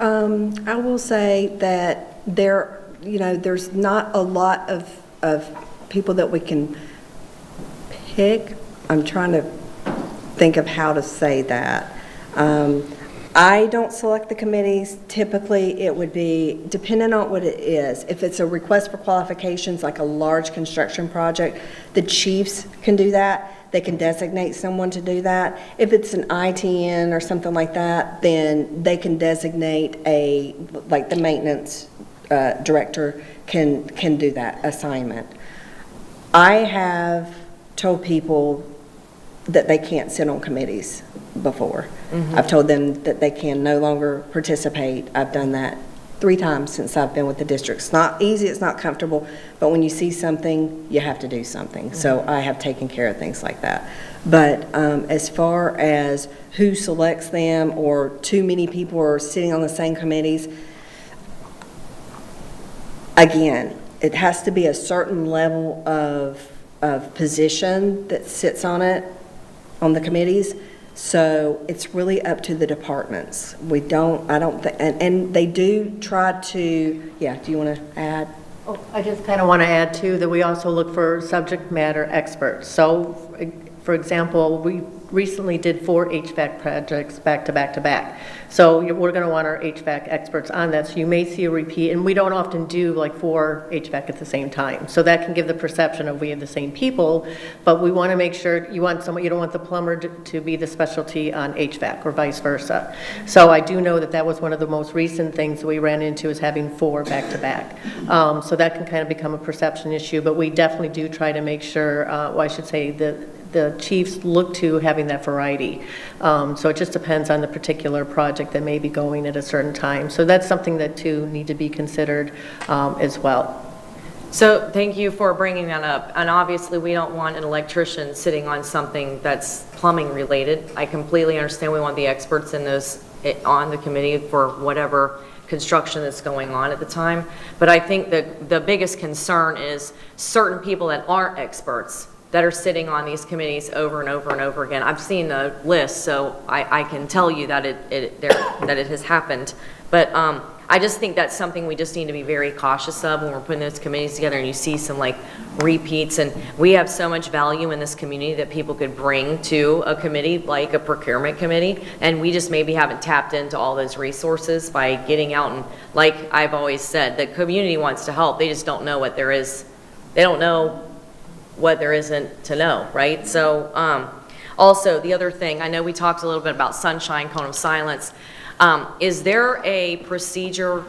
I will say that there's not a lot of people that we can pick. I'm trying to think of how to say that. I don't select the committees. Typically, it would be depending on what it is. If it's a request for qualifications, like a large construction project, the chiefs can do that. They can designate someone to do that. If it's an ITN or something like that, then they can designate like the maintenance director can do that assignment. I have told people that they can't sit on committees before. I've told them that they can no longer participate. I've done that 3 times since I've been with the district. It's not easy, it's not comfortable, but when you see something, you have to do something. So I have taken care of things like that. But as far as who selects them or too many people are sitting on the same committees, again, it has to be a certain level of position that sits on the committees. So it's really up to the departments. And they do try to, do you want to add? Oh, I just kind of want to add too that we also look for subject matter experts. So, for example, we recently did 4 HVAC projects back to back to back. So we're going to want our HVAC experts on that. So you may see a repeat, and we don't often do like 4 HVAC at the same time. So that can give the perception of we have the same people, but we want to make sure you don't want the plumber to be the specialty on HVAC or vice versa. So I do know that was one of the most recent things we ran into is having 4 back to back. So that can kind of become a perception issue, but we definitely do try to make sure, the chiefs look to having that variety. So it just depends on the particular project that may be going at a certain time. So that's something that too need to be considered as well. So thank you for bringing that up. And obviously we don't want an electrician sitting on something that's plumbing related. I completely understand we want the experts on the committee for whatever construction that's going on at the time. But I think that the biggest concern is certain people that aren't experts that are sitting on these committees over and over and over again. I've seen the list, so I can tell you that it has happened. But I just think that's something we just need to be very cautious of when we're putting those committees together and you see some like repeats. And we have so much value in this community that people could bring to a committee like a procurement committee. And we just maybe haven't tapped into all those resources by getting out and, like I've always said, the community wants to help. They just don't know what there is. They don't know what there isn't to know, right? So also the other thing, I know we talked a little bit about sunshine, cone of silence. Is there a procedure?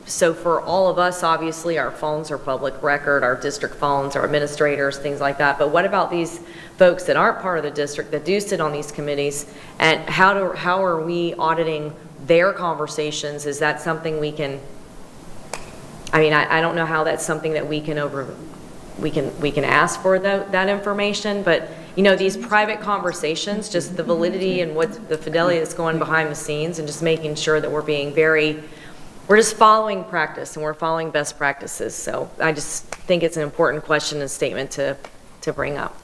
So for all of us, obviously our phones are public record, our district phones, our administrators, things like that. But what about these folks that aren't part of the district that do sit on these committees? And how are we auditing their conversations? Is that something we can, I don't know how that's something that we can ask for that information, but these private conversations, just the validity and what the fidelity that's going behind the scenes, and just making sure that we're just following practice and we're following best practices. So I just think it's an important question and statement to bring up.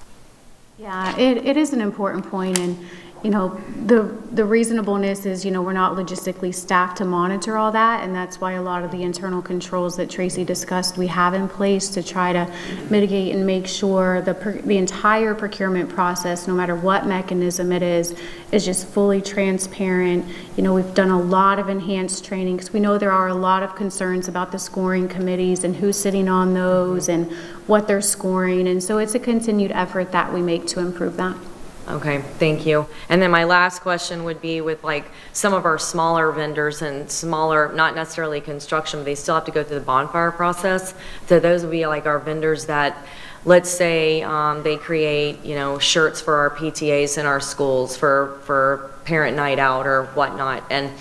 Yeah, it is an important point, and the reasonableness is, we're not logistically staffed to monitor all that, and that's why a lot of the internal controls that Tracy discussed we have in place to try to mitigate and make sure the entire procurement process, no matter what mechanism it is just fully transparent. We've done a lot of enhanced training because we know there are a lot of concerns about the scoring committees and who's sitting on those and what they're scoring, and so it's a continued effort that we make to improve that. Okay, thank you. And then my last question would be with like some of our smaller vendors and smaller, not necessarily construction, but they still have to go through the bonfire process. So those would be like our vendors that, let's say they create, shirts for our PTAs in our schools for parent night out or whatnot. And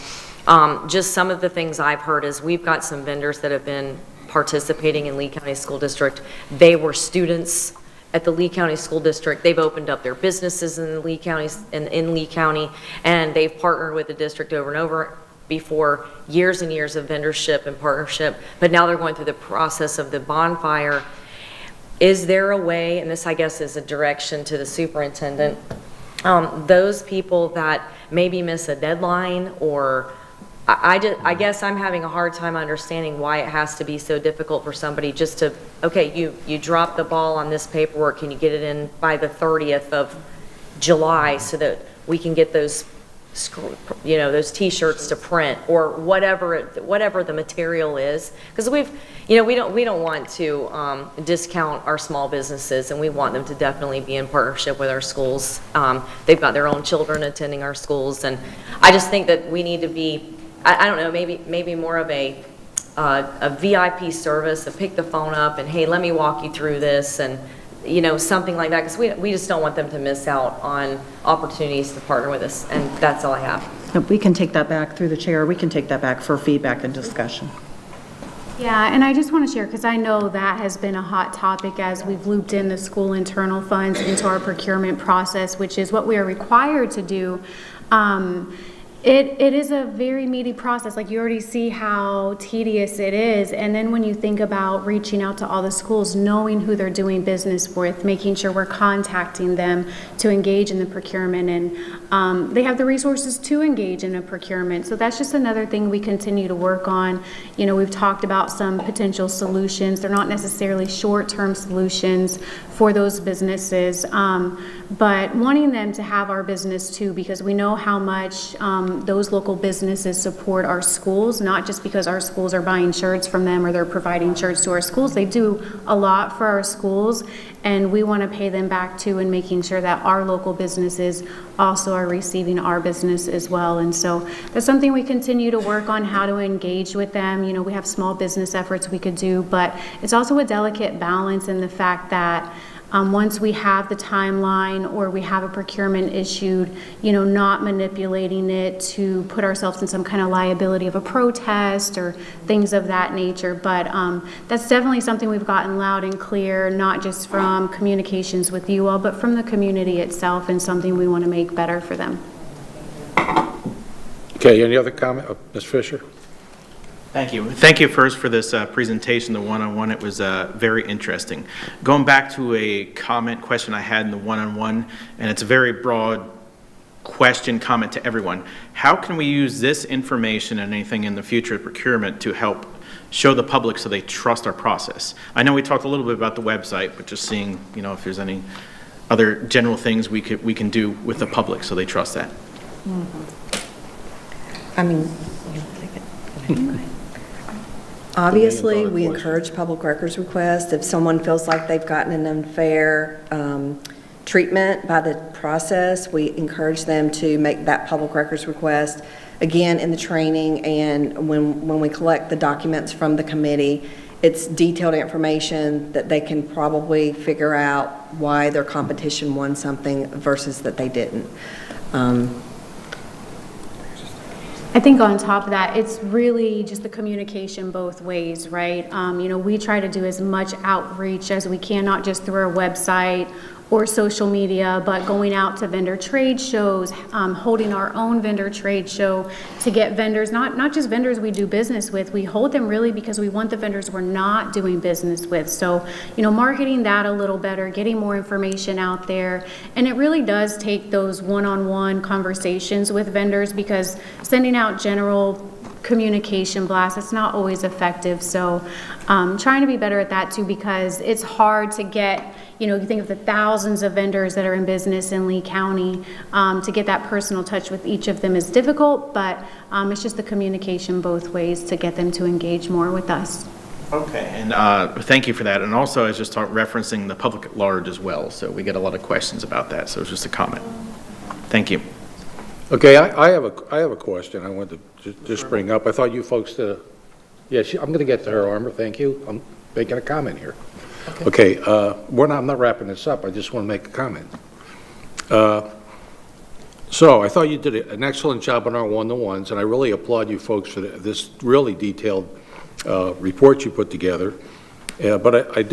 just some of the things I've heard is we've got some vendors that have been participating in Lee County School District. They were students at the Lee County School District. They've opened up their businesses in Lee County, and they've partnered with the district over and over before years and years of vendorship and partnership, but now they're going through the process of the bonfire. Is there a way, and this I guess is a direction to the superintendent, those people that maybe miss a deadline, or I guess I'm having a hard time understanding why it has to be so difficult for somebody just to, okay, you dropped the ball on this paperwork, can you get it in by the 30th of July so that we can get those, you know, those T-shirts to print, or whatever the material is, because we don't want to discount our small businesses, and we want them to definitely be in partnership with our schools. They've got their own children attending our schools, and I just think that we need to be, I don't know, maybe more of a VIP service, to pick the phone up and, hey, let me walk you through this, and you know, something like that, because we just don't want them to miss out on opportunities to partner with us, and that's all I have. We can take that back through the chair. We can take that back for feedback and discussion. Yeah, and I just want to share, because I know that has been a hot topic as we've looped in the school internal funds into our procurement process, which is what we are required to do. It is a very meaty process. Like, you already see how tedious it is. And then when you think about reaching out to all the schools, knowing who they're doing business with, making sure we're contacting them to engage in the procurement, and they have the resources to engage in a procurement. So that's just another thing we continue to work on. You know, we've talked about some potential solutions. They're not necessarily short-term solutions for those businesses, but wanting them to have our business too, because we know how much those local businesses support our schools, not just because our schools are buying shirts from them or they're providing shirts to our schools. They do a lot for our schools, and we want to pay them back too, and making sure that our local businesses also are receiving our business as well. And so that's something we continue to work on, how to engage with them. You know, we have small business efforts we could do, but it's also a delicate balance in the fact that once we have the timeline or we have a procurement issued, you know, not manipulating it to put ourselves in some kind of liability of a protest or things of that nature. But that's definitely something we've gotten loud and clear, not just from communications with you all, but from the community itself, and something we want to make better for them. Okay, any other comment? Ms. Fisher? Thank you. Thank you first for this presentation, the one-on-one. It was very interesting. Going back to a question I had in the one-on-one, and it's a very broad comment to everyone. How can we use this information and anything in the future of procurement to help show the public so they trust our process? I know we talked a little bit about the website, but just seeing, you know, if there's any other general things we can do with the public so they trust that. I mean, obviously, we encourage public records requests. If someone feels like they've gotten an unfair treatment by the process, we encourage them to make that public records request. Again, in the training, and when we collect the documents from the committee, it's detailed information that they can probably figure out why their competition won something versus that they didn't. I think on top of that, it's really just the communication both ways, right? You know, we try to do as much outreach as we can, not just through our website or social media, but going out to vendor trade shows, holding our own vendor trade show to get vendors, not just vendors we do business with, we hold them really because we want the vendors we're not doing business with. So, you know, marketing that a little better, getting more information out there, and it really does take those one-on-one conversations with vendors, because sending out general communication blasts, it's not always effective. So trying to be better at that too, because it's hard to get, you know, you think of the thousands of vendors that are in business in Lee County, to get that personal touch with each of them is difficult, but it's just the communication both ways to get them to engage more with us. Okay, and thank you for that. And also, I was just referencing the public at large as well, so we get a lot of questions about that, so it's just a comment. Thank you. Okay, I have a question I wanted to just bring up. I thought you folks did I'm going to get to her, Armor, thank you. I'm making a comment here. Okay, I'm not wrapping this up, I just want to make a comment. So I thought you did an excellent job on our one-to-ones, and I really applaud you folks for this really detailed report you put together. But I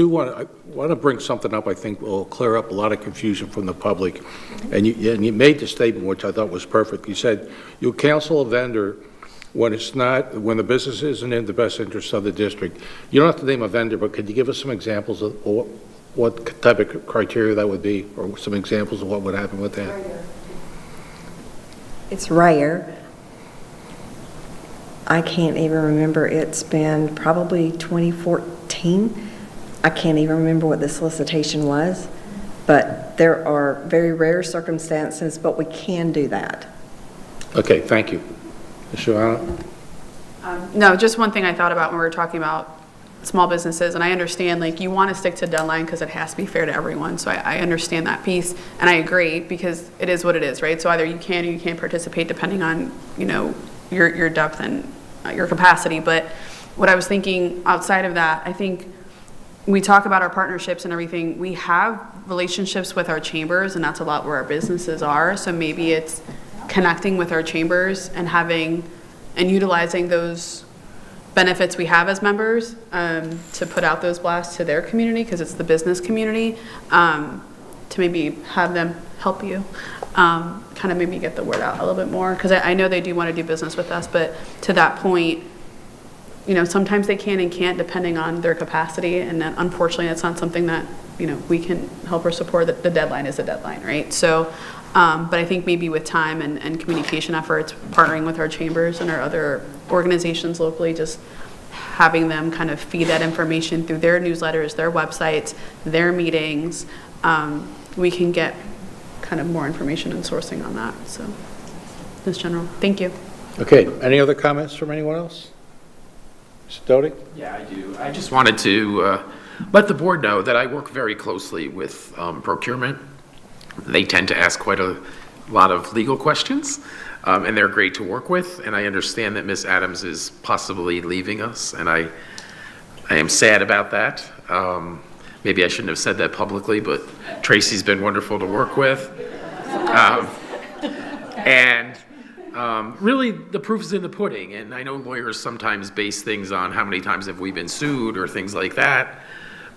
want to bring something up I think will clear up a lot of confusion from the public. And you made the statement, which I thought was perfect. You said you'll cancel a vendor when it's not, when the business isn't in the best interest of the district. You don't have to name a vendor, but could you give us some examples of what type of criteria that would be, or some examples of what would happen with that? It's rare. I can't even remember. It's been probably 2014. I can't even remember what the solicitation was, but there are very rare circumstances, but we can do that. Okay, thank you. Ms. Joanna? No, just one thing I thought about when we were talking about small businesses, and I understand, like, you want to stick to deadline because it has to be fair to everyone, so I understand that piece, and I agree, because it is what it is, right? So either you can or you can't participate depending on, you know, your depth and your capacity, but what I was thinking outside of that, I think we talk about our partnerships and everything, we have relationships with our chambers, and that's a lot where our businesses are, so maybe it's connecting with our chambers and having and utilizing those benefits we have as members to put out those blasts to their community, because it's the business community, to maybe have them help you kind of maybe get the word out a little bit more, because I know they do want to do business with us, but to that point, you know, sometimes they can and can't depending on their capacity, and then unfortunately that's not something that, you know, we can help or support. The deadline is a deadline, right? So but I think maybe with time and communication efforts, partnering with our chambers and our other organizations locally, just having them kind of feed that information through their newsletters, their websites, their meetings, we can get kind of more information and sourcing on that. So, Ms. General, thank you. Okay, any other comments from anyone else? Mr. Doty? Yeah, I do. I just wanted to let the board know that I work very closely with procurement. They tend to ask quite a lot of legal questions, and they're great to work with, and I understand that Ms. Adams is possibly leaving us, and I am sad about that. Maybe I shouldn't have said that publicly, but Tracy's been wonderful to work with. Really, the proof is in the pudding, and I know lawyers sometimes base things on how many times have we been sued or things like that,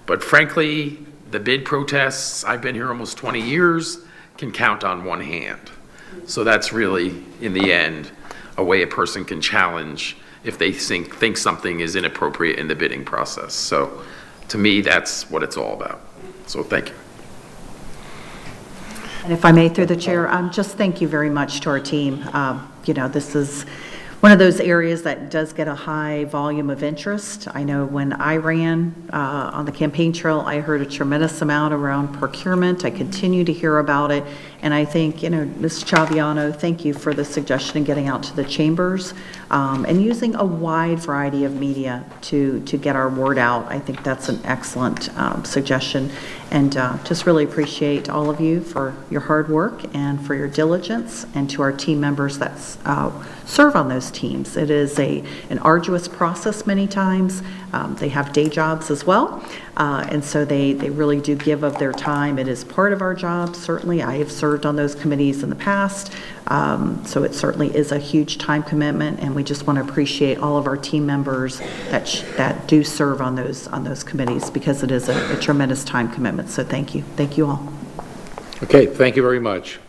but frankly, the bid protests, I've been here almost 20 years, can count on one hand. So that's really, in the end, a way a person can challenge if they think something is inappropriate in the bidding process. So to me, that's what it's all about. So thank you. And if I may, through the chair, just thank you very much to our team. You know, this is one of those areas that does get a high volume of interest. I know when I ran on the campaign trail, I heard a tremendous amount around procurement. I continue to hear about it. And I think, you know, Ms. Chaviano, thank you for the suggestion in getting out to the chambers and using a wide variety of media to get our word out. I think that's an excellent suggestion. And just really appreciate all of you for your hard work and for your diligence, and to our team members that serve on those teams. It is an arduous process many times. They have day jobs as well, and so they really do give of their time. It is part of our job, certainly. I have served on those committees in the past, so it certainly is a huge time commitment, and we just want to appreciate all of our team members that do serve on those committees, because it is a tremendous time commitment. So thank you. Thank you all. Okay, thank you very much.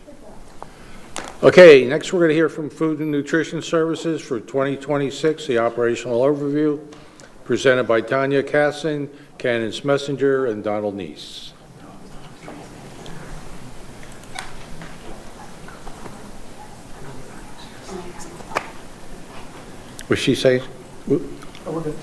Okay, next we're going to hear from Food and Nutrition Services for 2026, the operational overview, presented by Tanya Casson, Candace Messenger, and Donald Neese. Was she saying? Oh, we're good.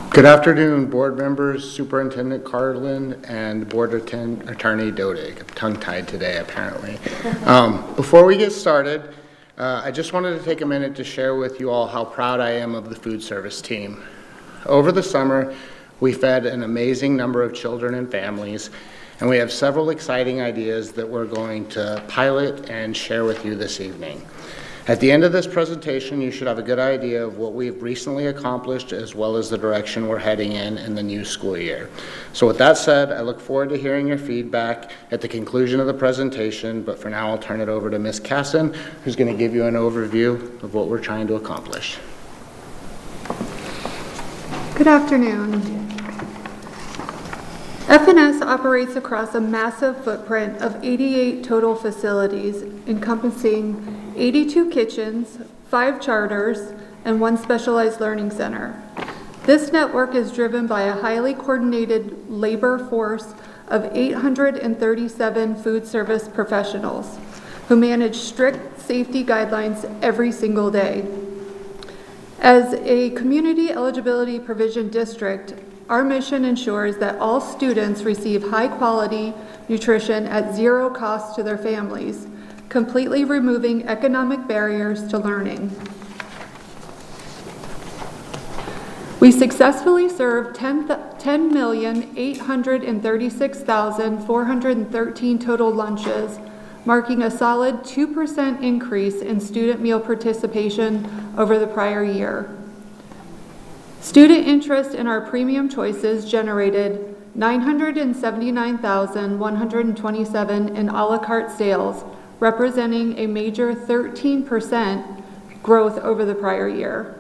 Good afternoon, board members, Superintendent Carlin, and Board Attorney Dodig. I'm tongue-tied today, apparently. Before we get started, I just wanted to take a minute to share with you all how proud I am of the food service team. Over the summer, we fed an amazing number of children and families, and we have several exciting ideas that we're going to pilot and share with you this evening. At the end of this presentation, you should have a good idea of what we've recently accomplished as well as the direction we're heading in the new school year. So with that said, I look forward to hearing your feedback at the conclusion of the presentation, but for now I'll turn it over to Ms. Casson, who's going to give you an overview of what we're trying to accomplish. Good afternoon. FNS operates across a massive footprint of 88 total facilities encompassing 82 kitchens, 5 charters, and 1 specialized learning center. This network is driven by a highly coordinated labor force of 837 food service professionals who manage strict safety guidelines every single day. As a community eligibility provision district, our mission ensures that all students receive high-quality nutrition at zero cost to their families, completely removing economic barriers to learning. We successfully served 10,836,413 total lunches, marking a solid 2% increase in student meal participation over the prior year. Student interest in our premium choices generated 979,127 in a la carte sales, representing a major 13% growth over the prior year.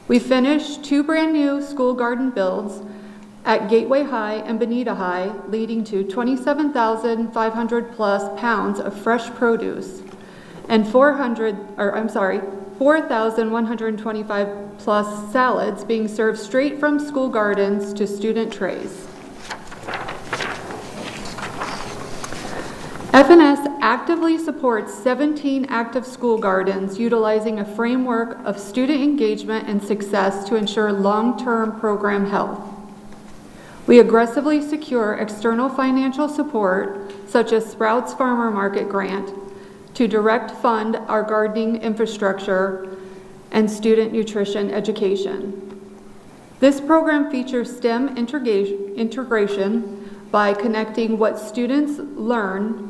We finished 2 brand new school garden builds at Gateway High and Bonita High, leading to 27,500 plus pounds of fresh produce and 4,125 plus salads being served straight from school gardens to student trays. FNS actively supports 17 active school gardens utilizing a framework of student engagement and success to ensure long-term program health. We aggressively secure external financial support, such as Sprouts Farmer Market Grant, to direct fund our gardening infrastructure and student nutrition education. This program features STEM integration by connecting what students learn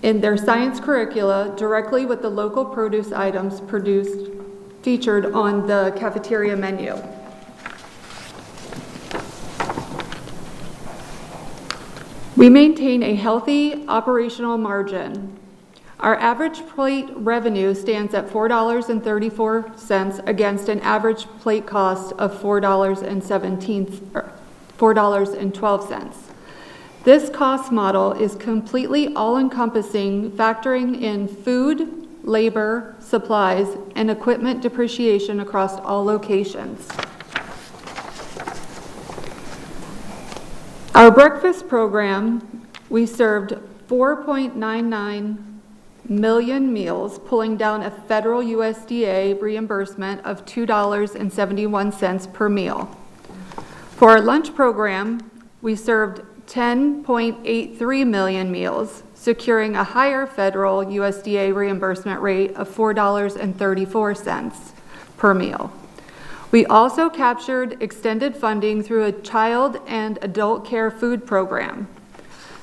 in their science curricula directly with the local produce items featured on the cafeteria menu. We maintain a healthy operational margin. Our average plate revenue stands at $4.34 against an average plate cost of $4.12. This cost model is completely all-encompassing, factoring in food, labor, supplies, and equipment depreciation across all locations. Our breakfast program, we served 4.99 million meals, pulling down a federal USDA reimbursement of $2.71 per meal. For our lunch program, we served 10.83 million meals, securing a higher federal USDA reimbursement rate of $4.34 per meal. We also captured extended funding through a child and adult care food program,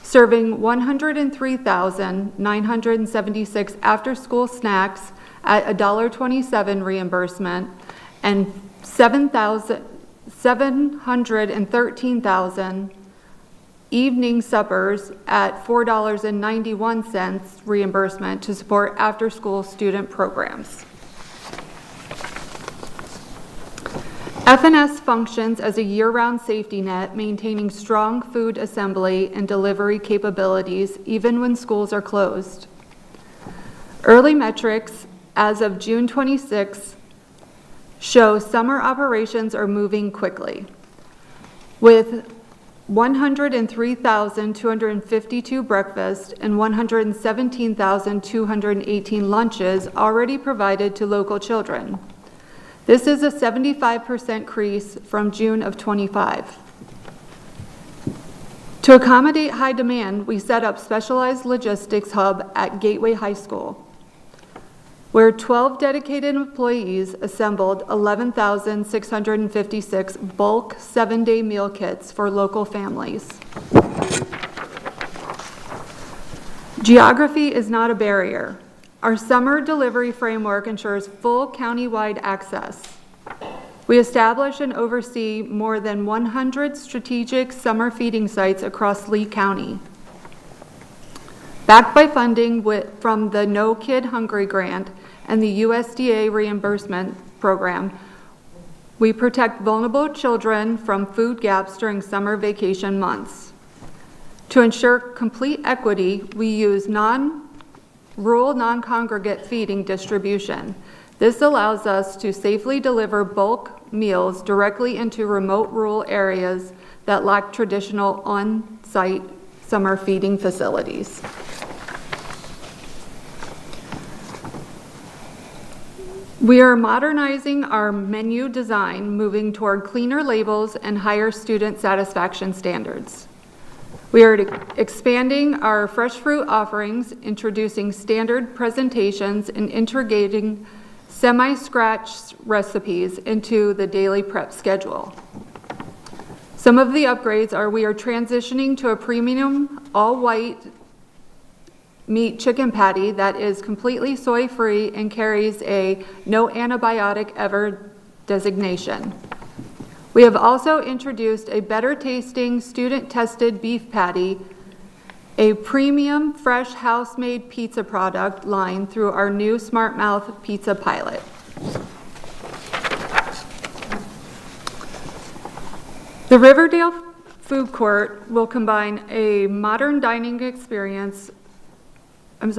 serving 103,976 after-school snacks at $1.27 reimbursement and 713,000 evening suppers at $4.91 reimbursement to support after-school student programs. FNS functions as a year-round safety net, maintaining strong food assembly and delivery capabilities even when schools are closed. Early metrics as of June 26 show summer operations are moving quickly, with 103,252 breakfasts and 117,218 lunches already provided to local children. This is a 75% increase from June of '25. To accommodate high demand, we set up specialized logistics hub at Gateway High School, where 12 dedicated employees assembled 11,656 bulk 7-day meal kits for local families. Geography is not a barrier. Our summer delivery framework ensures full countywide access. We establish and oversee more than 100 strategic summer feeding sites across Lee County. Backed by funding from the No Kid Hungry grant and the USDA reimbursement program, we protect vulnerable children from food gaps during summer vacation months. To ensure complete equity, we use rural non-congregate feeding distribution. This allows us to safely deliver bulk meals directly into remote rural areas that lack traditional on-site summer feeding facilities. We are modernizing our menu design, moving toward cleaner labels and higher student satisfaction standards. We are expanding our fresh fruit offerings, introducing standard presentations, and integrating semi-scratch recipes into the daily prep schedule. Some of the upgrades are we are transitioning to a premium all-white meat chicken patty that is completely soy-free and carries a no antibiotic ever designation. We have also introduced a better tasting student-tested beef patty, a premium fresh house-made pizza product line through our new Smart Mouth pizza pilot. The Riverdale Food Court will combine a modern dining experience with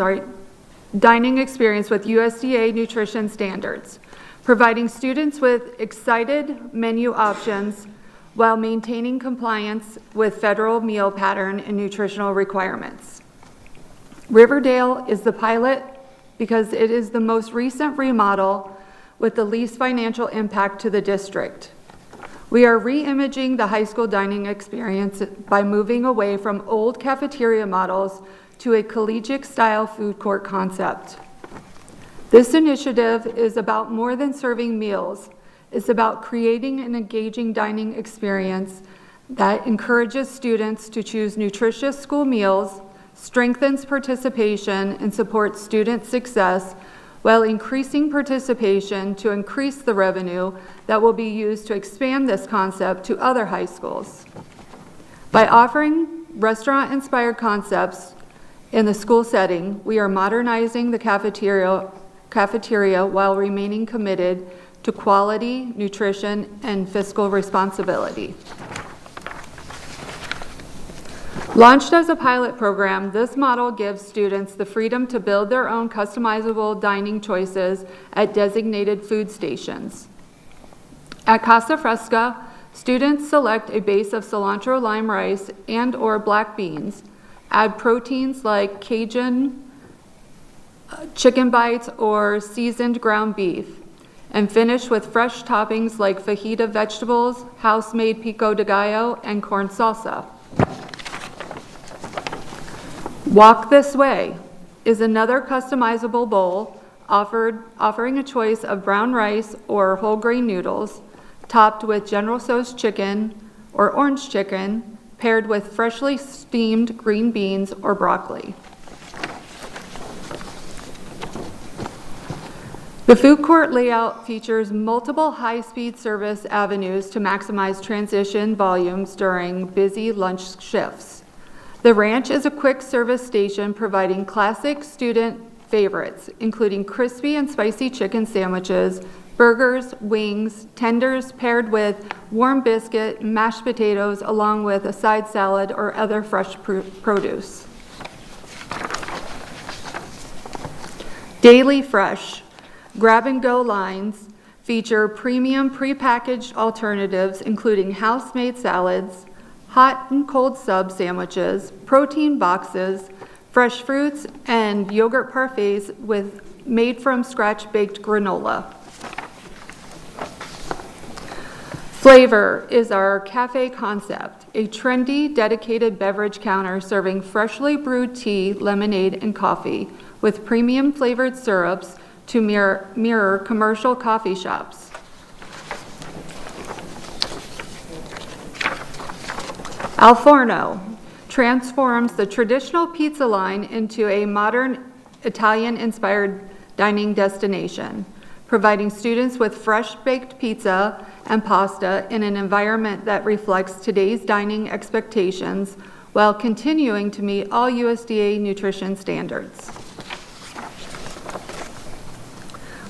USDA nutrition standards, providing students with excited menu options while maintaining compliance with federal meal pattern and nutritional requirements. Riverdale is the pilot because it is the most recent remodel with the least financial impact to the district. We are re-imaging the high school dining experience by moving away from old cafeteria models to a collegiate-style food court concept. This initiative is about more than serving meals. It's about creating an engaging dining experience that encourages students to choose nutritious school meals, strengthens participation, and supports student success while increasing participation to increase the revenue that will be used to expand this concept to other high schools. By offering restaurant-inspired concepts in the school setting, we are modernizing the cafeteria while remaining committed to quality, nutrition, and fiscal responsibility. Launched as a pilot program, this model gives students the freedom to build their own customizable dining choices at designated food stations. At Casa Fresca, students select a base of cilantro lime rice and/or black beans, add proteins like Cajun chicken bites or seasoned ground beef, and finish with fresh toppings like fajita vegetables, house-made pico de gallo, and corn salsa. Walk This Way is another customizable bowl offering a choice of brown rice or whole grain noodles, topped with General Tso's chicken or orange chicken, paired with freshly steamed green beans or broccoli. The food court layout features multiple high-speed service avenues to maximize transition volumes during busy lunch shifts. The ranch is a quick service station providing classic student favorites, including crispy and spicy chicken sandwiches, burgers, wings, tenders paired with warm biscuit, mashed potatoes, along with a side salad or other fresh produce. Daily Fresh grab-and-go lines feature premium prepackaged alternatives, including house-made salads, hot and cold sub sandwiches, protein boxes, fresh fruits, and yogurt parfaits with made-from-scratch baked granola. Flavor is our cafe concept, a trendy, dedicated beverage counter serving freshly brewed tea, lemonade, and coffee with premium flavored syrups to mirror commercial coffee shops. Al Forno transforms the traditional pizza line into a modern Italian-inspired dining destination, providing students with fresh-baked pizza and pasta in an environment that reflects today's dining expectations while continuing to meet all USDA nutrition standards.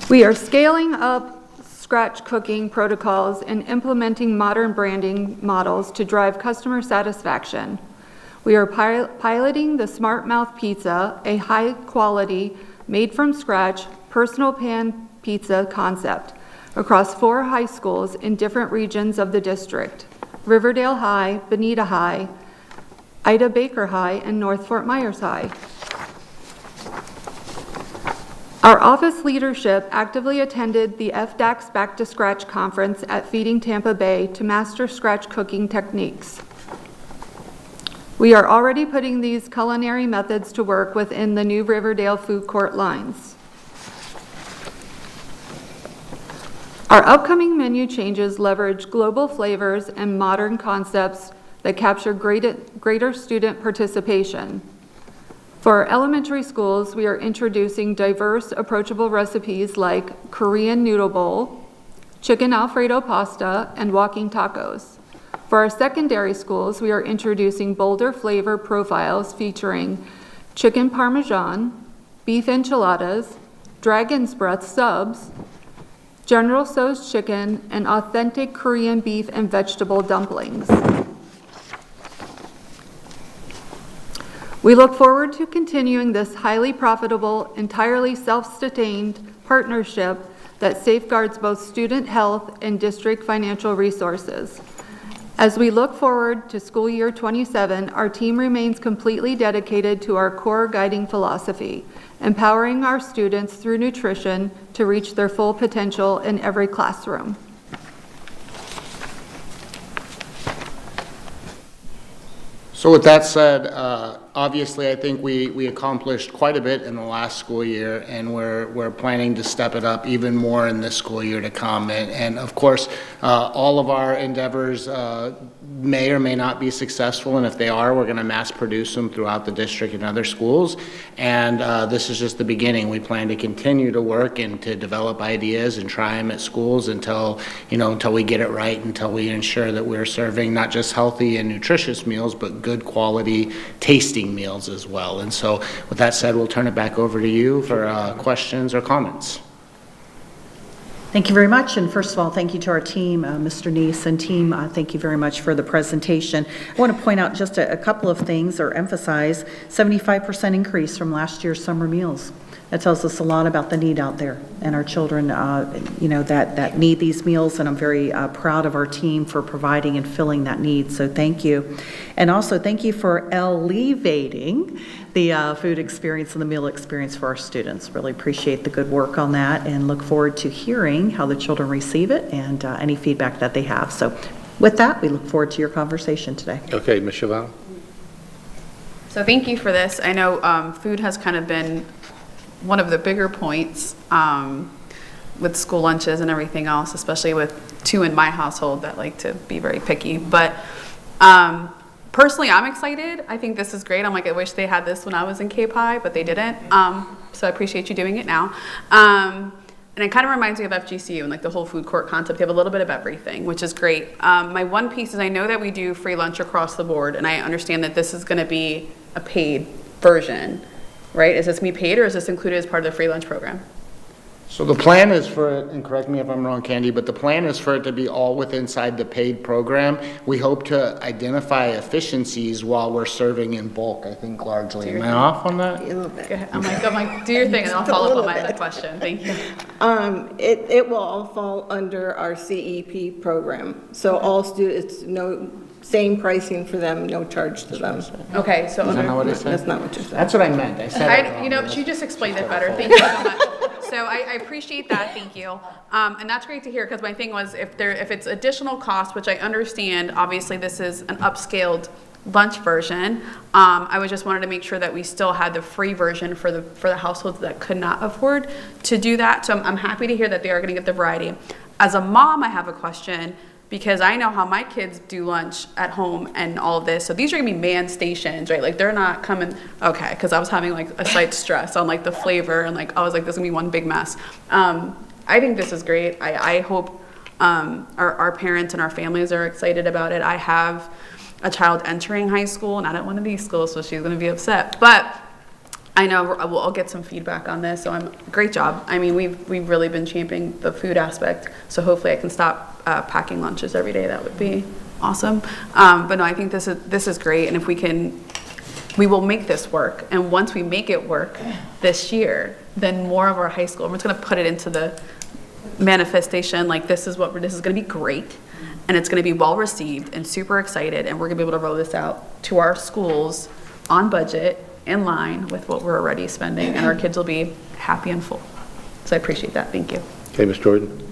We are scaling up scratch cooking protocols and implementing modern branding models to drive customer satisfaction. We are piloting the Smart Mouth Pizza, a high-quality, made-from-scratch, personal pan pizza concept across 4 high schools in different regions of the district: Riverdale High, Bonita High, Ida Baker High, and North Fort Myers High. Our office leadership actively attended the FDAC's Back to Scratch conference at Feeding Tampa Bay to master scratch cooking techniques. We are already putting these culinary methods to work within the new Riverdale food court lines. Our upcoming menu changes leverage global flavors and modern concepts that capture greater student participation. For our elementary schools, we are introducing diverse, approachable recipes like Korean noodle bowl, chicken Alfredo pasta, and walking tacos. For our secondary schools, we are introducing bolder flavor profiles featuring chicken parmesan, beef enchiladas, dragon's breath subs, General Tso's chicken, and authentic Korean beef and vegetable dumplings. We look forward to continuing this highly profitable, entirely self-sustained partnership that safeguards both student health and district financial resources. As we look forward to school year 27, our team remains completely dedicated to our core guiding philosophy, empowering our students through nutrition to reach their full potential in every classroom. So with that said, obviously I think we accomplished quite a bit in the last school year, and we're planning to step it up even more in this school year to come. And of course, all of our endeavors may or may not be successful, and if they are, we're going to mass produce them throughout the district and other schools. And this is just the beginning. We plan to continue to work and to develop ideas and try them at schools until we get it right, until we ensure that we're serving not just healthy and nutritious meals, but good quality tasting meals as well. And so with that said, we'll turn it back over to you for questions or comments. Thank you very much, and first of all, thank you to our team, Mr. Neese and team. Thank you very much for the presentation. I want to point out just a couple of things, or emphasize 75% increase from last year's summer meals. That tells us a lot about the need out there and our children, that need these meals, and I'm very proud of our team for providing and filling that need, so thank you. And also, thank you for elevating the food experience and the meal experience for our students. Really appreciate the good work on that, and look forward to hearing how the children receive it and any feedback that they have. So with that, we look forward to your conversation today. Okay, Ms. Chavon. So thank you for this. I know food has kind of been one of the bigger points with school lunches and everything else, especially with 2 in my household that like to be very picky. But personally, I'm excited. I think this is great. I'm like, I wish they had this when I was in K-Pi, but they didn't. So I appreciate you doing it now. And it kind of reminds me of FGCU and like the whole food court concept. They have a little bit of everything, which is great. My one piece is I know that we do free lunch across the board, and I understand that this is going to be a paid version. Right? Is this going to be paid, or is this included as part of the free lunch program? So the plan is for it, and correct me if I'm wrong, Candy, but the plan is for it to be all within inside the paid program. We hope to identify efficiencies while we're serving in bulk, I think largely. Am I off on that? A little bit. I'm like, do your thing, and I'll follow up on my other question. Thank you. It will all fall under our CEP program. So all students, same pricing for them, no charge to them. Okay, so Is that not what I said? That's not what you said. That's what I meant. I said it wrong. She just explained it better. Thank you so much. So I appreciate that. Thank you. And that's great to hear, because my thing was if it's additional cost, which I understand, obviously this is an upscaled lunch version. I was just wanted to make sure that we still had the free version for the households that could not afford to do that. So I'm happy to hear that they are going to get the variety. As a mom, I have a question. because I know how my kids do lunch at home and all of this. So these are gonna be manned stations, right? Like they're not coming, okay, because I was having like a slight stress on like the flavor and like, I was like, this is gonna be one big mess. I think this is great. I hope our parents and our families are excited about it. I have a child entering high school, not at one of these schools, so she's gonna be upset. But I know I'll get some feedback on this, so great job. I mean, we've really been championing the food aspect, so hopefully I can stop packing lunches every day. That would be awesome. But no, I think this is great, and if we will make this work. And once we make it work this year, then more of our high school, we're just gonna put it into the manifestation, like this is gonna be great, and it's gonna be well received and super excited, and we're gonna be able to roll this out to our schools on budget, in line with what we're already spending, and our kids will be happy and full. So I appreciate that. Thank you. Okay, Ms. Jordan?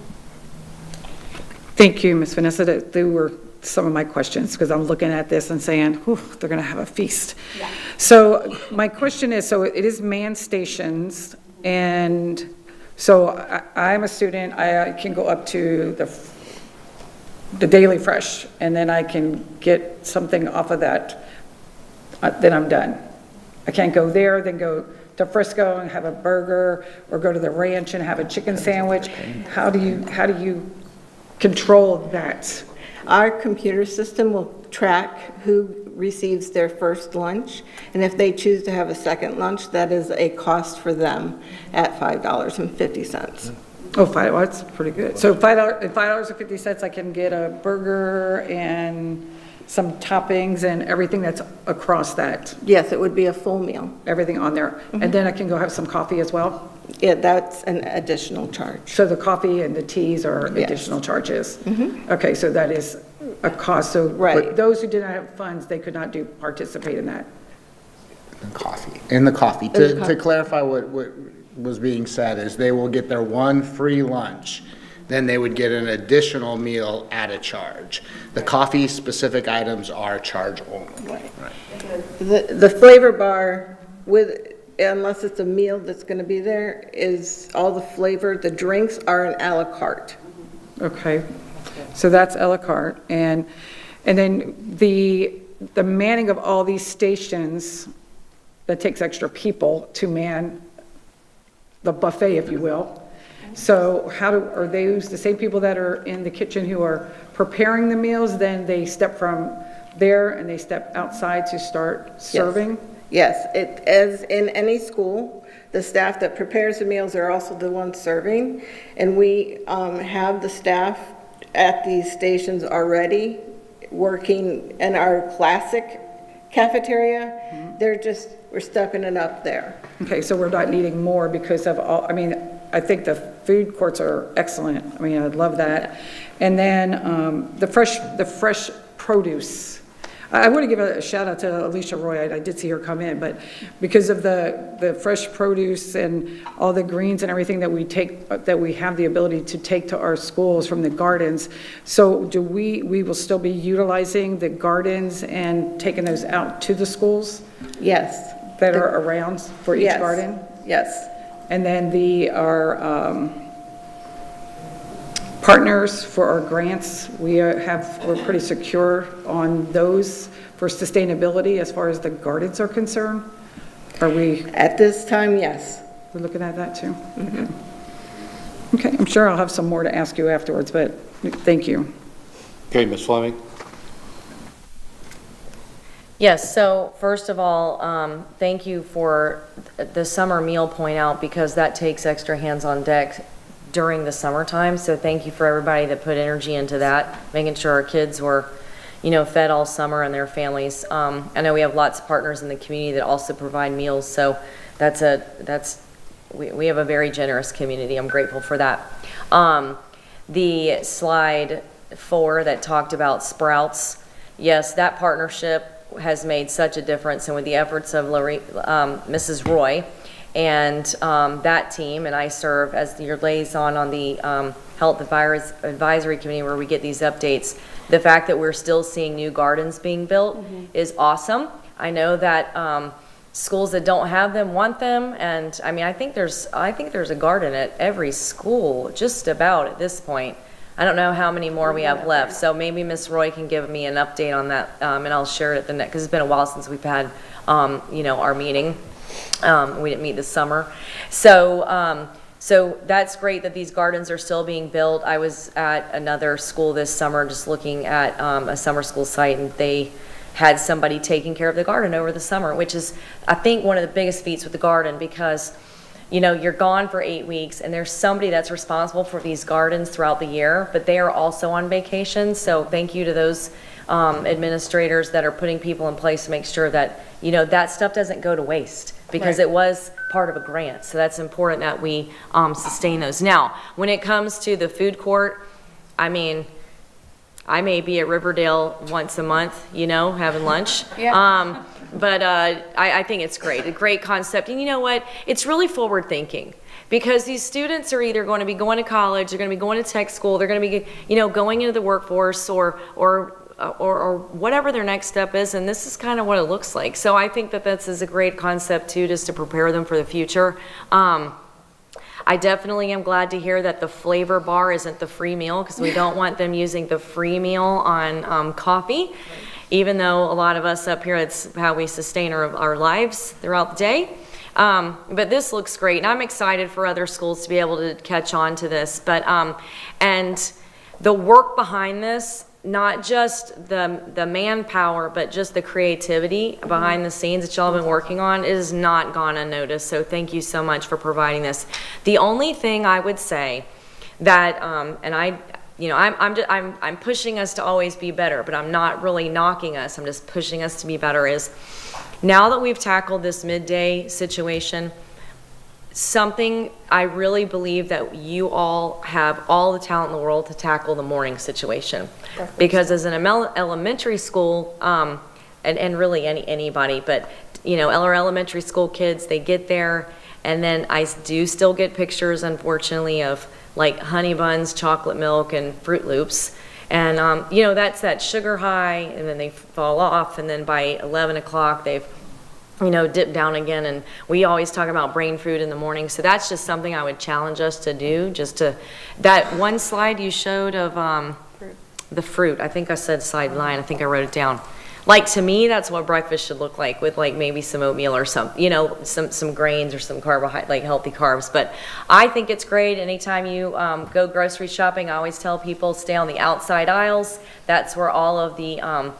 Thank you, Ms. Vanessa. They were some of my questions, because I'm looking at this and saying, whew, they're going to have a feast. Yeah. So my question is, so it is manned stations, and so I'm a student, I can go up to the Daily Fresh, and then I can get something off of that, then I'm done. I can't go there, then go to Frisco and have a burger, or go to the ranch and have a chicken sandwich. How do you control that? Our computer system will track who receives their first lunch, and if they choose to have a second lunch, that is a cost for them at $5.50. Oh, well, that's pretty good. So $5.50, I can get a burger and some toppings and everything that's across that? Yes, it would be a full meal. Everything on there. Mm-hmm. And then I can go have some coffee as well? Yeah, that's an additional charge. So the coffee and the teas are Yes. additional charges? Mm-hmm. Okay, so that is a cost. So Right. but those who did not have funds, they could not participate in that? In the coffee. To clarify what was being said is they will get their one free lunch, then they would get an additional meal at a charge. The coffee specific items are charge only. Right. The flavor bar, unless it's a meal that's going to be there, is all the flavor. The drinks are an à la carte. Okay, so that's à la carte. And then the manning of all these stations, that takes extra people to man the buffet, if you will. So are those the same people that are in the kitchen who are preparing the meals, then they step from there and they step outside to start serving? Yes, as in any school, the staff that prepares the meals are also the ones serving. And we have the staff at these stations already working in our classic cafeteria. We're stepping it up there. Okay, so we're not needing more because of all, I think the food courts are excellent. I love that. And then the fresh produce. I want to give a shout out to Alicia Roy. I did see her come in, but because of the fresh produce and all the greens and everything that we have the ability to take to our schools from the gardens. So we will still be utilizing the gardens and taking those out to the schools? Yes. That are around for each garden? Yes. And then our partners for our grants, we're pretty secure on those for sustainability as far as the gardens are concerned? Are we? At this time, yes. We're looking at that too? Mm-hmm. Okay, I'm sure I'll have some more to ask you afterwards, but thank you. Okay, Ms. Fleming? Yes, so first of all, thank you for the summer meal point out, because that takes extra hands on deck during the summertime. So thank you for everybody that put energy into that, making sure our kids were, fed all summer and their families. I know we have lots of partners in the community that also provide meals, so we have a very generous community. I'm grateful for that. The slide 4 that talked about Sprouts, yes, that partnership has made such a difference, and with the efforts of Mrs. Roy and that team, and I serve as your liaison on the Health Advisory Committee where we get these updates. The fact that we're still seeing new gardens being built is awesome. I know that schools that don't have them want them, and I think there's a garden at every school just about at this point. I don't know how many more we have left, so maybe Ms. Roy can give me an update on that, and I'll share it at the next, because it's been a while since we've had, our meeting. We didn't meet this summer. So that's great that these gardens are still being built. I was at another school this summer just looking at a summer school site, and they had somebody taking care of the garden over the summer, which is, I think, one of the biggest feats with the garden, because you're gone for 8 weeks and there's somebody that's responsible for these gardens throughout the year, but they are also on vacation. So thank you to those administrators that are putting people in place to make sure that, that stuff doesn't go to waste, because it was part of a grant. So that's important that we sustain those. Now, when it comes to the food court, I mean, I may be at Riverdale once a month, having lunch. Yeah. But I think it's great, a great concept. And you know what? It's really forward thinking, because these students are either going to be going to college, they're going to be going to tech school, they're going to be, going into the workforce or whatever their next step is. And this is kind of what it looks like. So I think that this is a great concept too, just to prepare them for the future. I definitely am glad to hear that the flavor bar isn't the free meal, because we don't want them using the free meal on coffee. Even though a lot of us up here, it's how we sustain our lives throughout the day. But this looks great, and I'm excited for other schools to be able to catch on to this. But and the work behind this, not just the manpower, but just the creativity behind the scenes that y'all have been working on, is not gone unnoticed. So thank you so much for providing this. The only thing I would say that, and I'm pushing us to always be better, but I'm not really knocking us. I'm just pushing us to be better. Is now that we've tackled this midday situation, something I really believe that you all have all the talent in the world to tackle the morning situation. Because as an elementary school, and really anybody, but our elementary school kids, they get there, and then I do still get pictures, unfortunately, of like honey buns, chocolate milk, and Fruit Loops. And, that's that sugar high, and then they fall off, and then by 11 o'clock, they've, dipped down again. And we always talk about brain food in the morning. So that's just something I would challenge us to do, that one slide you showed of the fruit. I think I said slide 9. I think I wrote it down. Like, to me, that's what breakfast should look like, with like maybe some oatmeal or some grains or some carbohydrate, like healthy carbs. But I think it's great. Anytime you go grocery shopping, I always tell people stay on the outside aisles. That's where all of the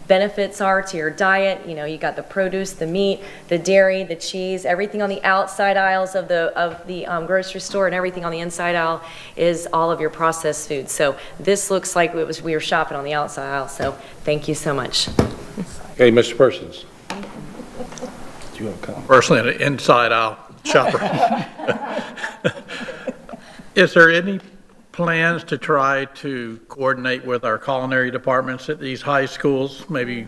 benefits are to your diet. You got the produce, the meat, the dairy, the cheese, everything on the outside aisles of the grocery store, and everything on the inside aisle is all of your processed food. So this looks like we were shopping on the outside aisle. So thank you so much. Okay, Mr. Persons. Do you have a comment? Personally, an inside aisle shopper. Is there any plans to try to coordinate with our culinary departments at these high schools, maybe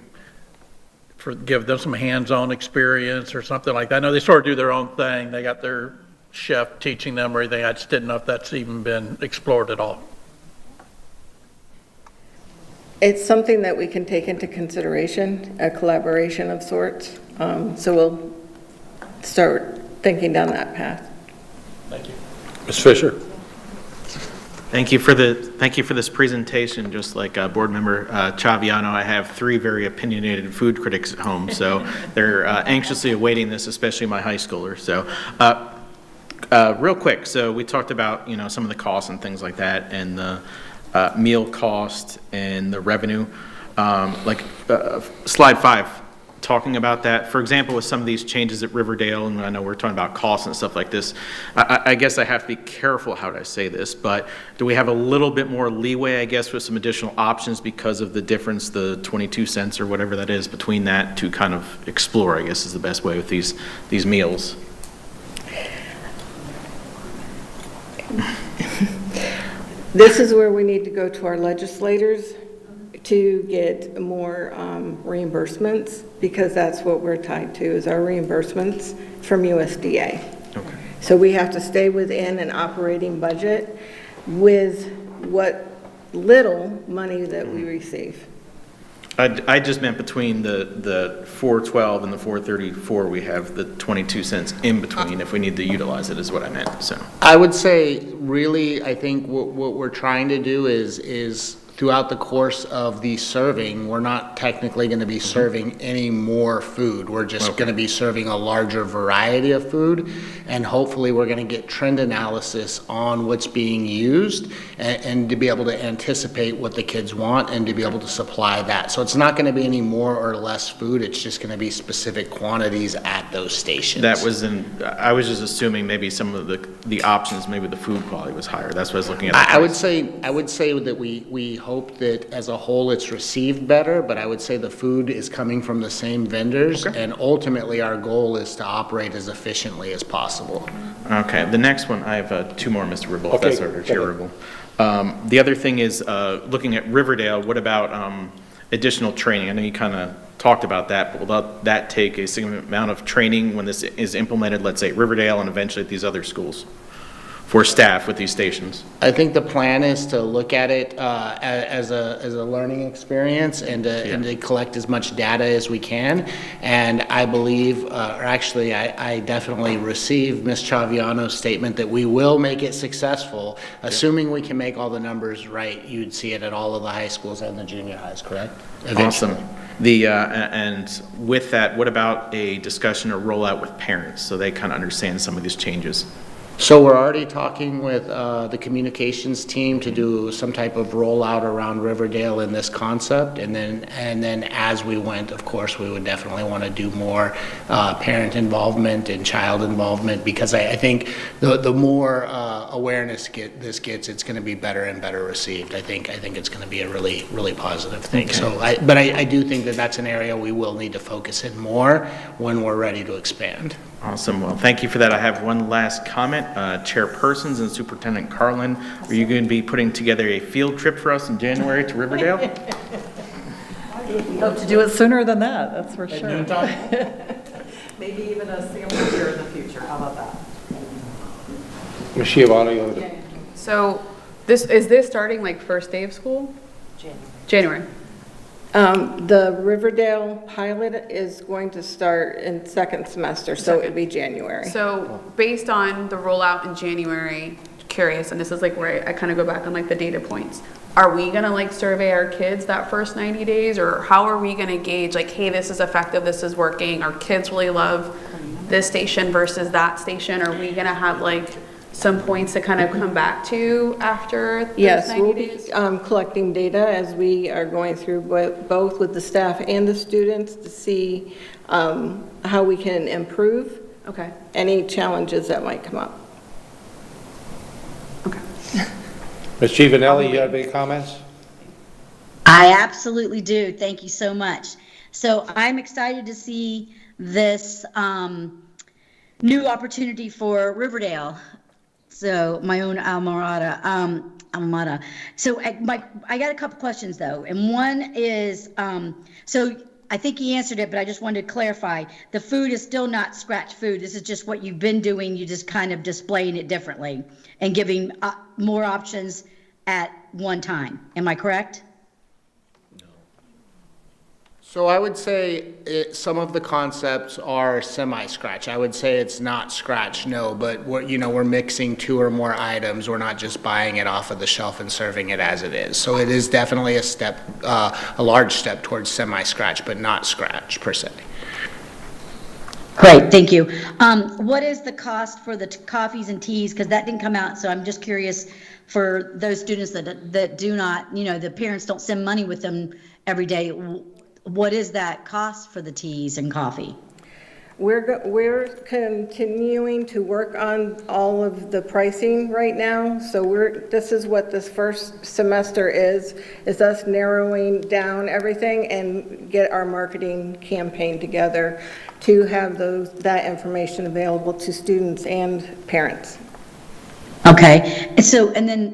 give them some hands-on experience or something like that? I know they sort of do their own thing. They got their chef teaching them or anything. I just didn't know if that's even been explored at all. It's something that we can take into consideration, a collaboration of sorts. So we'll start thinking down that path. Thank you. Ms. Fisher? Thank you for this presentation. Just like Board Member Chaviano, I have 3 very opinionated food critics at home, so they're anxiously awaiting this, especially my high schooler. So, real quick, so we talked about some of the costs and things like that, and the meal cost and the revenue. Slide 5, talking about that. For example, with some of these changes at Riverdale, and I know we're talking about costs and stuff like this, I guess I have to be careful how I say this, but do we have a little bit more leeway, I guess, with some additional options because of the difference, the 22 cents or whatever that is between that, to kind of explore, I guess is the best way with these meals? This is where we need to go to our legislators to get more reimbursements, because that's what we're tied to, is our reimbursements from USDA. Okay. So we have to stay within an operating budget with what little money that we receive. I just meant between the 412 and the 434, we have the 22 cents in between if we need to utilize it, is what I meant, so. I would say, really, I think what we're trying to do is throughout the course of the serving, we're not technically going to be serving any more food. We're just going to be serving a larger variety of food, and hopefully we're going to get trend analysis on what's being used and to be able to anticipate what the kids want and to be able to supply that. So it's not going to be any more or less food. It's just going to be specific quantities at those stations. I was just assuming maybe some of the options, maybe the food quality was higher. That's what I was looking at. I would say that we hope that as a whole it's received better, but I would say the food is coming from the same vendors, and ultimately our goal is to operate as efficiently as possible. Okay, the next one, I have two more, Mr. Ribble, if Okay, that's all right, Chair Ribble. The other thing is, looking at Riverdale, what about additional training? I know you kind of talked about that, but will that take a significant amount of training when this is implemented, let's say at Riverdale and eventually at these other schools, for staff with these stations? I think the plan is to look at it as a learning experience and to collect as much data as we can. And I believe, or actually I definitely received Ms. Chaviano's statement that we will make it successful, assuming we can make all the numbers right. You'd see it at all of the high schools and the junior highs, correct? Eventually. Awesome. And with that, what about a discussion or rollout with parents so they kind of understand some of these changes? So we're already talking with the communications team to do some type of rollout around Riverdale in this concept, and then as we went, of course, we would definitely want to do more parent involvement and child involvement, because I think the more awareness this gets, it's going to be better and better received. I think it's going to be a really, really positive thing. Okay. So I do think that that's an area we will need to focus in more when we're ready to expand. Awesome. Well, thank you for that. I have one last comment. Chairpersons and Superintendent Carlin, are you going to be putting together a field trip for us in January to Riverdale? We hope to do it sooner than that, that's for sure. Maybe even a sample year in the future, how about that? Ms. Giovanni, So is this starting like first day of school? January. The Riverdale pilot is going to start in second semester, so it'd be January. So based on the rollout in January, curious, and this is like where I kind of go back on like the data points. Are we gonna like survey our kids that first 90 days, or how are we gonna gauge like, hey, this is effective, this is working, our kids really love this station versus that station? Are we gonna have like some points to kind of come back to after those Yes, 90 we'll days? be collecting data as we are going through both with the staff and the students to see how we can improve any challenges that might come up. Ms. Giovanelli, you have any comments? I absolutely do. Thank you so much. So I'm excited to see this new opportunity for Riverdale. So my own alma mater. So I got a couple questions though, and one is so I think he answered it, but I just wanted to clarify. The food is still not scratch food. This is just what you've been doing. You just kind of displaying it differently and giving more options at one time. Am I correct? So I would say some of the concepts are semi-scratch. I would say it's not scratch, no, but we're mixing two or more items. We're not just buying it off of the shelf and serving it as it is. So it is definitely a step, a large step towards semi-scratch, but not scratch per se. Great, thank you. What is the cost for the coffees and teas? Because that didn't come out, so I'm just curious for those students that do not, the parents don't send money with them every day. What is that cost for the teas and coffee? We're continuing to work on all of the pricing right now. So this is what this first semester is us narrowing down everything and get our marketing campaign together to have that information available to students and parents. Okay, so and then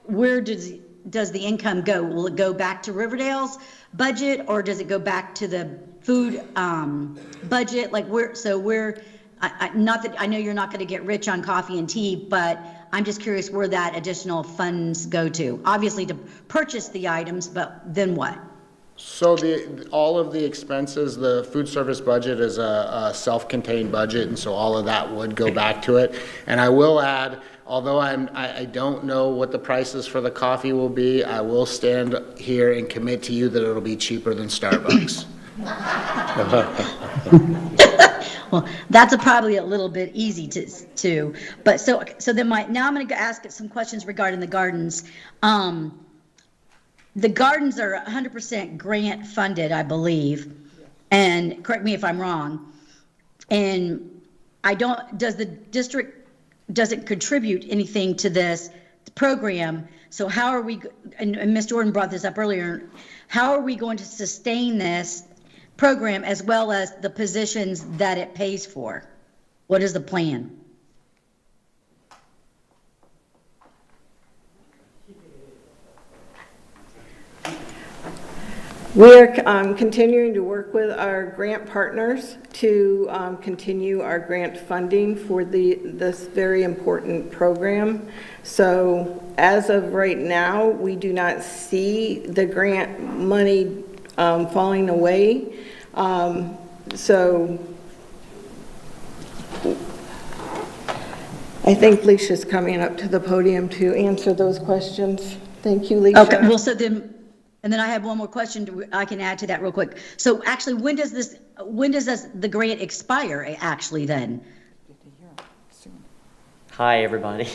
where does the income go? Will it go back to Riverdale's budget, or does it go back to the food budget? Like not that I know you're not going to get rich on coffee and tea, but I'm just curious where that additional funds go to. Obviously to purchase the items, but then what? So all of the expenses, the food service budget is a self-contained budget, and so all of that would go back to it. And I will add, although I don't know what the prices for the coffee will be, I will stand here and commit to you that it'll be cheaper than Starbucks. Well, that's probably a little bit easy to, but so then now I'm going to ask some questions regarding the gardens. The gardens are 100% grant funded, I believe, and correct me if I'm wrong. And does the district doesn't contribute anything to this program? So how are we, and Ms. Jordan brought this up earlier, how are we going to sustain this program as well as the positions that it pays for? What is the plan? We're continuing to work with our grant partners to continue our grant funding for this very important program. So as of right now, we do not see the grant money falling away. So I think Leisha's coming up to the podium to answer those questions. Thank you, Leisha. Okay, well, and then I have one more question I can add to that real quick. So actually, when does the grant expire actually then? Hi, everybody.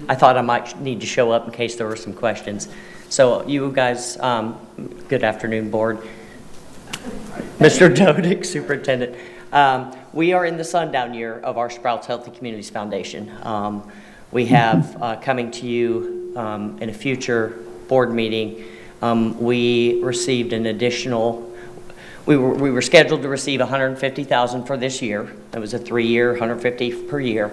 I thought I might need to show up in case there were some questions. So you guys, good afternoon, board. Mr. Dodick, superintendent. We are in the sundown year of our Sprouts Healthy Communities Foundation. We have coming to you in a future board meeting, we received an additional, we were scheduled to receive $150,000 for this year. It was a 3-year, $150 per year.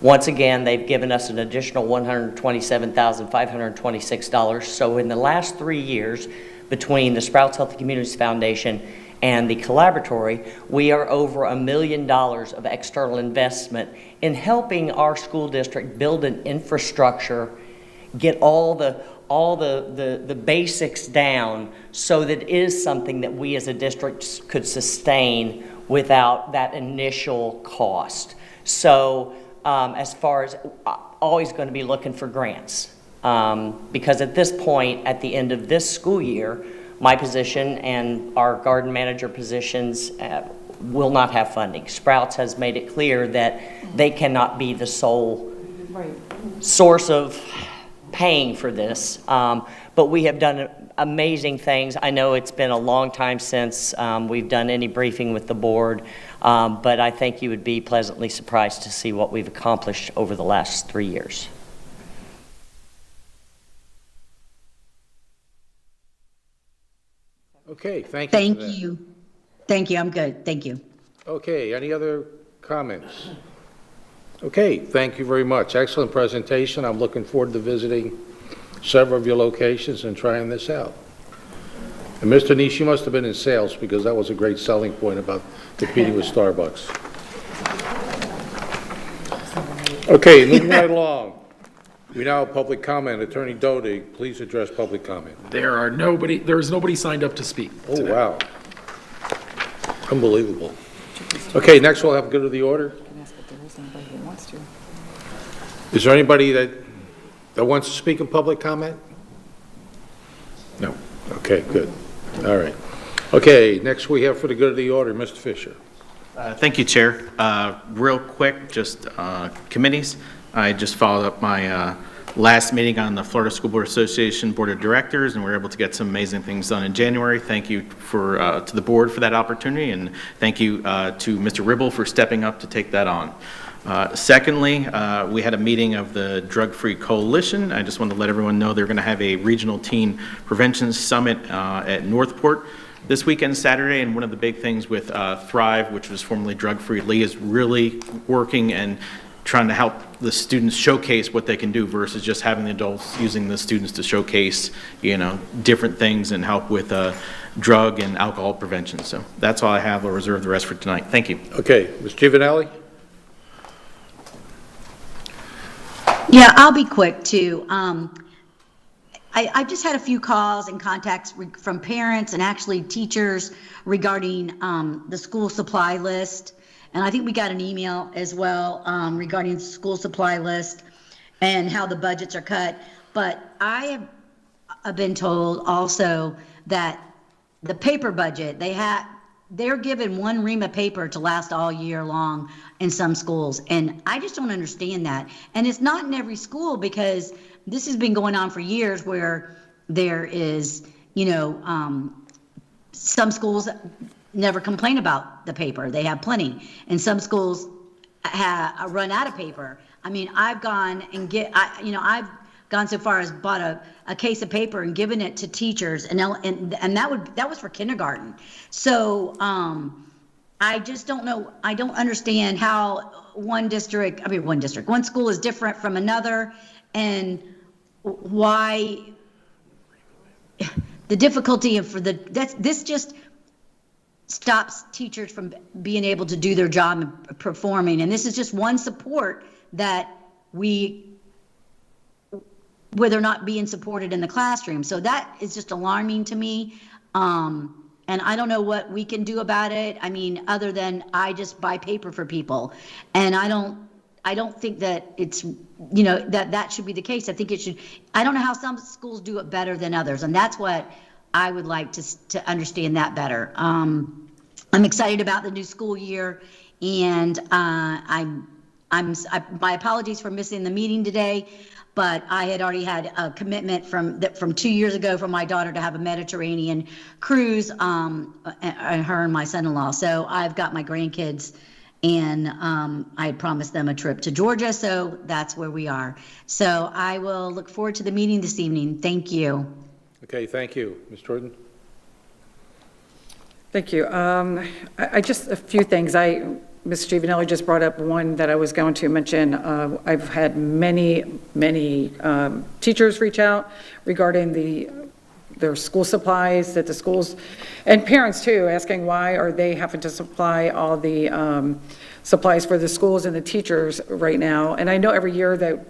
Once again, they've given us an additional $127,526. So in the last 3 years, between the Sprouts Healthy Communities Foundation and the Collaboratory, we are over $1 million of external investment in helping our school district build an infrastructure, get all the basics down so that it is something that we as a district could sustain without that initial cost. So as far as always going to be looking for grants, because at this point, at the end of this school year, my position and our garden manager positions will not have funding. Sprouts has made it clear that they cannot be the sole source of paying for this, but we have done amazing things. I know it's been a long time since we've done any briefing with the board, but I think you would be pleasantly surprised to see what we've accomplished over the last 3 years. Okay, thank you. Thank you. Thank you, I'm good, thank you. Okay, any other comments? Okay, thank you very much. Excellent presentation. I'm looking forward to visiting several of your locations and trying this out. And Mr. Nish, you must have been in sales because that was a great selling point about competing with Starbucks. Okay, moving right along. We now have public comment. Attorney Doty, please address public comment. There's nobody signed up to speak Oh, today. wow. Unbelievable. Okay, next we'll have good of the order. Is there anybody that wants to speak in public comment? No. Okay, good. All right. Okay, next we have for the good of the order, Mr. Fisher. Thank you, Chair. Real quick, just committees. I just followed up my last meeting on the Florida School Board Association Board of Directors, and we were able to get some amazing things done in January. Thank you to the board for that opportunity, and thank you to Mr. Ribble for stepping up to take that on. Secondly, we had a meeting of the Drug-Free Coalition. I just wanted to let everyone know they're going to have a regional teen prevention summit at Northport this weekend, Saturday, and one of the big things with Thrive, which was formerly Drug-Free Lee, is really working and trying to help the students showcase what they can do versus just having the adults using the students to showcase, different things and help with drug and alcohol prevention. So that's all I have. I'll reserve the rest for tonight. Thank you. Okay, Ms. Giovanelli? Yeah, I'll be quick too. I've just had a few calls and contacts from parents and actually teachers regarding the school supply list. And I think we got an email as well regarding the school supply list and how the budgets are cut. But I have been told also that the paper budget, they're given one ream of paper to last all year long in some schools. And I just don't understand that. And it's not in every school, because this has been going on for years, where there is, some schools never complain about the paper. They have plenty. And some schools run out of paper. I mean, I've gone and I've gone so far as bought a case of paper and given it to teachers, and that was for kindergarten. So I just don't know. I don't understand how one school is different from another, and why the difficulty this just stops teachers from being able to do their job and performing. And this is just one support that where they're not being supported in the classroom. So that is just alarming to me. And I don't know what we can do about it. I mean, other than I just buy paper for people. And I don't think that it's, that should be the case. I think it should. I don't know how some schools do it better than others. And that's what I would like to understand that better. I'm excited about the new school year, and my apologies for missing the meeting today, but I had already had a commitment from 2 years ago from my daughter to have a Mediterranean cruise, and her and my son-in-law. So I've got my grandkids, and I had promised them a trip to Georgia, so that's where we are. So I will look forward to the meeting this evening. Thank you. Okay, thank you. Ms. Jordan? Thank you. I just, a few things. Ms. Giovanelli just brought up one that I was going to mention. I've had many teachers reach out regarding their school supplies that the schools, and parents too, asking why are they having to supply all the supplies for the schools and the teachers right now. And I know every year that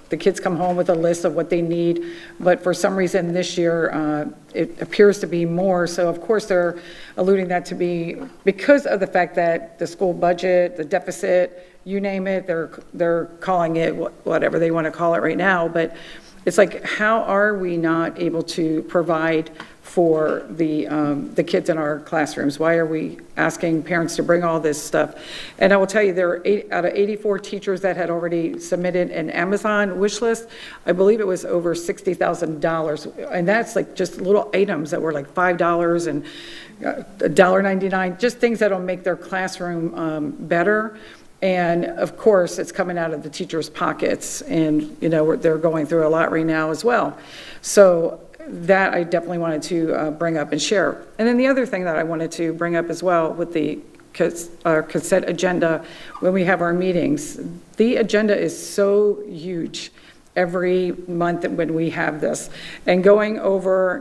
the kids come home with a list of what they need, but for some reason this year it appears to be more. So of course they're alluding that to be because of the fact that the school budget, the deficit, you name it, they're calling it whatever they want to call it right now. But it's like, how are we not able to provide for the kids in our classrooms? Why are we asking parents to bring all this stuff? And I will tell you, there are 8 out of 84 teachers that had already submitted an Amazon wish list. I believe it was over $60,000. And that's like just little items that were like $5 and $1.99, just things that'll make their classroom better. And of course, it's coming out of the teachers' pockets, and they're going through a lot right now as well. So that I definitely wanted to bring up and share. And then the other thing that I wanted to bring up as well with the consent agenda when we have our meetings, the agenda is so huge every month when we have this. And going over,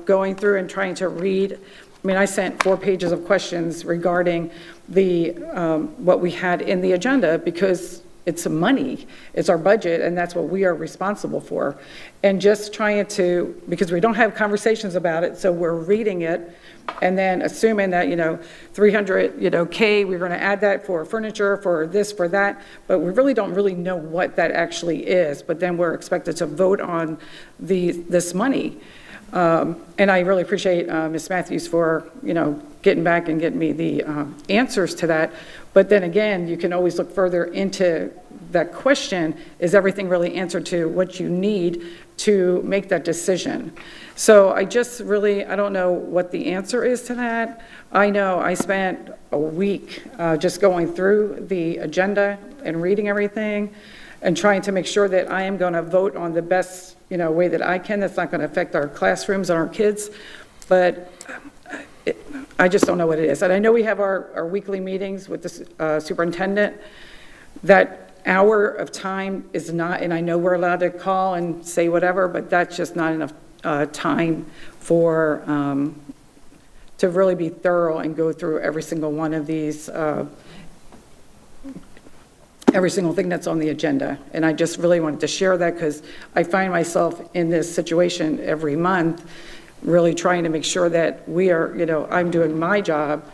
going through and trying to read, I sent 4 pages of questions regarding what we had in the agenda, because it's money, it's our budget, and that's what we are responsible for. And just trying to, because we don't have conversations about it, so we're reading it and then assuming that, 300, K, we're gonna add that for furniture, for this, for that, but we really don't really know what that actually is. But then we're expected to vote on this money. And I really appreciate Ms. Matthews for, getting back and getting me the answers to that. But then again, you can always look further into that question. Is everything really answered to what you need to make that decision? So I don't know what the answer is to that. I know I spent a week just going through the agenda and reading everything and trying to make sure that I am going to vote on the best way that I can. That's not going to affect our classrooms and our kids. But I just don't know what it is. And I know we have our weekly meetings with the superintendent. That hour of time is not, and I know we're allowed to call and say whatever, but that's just not enough time for to really be thorough and go through every single one of these every single thing that's on the agenda. And I just really wanted to share that because I find myself in this situation every month, really trying to make sure that we are, I'm doing my job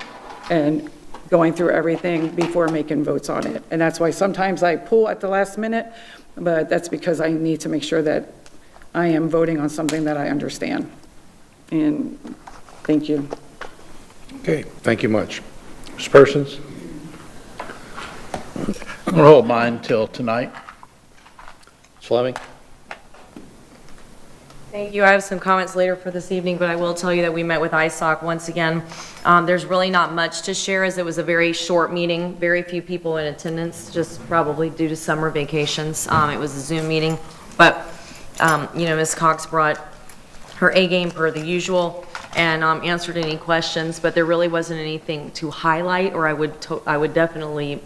and going through everything before making votes on it. And that's why sometimes I pull at the last minute, but that's because I need to make sure that I am voting on something that I understand. And thank you. Okay, thank you much. Mr. Persons? I'm going to hold mine till tonight. Fleming? Thank you. I have some comments later for this evening, but I will tell you that we met with ISOC once again. There's really not much to share as it was a very short meeting, very few people in attendance, just probably due to summer vacations. It was a Zoom meeting, but, Ms. Cox brought her A game per the usual and answered any questions, but there really wasn't anything to highlight, or I would definitely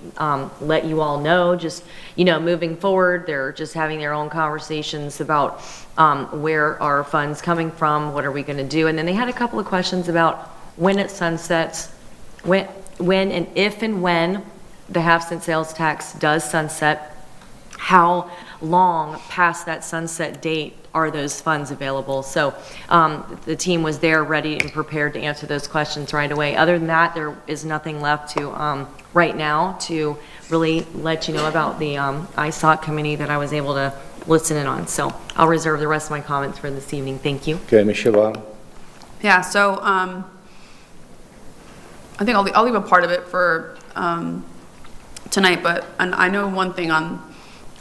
let you all know, just, moving forward, they're just having their own conversations about where are funds coming from, what are we going to do, and then they had a couple of questions about when it sunsets, when and if and when the half-cent sales tax does sunset, how long past that sunset date are those funds available? So the team was there ready and prepared to answer those questions right away. Other than that, there is nothing left to right now to really let you know about the ISOC committee that I was able to listen in on. So I'll reserve the rest of my comments for this evening. Thank you. Okay, Ms. Shavon? Yeah, so I think I'll leave a part of it for tonight, and I know one thing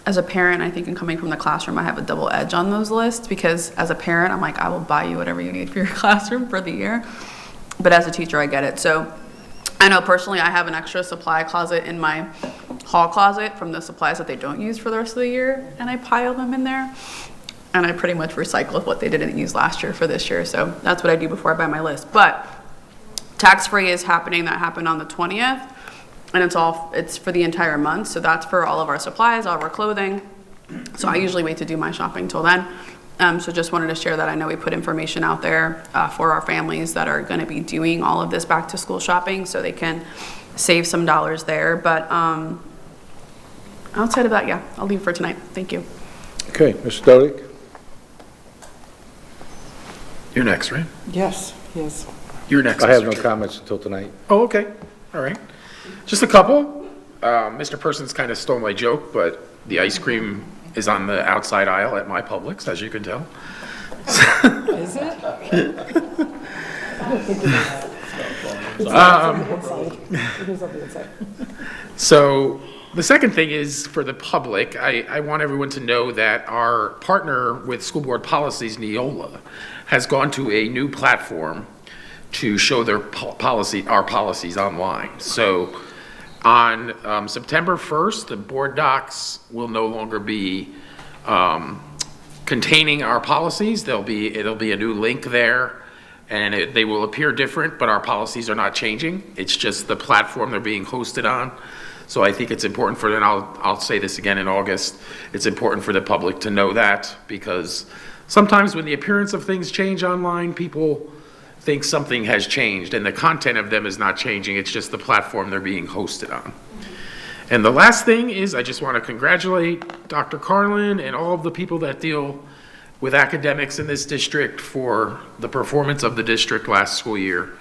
as a parent, I think in coming from the classroom, I have a double edge on those lists because as a parent, I'm like, I will buy you whatever you need for your classroom for the year. But as a teacher, I get it. So I know personally I have an extra supply closet in my hall closet from the supplies that they don't use for the rest of the year, and I pile them in there. And I pretty much recycle what they didn't use last year for this year. So that's what I do before I buy my list. But tax-free is happening. That happened on the 20th. And it's for the entire month. So that's for all of our supplies, all of our clothing. So I usually wait to do my shopping till then. So just wanted to share that. I know we put information out there for our families that are going to be doing all of this back to school shopping so they can save some dollars there. But outside of that, yeah, I'll leave for tonight. Thank you. Okay, Mr. Dodick? You're next, right? Yes. You're next. I have Mr. no comments until tonight. Oh, okay. All right. Just a couple. Mr. Persons kind of stole my joke, but the ice cream is on the outside aisle at my Publix, as you can tell. Is it? So the second thing is for the public, I want everyone to know that our partner with School Board Policies, Neola, has gone to a new platform to show their our policies online. So on September 1st, the board docs will no longer be containing our policies. It'll be a new link there, and they will appear different, but our policies are not changing. It's just the platform they're being hosted on. So I think it's important for them, I'll say this again in August, it's important for the public to know that, because sometimes when the appearance of things change online, people think something has changed, and the content of them is not changing, it's just the platform they're being hosted on. And the last thing is, I just want to congratulate Dr. Carlin and all of the people that deal with academics in this district for the performance of the district last school year.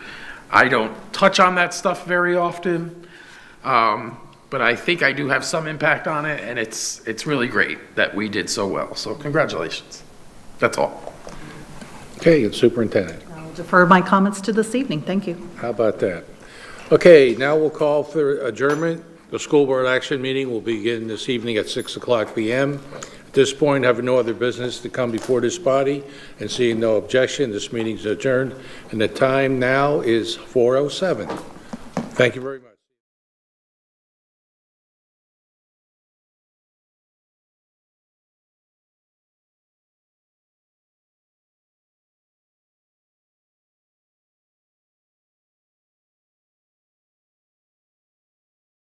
I don't touch on that stuff very often, but I think I do have some impact on it, and it's really great that we did so well. So congratulations. That's all. Okay, and Superintendent. I'll defer my comments to this evening. Thank you. How about that? Okay, now we'll call for adjournment. The school board action meeting will begin this evening at 6:00 p.m. At this point, having no other business to come before this body and seeing no objection, this meeting is adjourned. And the time now is 4:07. Thank you very much.